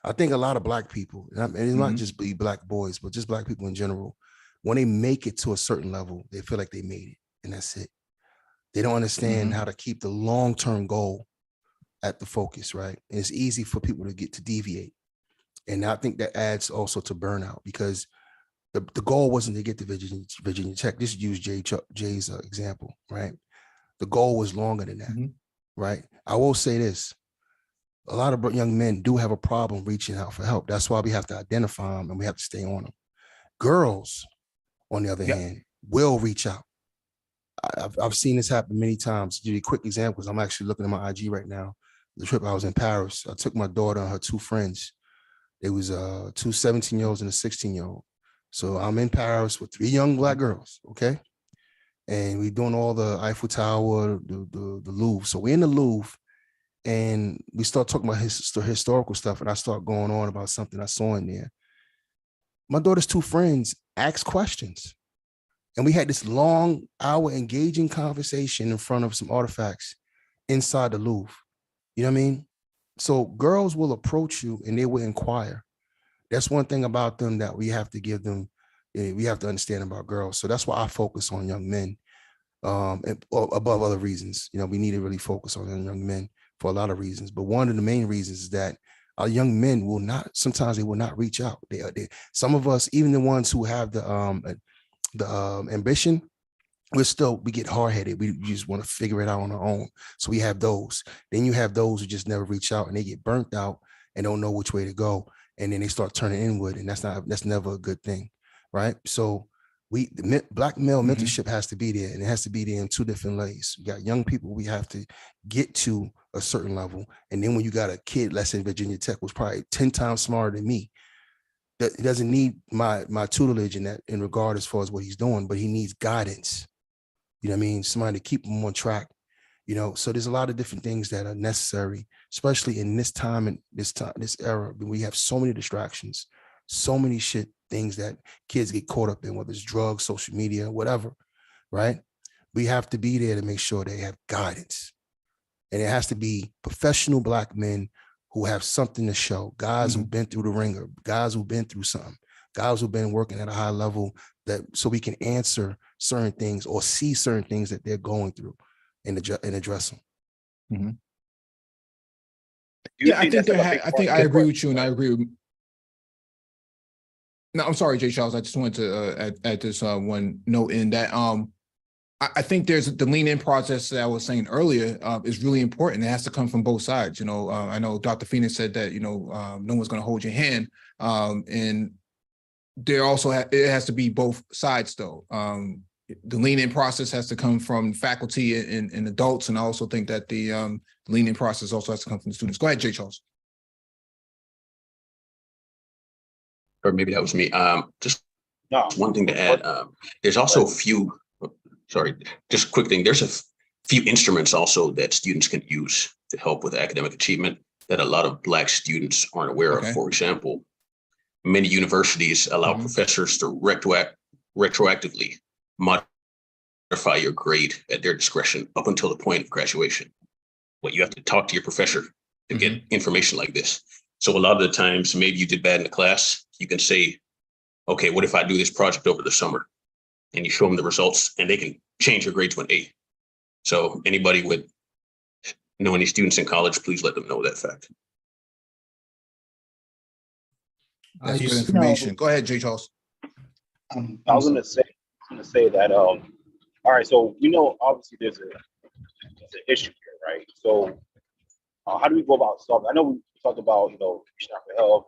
I think a lot of black people, and it's not just black boys, but just black people in general, when they make it to a certain level, they feel like they made it and that's it. They don't understand how to keep the long-term goal at the focus, right? And it's easy for people to deviate. And I think that adds also to burnout, because the goal wasn't to get to Virginia Tech. Just use Jay's example, right? The goal was longer than that, right? I will say this. A lot of young men do have a problem reaching out for help. That's why we have to identify them and we have to stay on them. Girls, on the other hand, will reach out. I've seen this happen many times. To give you quick examples, I'm actually looking at my IG right now. The trip I was in Paris, I took my daughter and her two friends. It was two 17-year-olds and a 16-year-old. So I'm in Paris with three young black girls, okay? And we're doing all the Eiffel Tower, the Louvre. So we're in the Louvre, and we start talking about historical stuff, and I start going on about something I saw in there. My daughter's two friends asked questions, and we had this long hour engaging conversation in front of some artifacts inside the Louvre. You know what I mean? So girls will approach you and they will inquire. That's one thing about them that we have to give them, we have to understand about girls. So that's why I focus on young men above other reasons. We need to really focus on young men for a lot of reasons. But one of the main reasons is that our young men sometimes they will not reach out. Some of us, even the ones who have the ambition, we get hard-headed. We just want to figure it out on our own. So we have those. Then you have those who just never reach out and they get burnt out and don't know which way to go. And then they start turning inward, and that's never a good thing, right? So the black male mentorship has to be there, and it has to be there in two different ways. You got young people we have to get to a certain level. And then when you got a kid, let's say Virginia Tech was probably 10 times smarter than me, that he doesn't need my tutelage in regard as far as what he's doing, but he needs guidance. You know what I mean? Somebody to keep him on track. So there's a lot of different things that are necessary, especially in this time and this era. We have so many distractions, so many things that kids get caught up in, whether it's drugs, social media, whatever, right? We have to be there to make sure they have guidance. And it has to be professional black men who have something to show, guys who've been through the ringer, guys who've been through something, guys who've been working at a high level, that so we can answer certain things or see certain things that they're going through and address them. Mm-hmm. Yeah, I think I agree with you, and I agree with. No, I'm sorry, Jay Charles. I just wanted to add this one note in that I think there's the lean-in process that I was saying earlier is really important. It has to come from both sides. I know Dr. Phoenix said that no one's going to hold your hand, and there also it has to be both sides though. The lean-in process has to come from faculty and adults, and I also think that the lean-in process also has to come from the students. Go ahead, Jay Charles. Or maybe that was me. Just one thing to add. There's also just a quick thing. There's a few instruments also that students can use to help with academic achievement that a lot of Black students aren't aware of. For example, many universities allow professors to retroactively modify your grade at their discretion up until the point of graduation. But you have to talk to your professor to get information like this. So a lot of the times, maybe you did bad in the class, you can say, okay, what if I do this project over the summer? And you show them the results and they can change your grade to an A. So anybody would know any students in college, please let them know that fact. That's good information. Go ahead, Jay Charles. I was going to say that, all right, so we know obviously there's an issue here, right? So how do we go about solving? I know we talked about, reaching out for help,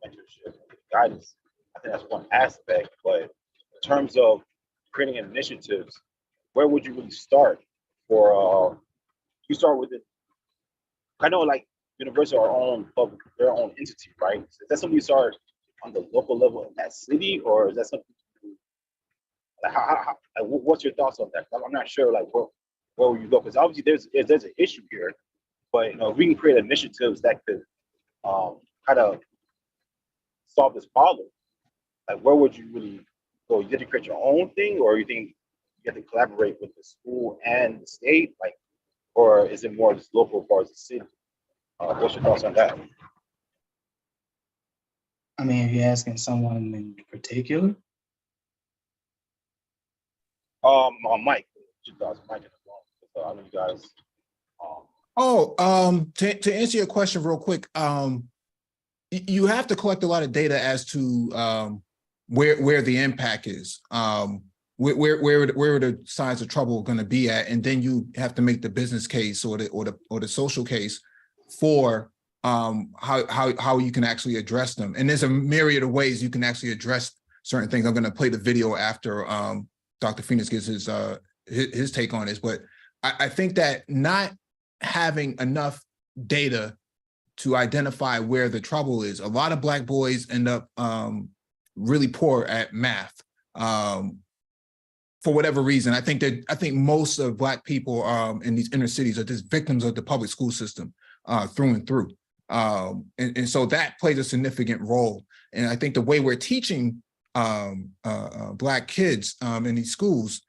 mentorship, guidance. I think that's one aspect, but in terms of creating initiatives, where would you really start? For you start with it. I know like universities are their own entity, right? So is that something you start on the local level in that city, or is that something? What's your thoughts on that? I'm not sure like where would you go, because obviously there's an issue here, but if we can create initiatives that could kind of solve this problem, like where would you really go? You have to create your own thing, or you think you have to collaborate with the school and the state, like, or is it more just local as far as the city? What's your thoughts on that? I mean, if you're asking someone in particular, Mike, what's your thoughts, Mike? I know you guys. To answer your question real quick, you have to collect a lot of data as to where the impact is, where the signs of trouble are going to be at, and then you have to make the business case or the social case for how you can actually address them. And there's a myriad of ways you can actually address certain things. I'm going to play the video after Dr. Phoenix gives his take on this, but I think that not having enough data to identify where the trouble is. A lot of Black boys end up really poor at math for whatever reason. I think most of Black people in these inner cities are just victims of the public school system through and through. And so that plays a significant role. And I think the way we're teaching Black kids in these schools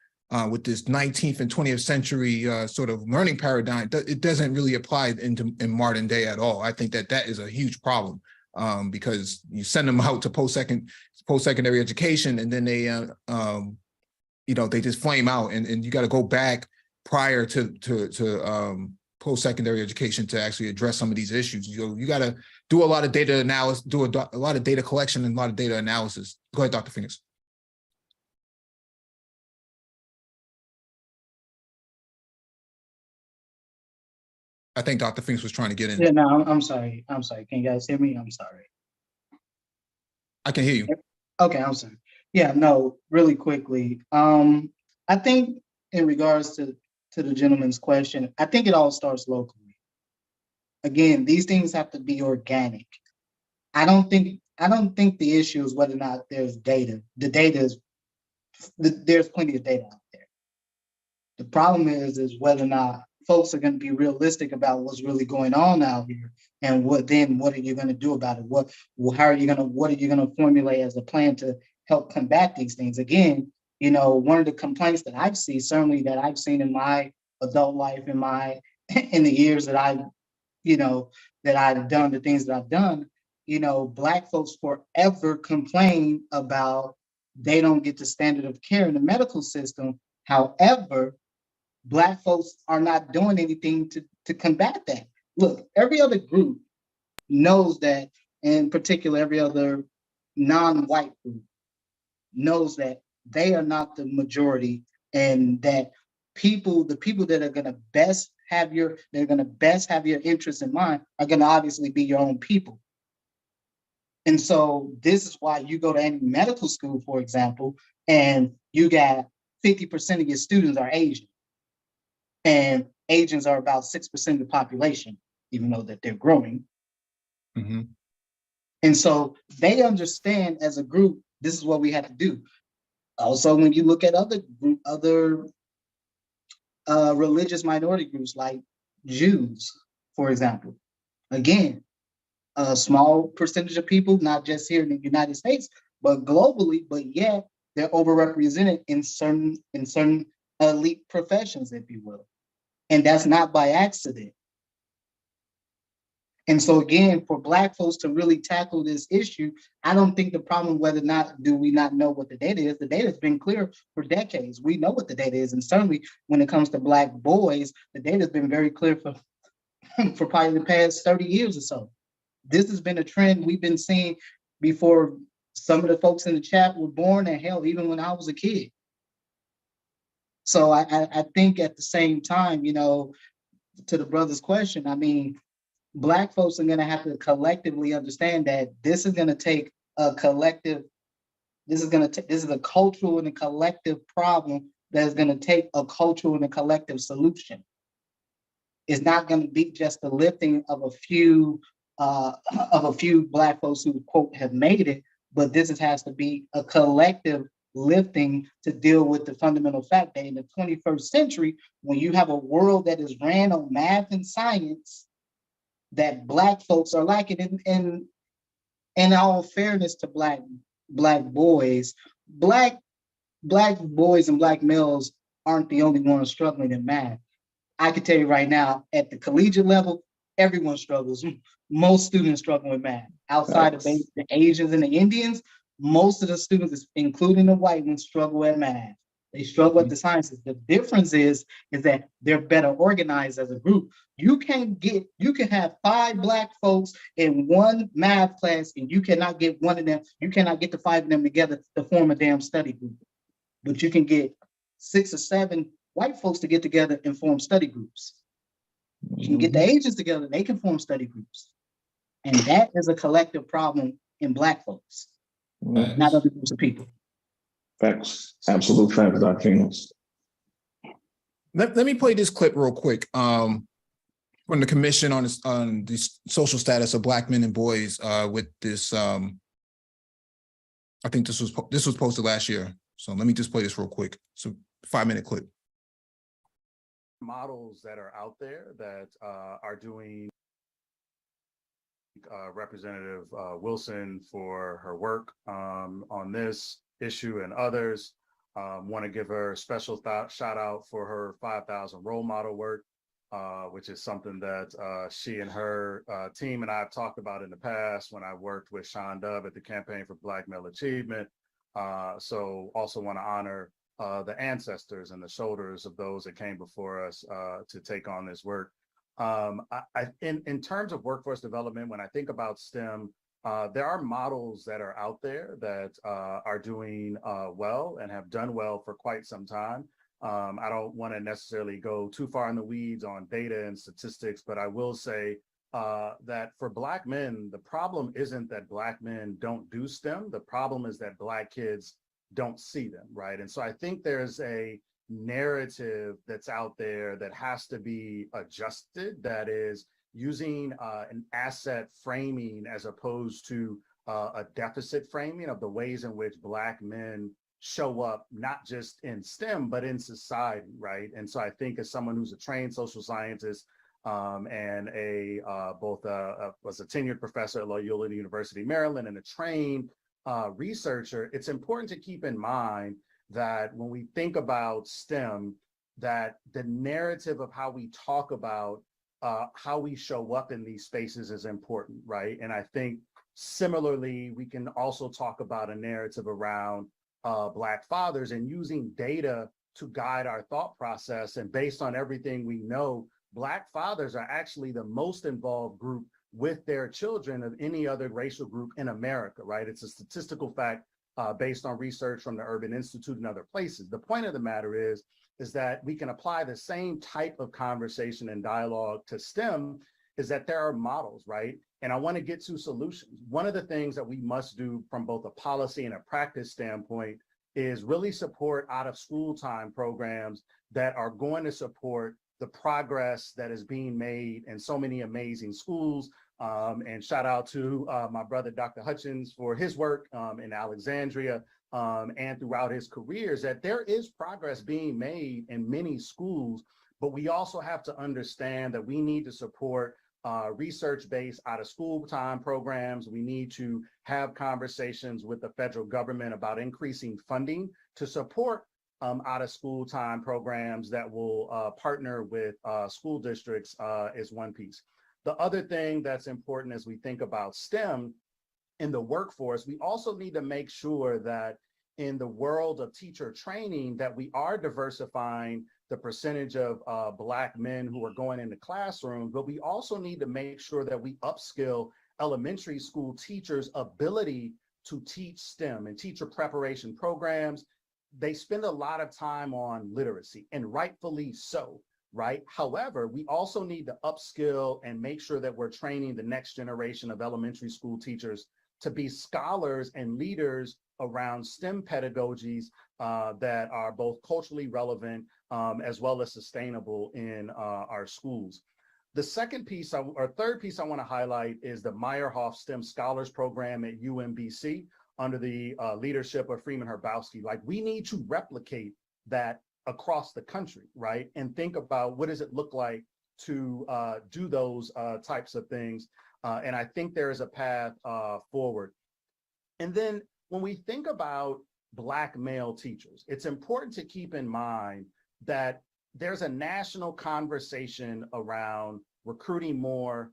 with this 19th and 20th century sort of learning paradigm, it doesn't really apply in modern day at all. I think that is a huge problem because you send them out to post-secondary education, and then they, they just flame out, and you got to go back prior to post-secondary education to actually address some of these issues. You got to do a lot of data analysis, do a lot of data collection and a lot of data analysis. Go ahead, Dr. Phoenix. I think Dr. Phoenix was trying to get in. Yeah, no, I'm sorry. Can you guys hear me? I'm sorry. I can hear you. Okay, I'm sorry. Yeah, no, really quickly. I think in regards to the gentleman's question, I think it all starts locally. Again, these things have to be organic. I don't think the issue is whether or not there's data. There's plenty of data out there. The problem is whether or not folks are going to be realistic about what's really going on out here, and what are you going to do about it? What are you going to formulate as a plan to help combat these things? Again, one of the complaints that I've seen in my adult life, in the years that I've you know, that I've done, the things that I've done, you know, Black folks forever complain about they don't get the standard of care in the medical system. However, Black folks are not doing anything to combat that. Look, every other group knows that, in particular, every other non-white group knows that they are not the majority, and that the people that are going to best have your interests in mind are going to obviously be your own people. And so this is why you go to any medical school, for example, and you got 50% of your students are Asian. And Asians are about 6% of the population, even though that they're growing. Mm-hmm. And so they understand as a group, this is what we have to do. Also, when you look at other religious minority groups like Jews, for example, again, a small percentage of people, not just here in the United States, but globally, but yet they're overrepresented in certain elite professions, if you will. And that's not by accident. And so again, for Black folks to really tackle this issue, I don't think the problem whether or not do we not know what the data is. The data has been clear for decades. We know what the data is. And certainly when it comes to Black boys, the data has been very clear for probably the past 30 years or so. This has been a trend we've been seeing before some of the folks in the chat were born, and hell, even when I was a kid. So I think at the same time, you know, to the brother's question, I mean, Black folks are going to have to collectively understand that this is going to take a collective, this is a cultural and a collective problem that is going to take a cultural and a collective solution. It's not going to be just the lifting of a few Black folks who, quote, have made it, but this has to be a collective lifting to deal with the fundamental fact that in the 21st century, when you have a world that is ran on math and science, that Black folks are lacking. In all fairness to Black boys, Black boys and Black males aren't the only ones struggling in math. I can tell you right now, at the collegiate level, everyone struggles. Most students struggle with math. Outside of the Asians and the Indians, most of the students, including the white ones, struggle at math. They struggle at the sciences. The difference is that they're better organized as a group. You can have 5 Black folks in one math class, and you cannot get the 5 of them together to form a damn study group. But you can get 6 or 7 white folks to get together and form study groups. You can get the Asians together, they can form study groups. And that is a collective problem in Black folks, not other groups of people. Facts. Absolute facts, Dr. Phoenix. Let me play this clip real quick from the commission on the social status of Black men and boys with this. I think this was posted last year. So let me just play this real quick. It's a 5-minute clip. Models that are out there that are doing Representative Wilson for her work on this issue and others. Want to give her a special shout out for her 5,000 role model work, which is something that she and her team and I have talked about in the past when I worked with Sean Dove at the Campaign for Black Male Achievement. So also want to honor the ancestors and the shoulders of those that came before us to take on this work. In terms of workforce development, when I think about STEM, there are models that are out there that are doing well and have done well for quite some time. I don't want to necessarily go too far in the weeds on data and statistics, but I will say that for Black men, the problem isn't that Black men don't do STEM. The problem is that Black kids don't see them, right? And so I think there's a narrative that's out there that has to be adjusted, that is using an asset framing as opposed to a deficit framing of the ways in which Black men show up, not just in STEM, but in society, right? And so I think as someone who's a trained social scientist and was a tenured professor at Loyola University, Maryland, and a trained researcher, it's important to keep in mind that when we think about STEM, that the narrative of how we talk about how we show up in these spaces is important, right? And I think similarly, we can also talk about a narrative around Black fathers and using data to guide our thought process. And based on everything we know, Black fathers are actually the most involved group with their children of any other racial group in America, right? It's a statistical fact based on research from the Urban Institute and other places. The point of the matter is that we can apply the same type of conversation and dialogue to STEM, is that there are models, right? And I want to get to solutions. One of the things that we must do from both a policy and a practice standpoint is really support out of school time programs that are going to support the progress that is being made in so many amazing schools. And shout out to my brother, Dr. Hutchins, for his work in Alexandria and throughout his careers, that there is progress being made in many schools, but we also have to understand that we need to support research-based out of school time programs. We need to have conversations with the federal government about increasing funding to support out of school time programs that will partner with school districts is one piece. The other thing that's important as we think about STEM in the workforce, we also need to make sure that in the world of teacher training that we are diversifying the percentage of Black men who are going into classrooms, but we also need to make sure that we upskill elementary school teachers' ability to teach STEM and teacher preparation programs. They spend a lot of time on literacy, and rightfully so, right? However, we also need to upskill and make sure that we're training the next generation of elementary school teachers to be scholars and leaders around STEM pedagogies that are both culturally relevant as well as sustainable in our schools. The second piece, or third piece I want to highlight is the Meyerhoff STEM Scholars Program at UMBC under the leadership of Freeman Herbowski. Like, we need to replicate that across the country, right? And think about what does it look like to do those types of things. And I think there is a path forward. And then when we think about Black male teachers, it's important to keep in mind that there's a national conversation around recruiting more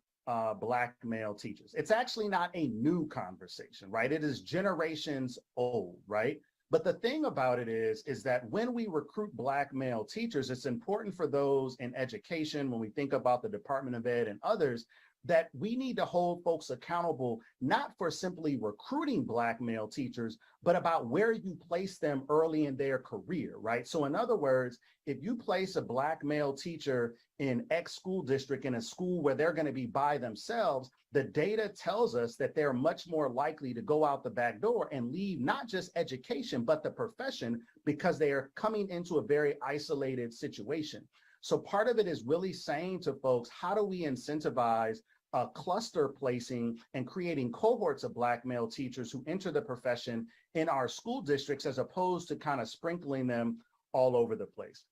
Black male teachers. It's actually not a new conversation, right? It is generations old, right? But the thing about it is that when we recruit Black male teachers, it's important for those in education, when we think about the Department of Ed and others, that we need to hold folks accountable, not for simply recruiting Black male teachers, but about where you place them early in their career, right? So in other words, if you place a Black male teacher in X school district in a school where they're going to be by themselves, the data tells us that they're much more likely to go out the back door and leave not just education, but the profession, because they are coming into a very isolated situation. So part of it is really saying to folks, how do we incentivize cluster placing and creating cohorts of Black male teachers who enter the profession in our school districts, as opposed to kind of sprinkling them all over the place.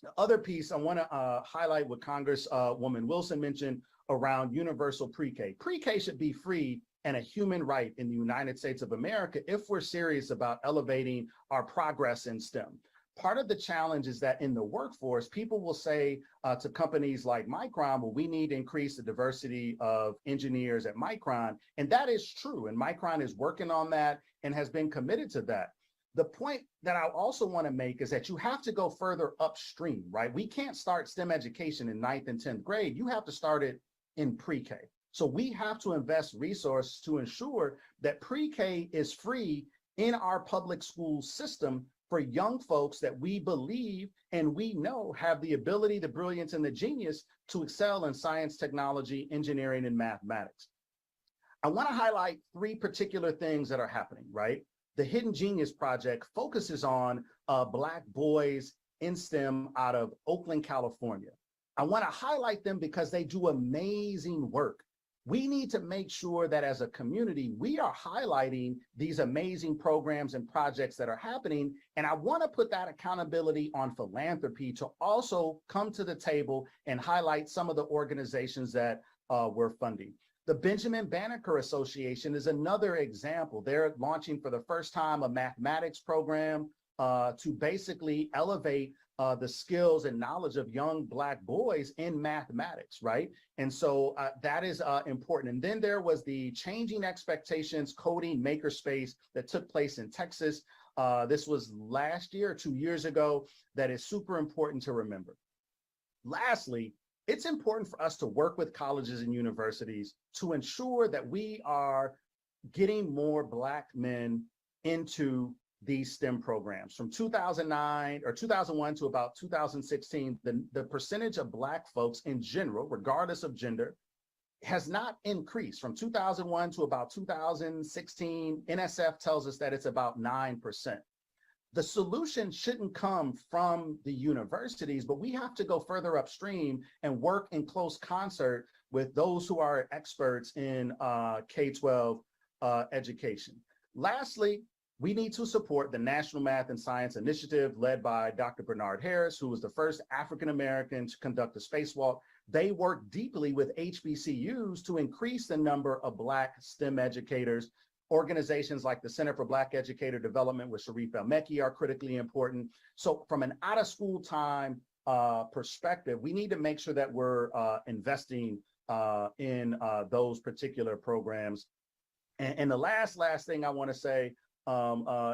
The other piece I want to highlight what Congresswoman Wilson mentioned around universal pre-K. Pre-K should be free and a human right in the United States of America if we're serious about elevating our progress in STEM. Part of the challenge is that in the workforce, people will say to companies like Micron, well, we need to increase the diversity of engineers at Micron. And that is true. And Micron is working on that and has been committed to that. The point that I also want to make is that you have to go further upstream, right? We can't start STEM education in 9th and 10th grade. You have to start it in pre-K. So we have to invest resources to ensure that pre-K is free in our public school system for young folks that we believe and we know have the ability, the brilliance, and the genius to excel in science, technology, engineering, and mathematics. I want to highlight three particular things that are happening, right? The Hidden Genius Project focuses on Black boys in STEM out of Oakland, California. I want to highlight them because they do amazing work. We need to make sure that as a community, we are highlighting these amazing programs and projects that are happening. And I want to put that accountability on philanthropy to also come to the table and highlight some of the organizations that we're funding. The Benjamin Banneker Association is another example. They're launching for the first time a mathematics program to basically elevate the skills and knowledge of young Black boys in mathematics, right? And so that is important. And then there was the Changing Expectations Coding Makerspace that took place in Texas. This was last year, 2 years ago, that is super important to remember. Lastly, it's important for us to work with colleges and universities to ensure that we are getting more Black men into these STEM programs. From 2001 to about 2016, the percentage of Black folks in general, regardless of gender, has not increased. From 2001 to about 2016, NSF tells us that it's about 9%. The solution shouldn't come from the universities, but we have to go further upstream and work in close concert with those who are experts in K-12 education. Lastly, we need to support the National Math and Science Initiative led by Dr. Bernard Harris, who was the first African-American to conduct a spacewalk. They work deeply with HBCUs to increase the number of Black STEM educators. Organizations like the Center for Black Educator Development with Sharif El-Mekki are critically important. So from an out-of-school time perspective, we need to make sure that we're investing in those particular programs. And the last thing I want to say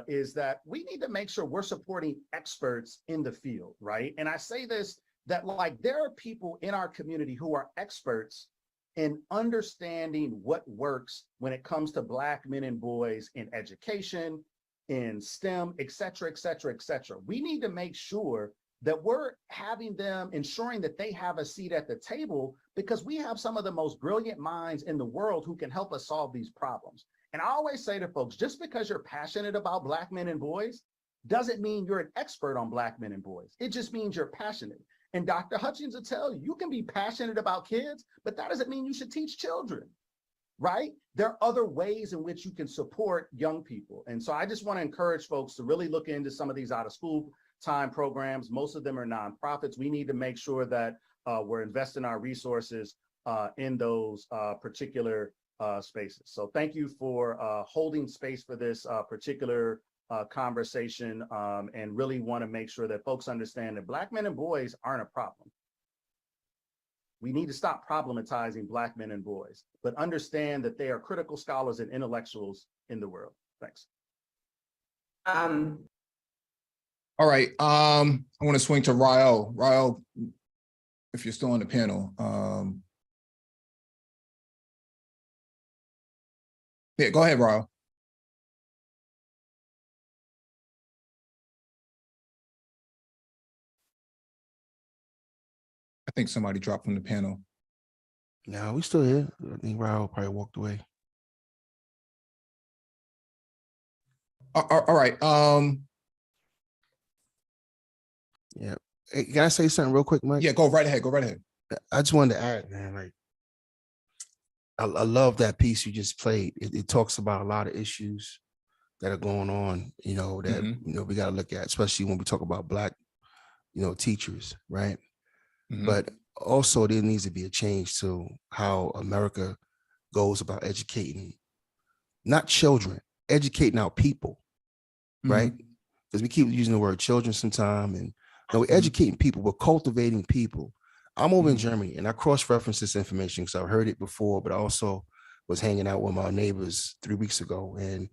is that we need to make sure we're supporting experts in the field, right? And I say this, that like there are people in our community who are experts in understanding what works when it comes to Black men and boys in education, in STEM, et cetera, et cetera, et cetera. We need to make sure that we're having them, ensuring that they have a seat at the table, because we have some of the most brilliant minds in the world who can help us solve these problems. And I always say to folks, just because you're passionate about Black men and boys doesn't mean you're an expert on Black men and boys. It just means you're passionate. And Dr. Hutchins will tell you, you can be passionate about kids, but that doesn't mean you should teach children, right? There are other ways in which you can support young people. And so I just want to encourage folks to really look into some of these out of school time programs. Most of them are nonprofits. We need to make sure that we're investing our resources in those particular spaces. So thank you for holding space for this particular conversation, and really want to make sure that folks understand that Black men and boys aren't a problem. We need to stop problematizing Black men and boys, but understand that they are critical scholars and intellectuals in the world. Thanks. All right. I want to swing to Rael. Rael, if you're still on the panel. Yeah, go ahead, Rael. I think somebody dropped from the panel. No, we still here. I think Raul probably walked away. All right. Yeah. Hey, can I say something real quick, Mike? Yeah, go right ahead. Go right ahead. I just wanted to add, man, like, I love that piece you just played. It talks about a lot of issues that are going on, you know, that, you know, we got to look at, especially when we talk about Black, you know, teachers, right? But also there needs to be a change to how America goes about educating, not children, educating our people, right? Because we keep using the word children sometime, and no, we're educating people, we're cultivating people. I'm over in Germany and I cross-reference this information because I've heard it before, but I also was hanging out with my neighbors 3 weeks ago, and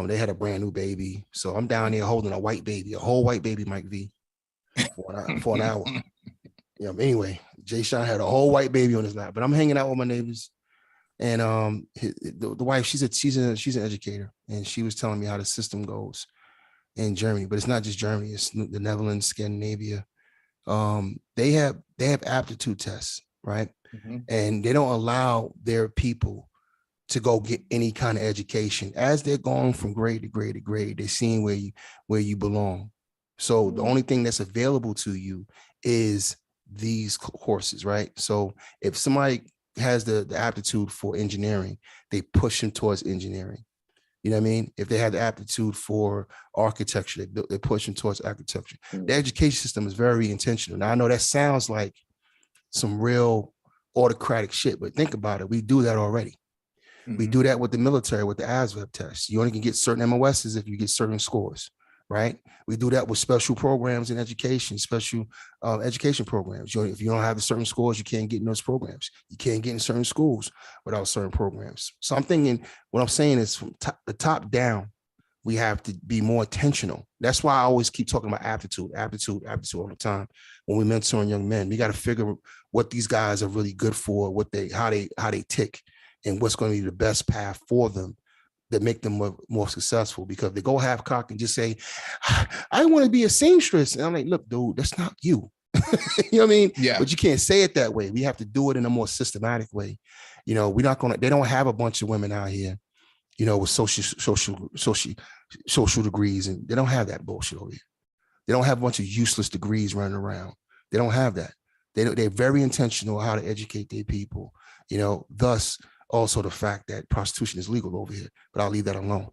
they had a brand new baby. So I'm down there holding a white baby, a whole white baby, Mike V, for an hour. You know, anyway, Jay Sean had a whole white baby on his lap, but I'm hanging out with my neighbors, and the wife, she's an educator, and she was telling me how the system goes in Germany, but it's not just Germany, it's the Netherlands, Scandinavia. They have aptitude tests, right? And they don't allow their people to go get any kind of education. As they're going from grade to grade to grade, they're seeing where you belong. So the only thing that's available to you is these courses, right? So if somebody has the aptitude for engineering, they push them towards engineering. You know what I mean? If they have the aptitude for architecture, they push them towards architecture. The education system is very intentional. Now, I know that sounds like some real autocratic shit, but think about it. We do that already. We do that with the military, with the ASVAB test. You only can get certain MOSs if you get certain scores. right? We do that with special programs in education, special education programs. If you don't have the certain scores, you can't get in those programs. You can't get in certain schools without certain programs. So I'm thinking, what I'm saying is from the top down, we have to be more intentional. That's why I always keep talking about aptitude all the time. When we mentoring young men, we got to figure what these guys are really good for, how they tick, and what's going to be the best path for them that make them more successful. Because they go half cocked and just say, I want to be a seamstress. And I'm like, look, dude, that's not you. You know what I mean? Yeah. But you can't say it that way. We have to do it in a more systematic way. They don't have a bunch of women out here, with social degrees, and they don't have that bullshit over here. They don't have a bunch of useless degrees running around. They don't have that. They're very intentional how to educate their people, thus also the fact that prostitution is legal over here, but I'll leave that alone.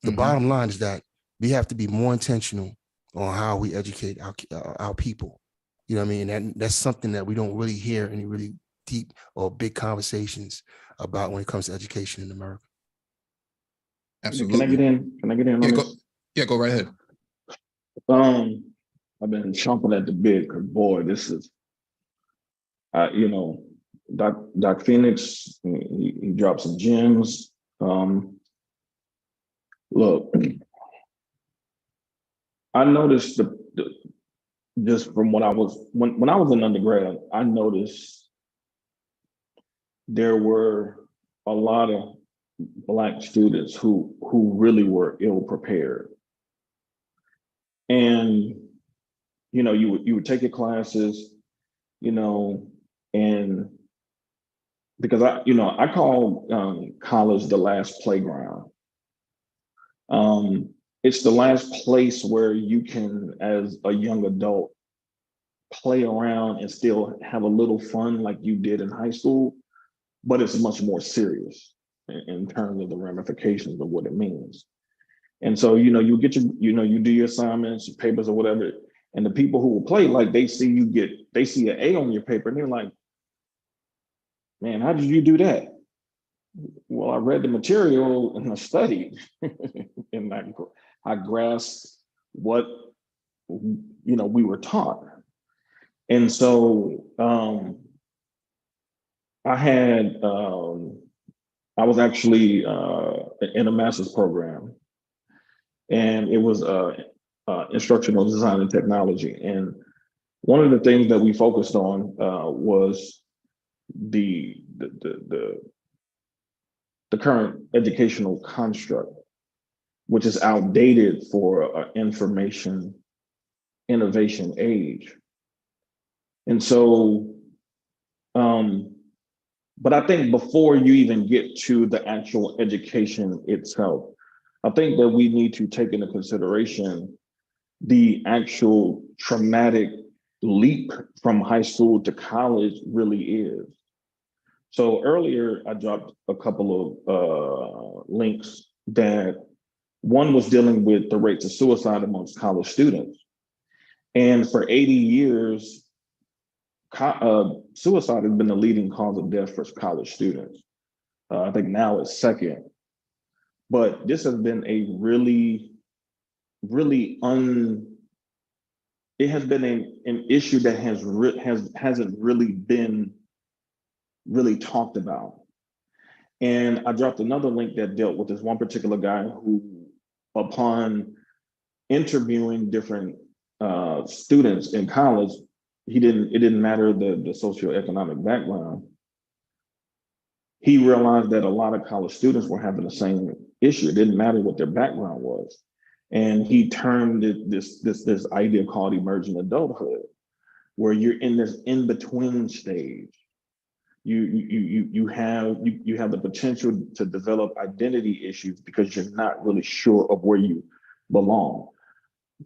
The bottom line is that we have to be more intentional on how we educate our people. You know what I mean? And that's something that we don't really hear any really deep or big conversations about when it comes to education in America. Absolutely. Can I get in on this? Go right ahead. I've been chomping at the bit because, boy, this is, Doc Phoenix, he dropped some gems. Look, I noticed just from when I was in undergrad, I noticed there were a lot of Black students who really were ill prepared. And, you would take your classes, and because I call college the last playground. It's the last place where you can, as a young adult, play around and still have a little fun like you did in high school, but it's much more serious in terms of the ramifications of what it means. And so, you get you do your assignments, your papers or whatever, and the people who will play, like they see an A on your paper and they're like, man, how did you do that? Well, I read the material and I studied and I grasped what, we were taught. And so I was actually in a master's program, and it was instructional design and technology. And one of the things that we focused on was the current educational construct, which is outdated for an information innovation age. And so, but I think before you even get to the actual education itself, I think that we need to take into consideration the actual traumatic leap from high school to college really is. So earlier, I dropped a couple of links that one was dealing with the rates of suicide amongst college students. And for 80 years, suicide has been the leading cause of death for college students. I think now it's second. But this has been a it has been an issue that hasn't really been talked about. And I dropped another link that dealt with this one particular guy who, upon interviewing different students in college, it didn't matter the socioeconomic background. He realized that a lot of college students were having the same issue. It didn't matter what their background was. And he termed it this idea called emergent adulthood, where you're in this in-between stage. You have the potential to develop identity issues because you're not really sure of where you belong.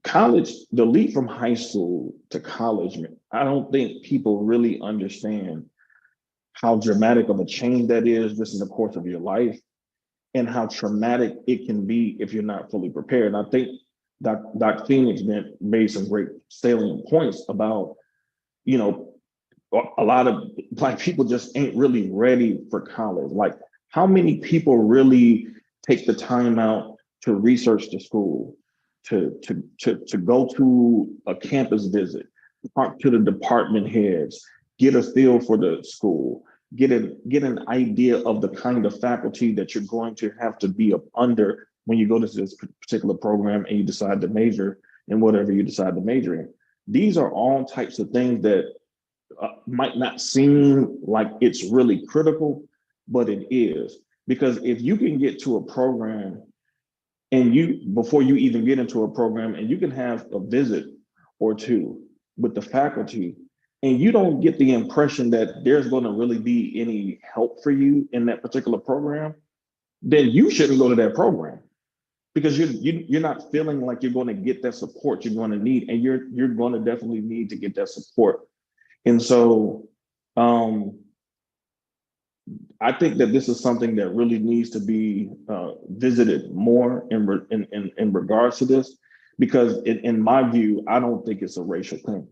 College, the leap from high school to college, I don't think people really understand how dramatic of a change that is just in the course of your life, and how traumatic it can be if you're not fully prepared. And I think Doc Phoenix made some great salient points about, a lot of Black people just ain't really ready for college. Like, how many people really take the time out to research the school, to go to a campus visit, talk to the department heads, get a feel for the school, get an idea of the kind of faculty that you're going to have to be up under when you go to this particular program and you decide to major in whatever you decide to major in. These are all types of things that might not seem like it's really critical, but it is. Because if you can get to a program and before you even get into a program, and you can have a visit or two with the faculty, and you don't get the impression that there's going to really be any help for you in that particular program, then you shouldn't go to that program, because you're not feeling like you're going to get that support you're going to need, and you're going to definitely need to get that support. And so I think that this is something that really needs to be visited more in regards to this, because in my view, I don't think it's a racial thing.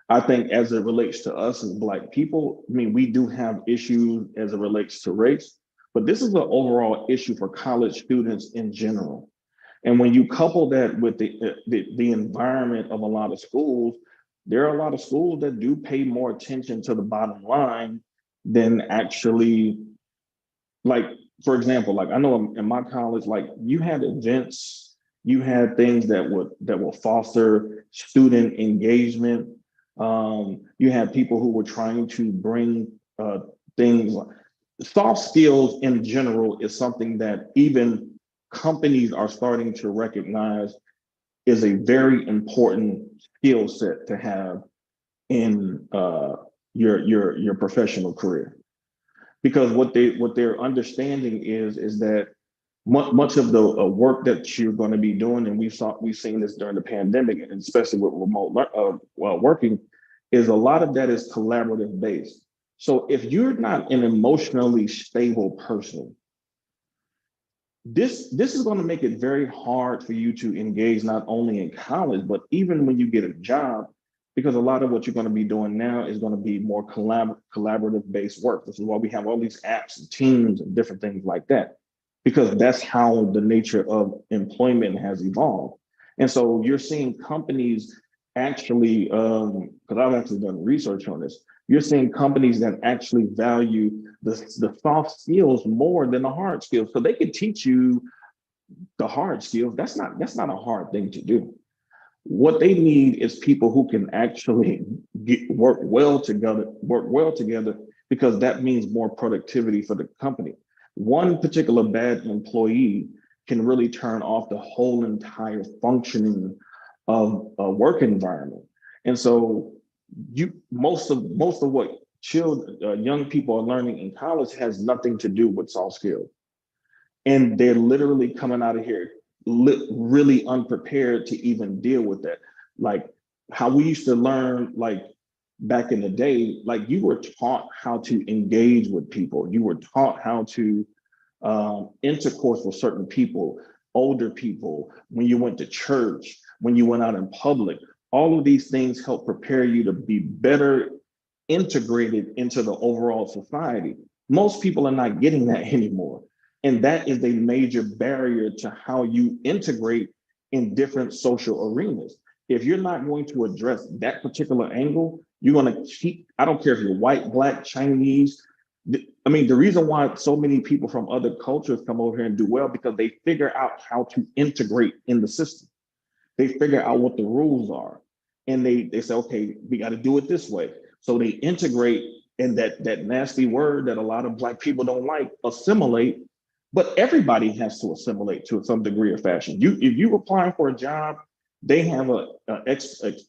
I think as it relates to us as Black people, I mean, we do have issues as it relates to race, but this is an overall issue for college students in general. And when you couple that with the environment of a lot of schools, there are a lot of schools that do pay more attention to the bottom line than actually, like, for example, like I know in my college, like you had events, you had things that will foster student engagement. You had people who were trying to bring things. Soft skills in general is something that even companies are starting to recognize is a very important skill set to have in your professional career. Because what they're understanding is that much of the work that you're going to be doing, and we've seen this during the pandemic, and especially with remote working, is a lot of that is collaborative based. So if you're not an emotionally stable person, this is going to make it very hard for you to engage not only in college, but even when you get a job, because a lot of what you're going to be doing now is going to be more collaborative based work. This is why we have all these apps and teams and different things like that, because that's how the nature of employment has evolved. And so you're seeing companies actually, because I've actually done research on this, you're seeing companies that actually value the soft skills more than the hard skills. So they can teach you the hard skills. That's not a hard thing to do. What they need is people who can actually work well together, because that means more productivity for the company. One particular bad employee can really turn off the whole entire functioning of a work environment. And so most of what young people are learning in college has nothing to do with soft skills. And they're literally coming out of here really unprepared to even deal with that. Like how we used to learn, like back in the day, like you were taught how to engage with people. You were taught how to intercourse with certain people, older people, when you went to church, when you went out in public. All of these things help prepare you to be better integrated into the overall society. Most people are not getting that anymore. And that is a major barrier to how you integrate in different social arenas. If you're not going to address that particular angle, you're going to keep, I don't care if you're white, Black, Chinese. I mean, the reason why so many people from other cultures come over here and do well, because they figure out how to integrate in the system. They figure out what the rules are. And they say, okay, we got to do it this way. So they integrate, and that nasty word that a lot of Black people don't like, assimilate. But everybody has to assimilate to some degree or fashion. If you're applying for a job, they have an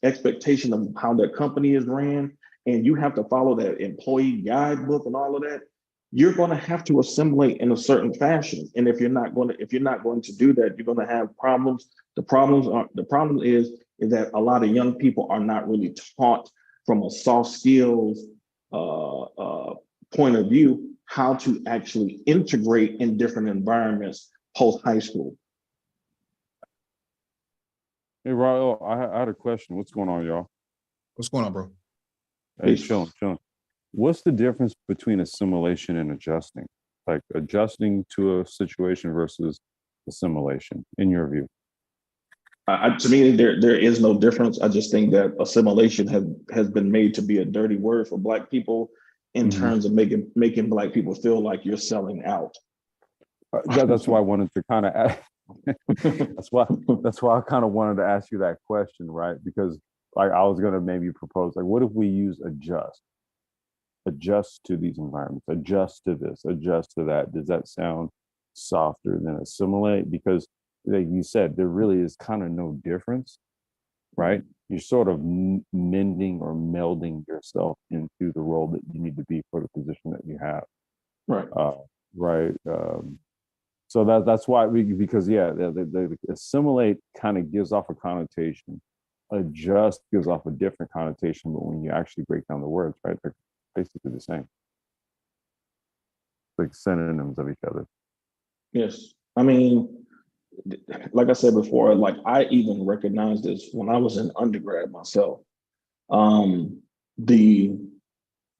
expectation of how their company is ran, and you have to follow that employee guidebook and all of that. You're going to have to assimilate in a certain fashion. And if you're not going to do that, you're going to have problems. The problem is that a lot of young people are not really taught from a soft skills point of view how to actually integrate in different environments post high school. Hey, Raul, I had a question. What's going on, y'all? What's going on, bro? Hey, chilling. What's the difference between assimilation and adjusting? Like adjusting to a situation versus assimilation, in your view? To me, there is no difference. I just think that assimilation has been made to be a dirty word for Black people in terms of making Black people feel like you're selling out. That's why I wanted to kind of ask. that's why I kind of wanted to ask you that question, right? Because like I was gonna maybe propose, like, what if we use adjust to these environments, adjust to this, adjust to that? Does that sound softer than assimilate? Because like you said, there really is kind of no difference, right? You're sort of mending or melding yourself into the role that you need to be for the position that you have. Right. Right. So that's why because the assimilate kind of gives off a connotation, adjust gives off a different connotation, but when you actually break down the words, right, they're basically the same, like synonyms of each other. Yes. I mean, like I said before, like I even recognized this when I was in undergrad myself. The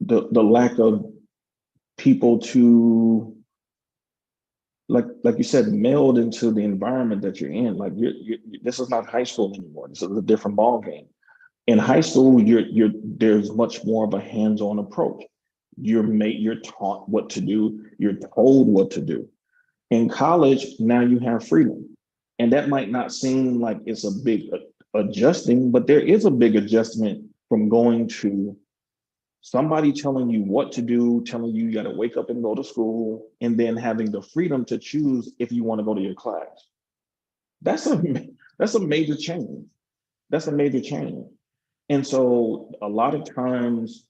lack of people to, like you said, meld into the environment that you're in. Like this is not high school anymore. This is a different ball game. In high school, there's much more of a hands-on approach. You're taught what to do. You're told what to do. In college, now you have freedom, and that might not seem like it's a big adjusting, but there is a big adjustment from going to somebody telling you what to do, telling you got to wake up and go to school, and then having the freedom to choose if you want to go to your class. That's a major change. That's a major change. And so a lot of times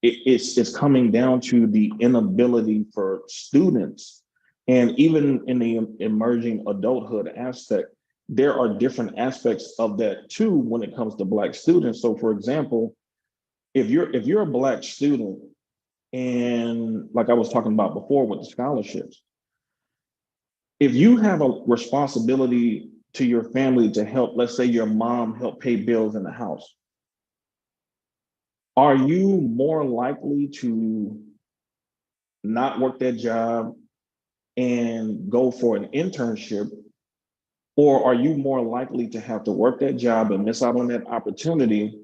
it's coming down to the inability for students, and even in the emerging adulthood aspect, there are different aspects of that too when it comes to Black students. So for example, if you're a Black student, and like I was talking about before with the scholarships, if you have a responsibility to your family to help, let's say your mom help pay bills in the house, are you more likely to not work that job and go for an internship, or are you more likely to have to work that job and miss out on that opportunity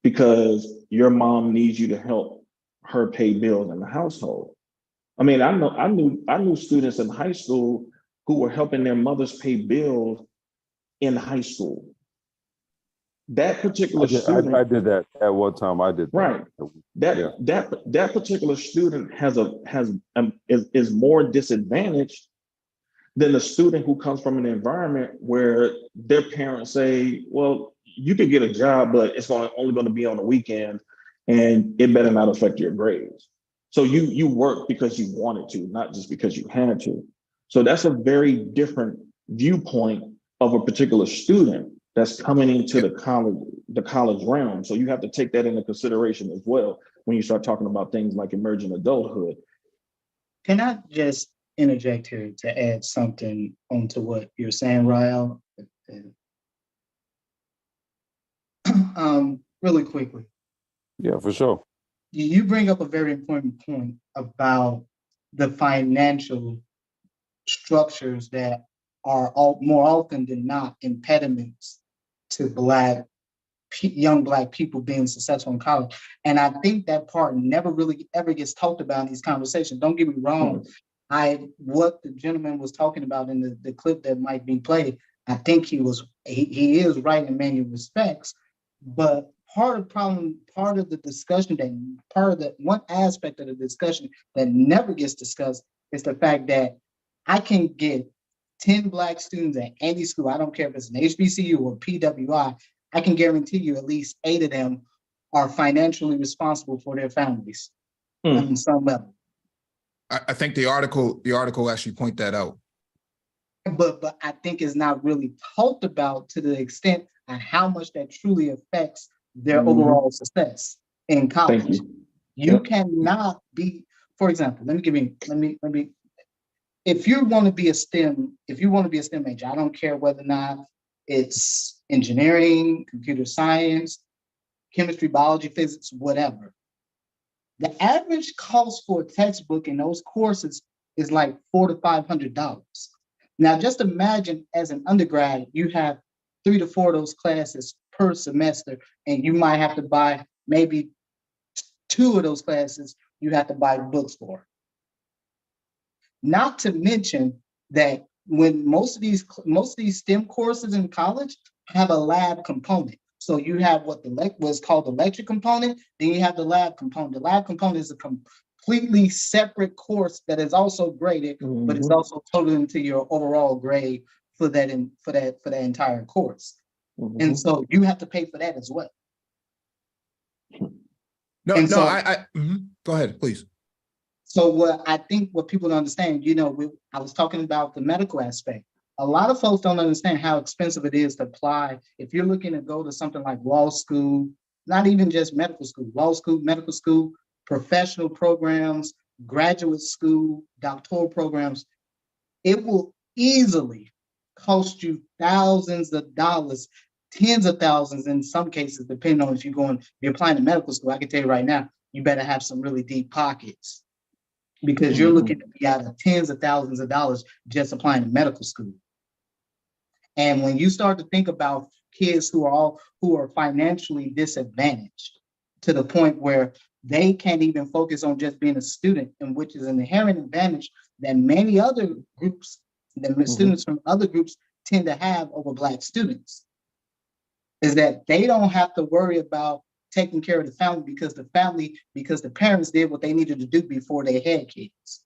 because your mom needs you to help her pay bills in the household? I mean, I knew students in high school who were helping their mothers pay bills in high school. That particular student, I did that at one time. I did that. Right. That particular student is more disadvantaged than the student who comes from an environment where their parents say, well, you could get a job, but it's only going to be on the weekend, and it better not affect your grades. So you work because you wanted to, not just because you had to. So that's a very different viewpoint of a particular student that's coming into the college realm. So you have to take that into consideration as well when you start talking about things like emerging adulthood. Can I just interject here to add something onto what you're saying, Rael? Really quickly. Yeah, for sure. You bring up a very important point about the financial structures that are more often than not impediments to young Black people being successful in college. And I think that part never really ever gets talked about in these conversations. Don't get me wrong. What the gentleman was talking about in the clip that might be played, I think he is right in many respects. But part of the discussion, one aspect of the discussion that never gets discussed is the fact that I can get 10 Black students at any school. I don't care if it's an HBCU or PWI. I can guarantee you at least 8 of them are financially responsible for their families on some level. I think the article actually point that out. But I think it's not really talked about to the extent and how much that truly affects their overall success in college. You cannot be, for example, let me. If you want to be a STEM major, I don't care whether or not it's engineering, computer science, chemistry, biology, physics, whatever. The average cost for a textbook in those courses is like $400 to $500. Now, just imagine as an undergrad, you have 3 to 4 of those classes per semester, and you might have to buy maybe 2 of those classes you have to buy books for. Not to mention that when most of these STEM courses in college have a lab component. So you have what's called the lecture component, then you have the lab component. The lab component is a completely separate course that is also graded, but it's also totaled into your overall grade for that entire course. And so you have to pay for that as well. Go ahead, please. So what people don't understand, I was talking about the medical aspect. A lot of folks don't understand how expensive it is to apply. If you're looking to go to something like law school, not even just medical school, law school, medical school, professional programs, graduate school, doctoral programs, it will easily cost you thousands of dollars, tens of thousands in some cases, depending on if you're applying to medical school. I can tell you right now, you better have some really deep pockets, because you're looking to be out of tens of thousands of dollars just applying to medical school. And when you start to think about kids who are financially disadvantaged to the point where they can't even focus on just being a student, and which is an inherent advantage that many other groups, that students from other groups tend to have over Black students, is that they don't have to worry about taking care of the family because the parents did what they needed to do before they had kids.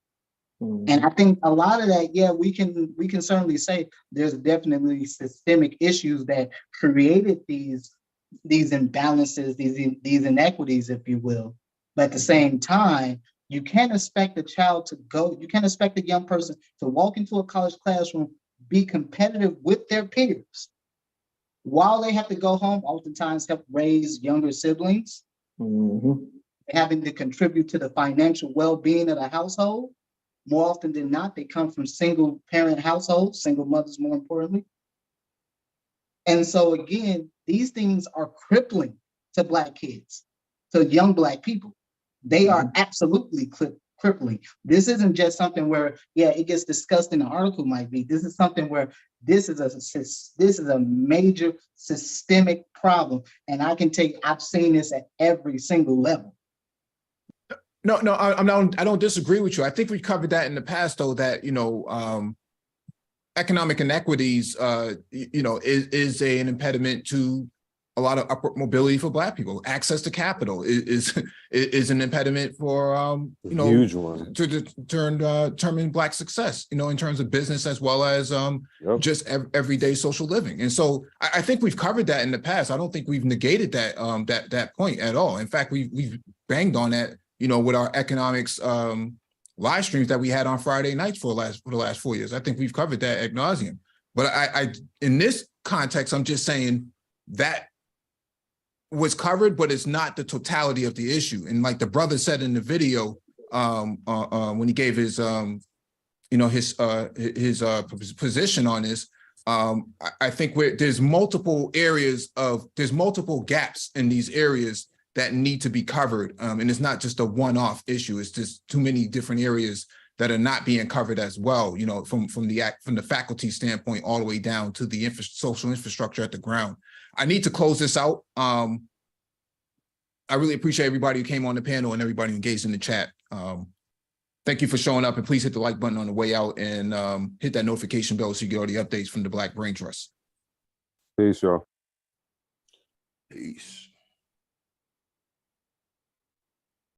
And I think a lot of that, we can certainly say there's definitely systemic issues that created these imbalances, these inequities, if you will. But at the same time, you can't expect you can't expect a young person to walk into a college classroom, be competitive with their peers, while they have to go home, oftentimes help raise younger siblings, having to contribute to the financial well-being of the household. More often than not, they come from single parent households, single mothers, more importantly. And so again, these things are crippling to Black kids, to young Black people. They are absolutely crippling. This isn't just something where, it gets discussed in the article might be. This is something where this is a major systemic problem. And I can tell you, I've seen this at every single level. No, I don't disagree with you. I think we covered that in the past, though, that, economic inequities, is an impediment to a lot of upward mobility for Black people. Access to capital is an impediment for, huge one to determine Black success, in terms of business as well as just everyday social living. And so I think we've covered that in the past. I don't think we've negated that that point at all. In fact, we've banged on that, with our economics live streams that we had on Friday nights for the last 4 years. I think we've covered that ad nauseum. But I in this context, I'm just saying that was covered, but it's not the totality of the issue. And like the brother said in the video, when he gave his position on this, I think there's multiple gaps in these areas that need to be covered. And it's not just a one-off issue. It's just too many different areas that are not being covered as well, from the faculty standpoint all the way down to the social infrastructure at the ground. I need to close this out. I really appreciate everybody who came on the panel and everybody engaged in the chat. Thank you for showing up, and please hit the like button on the way out and hit that notification bell so you get all the updates from the Black Brain Trust. Peace, y'all. Peace.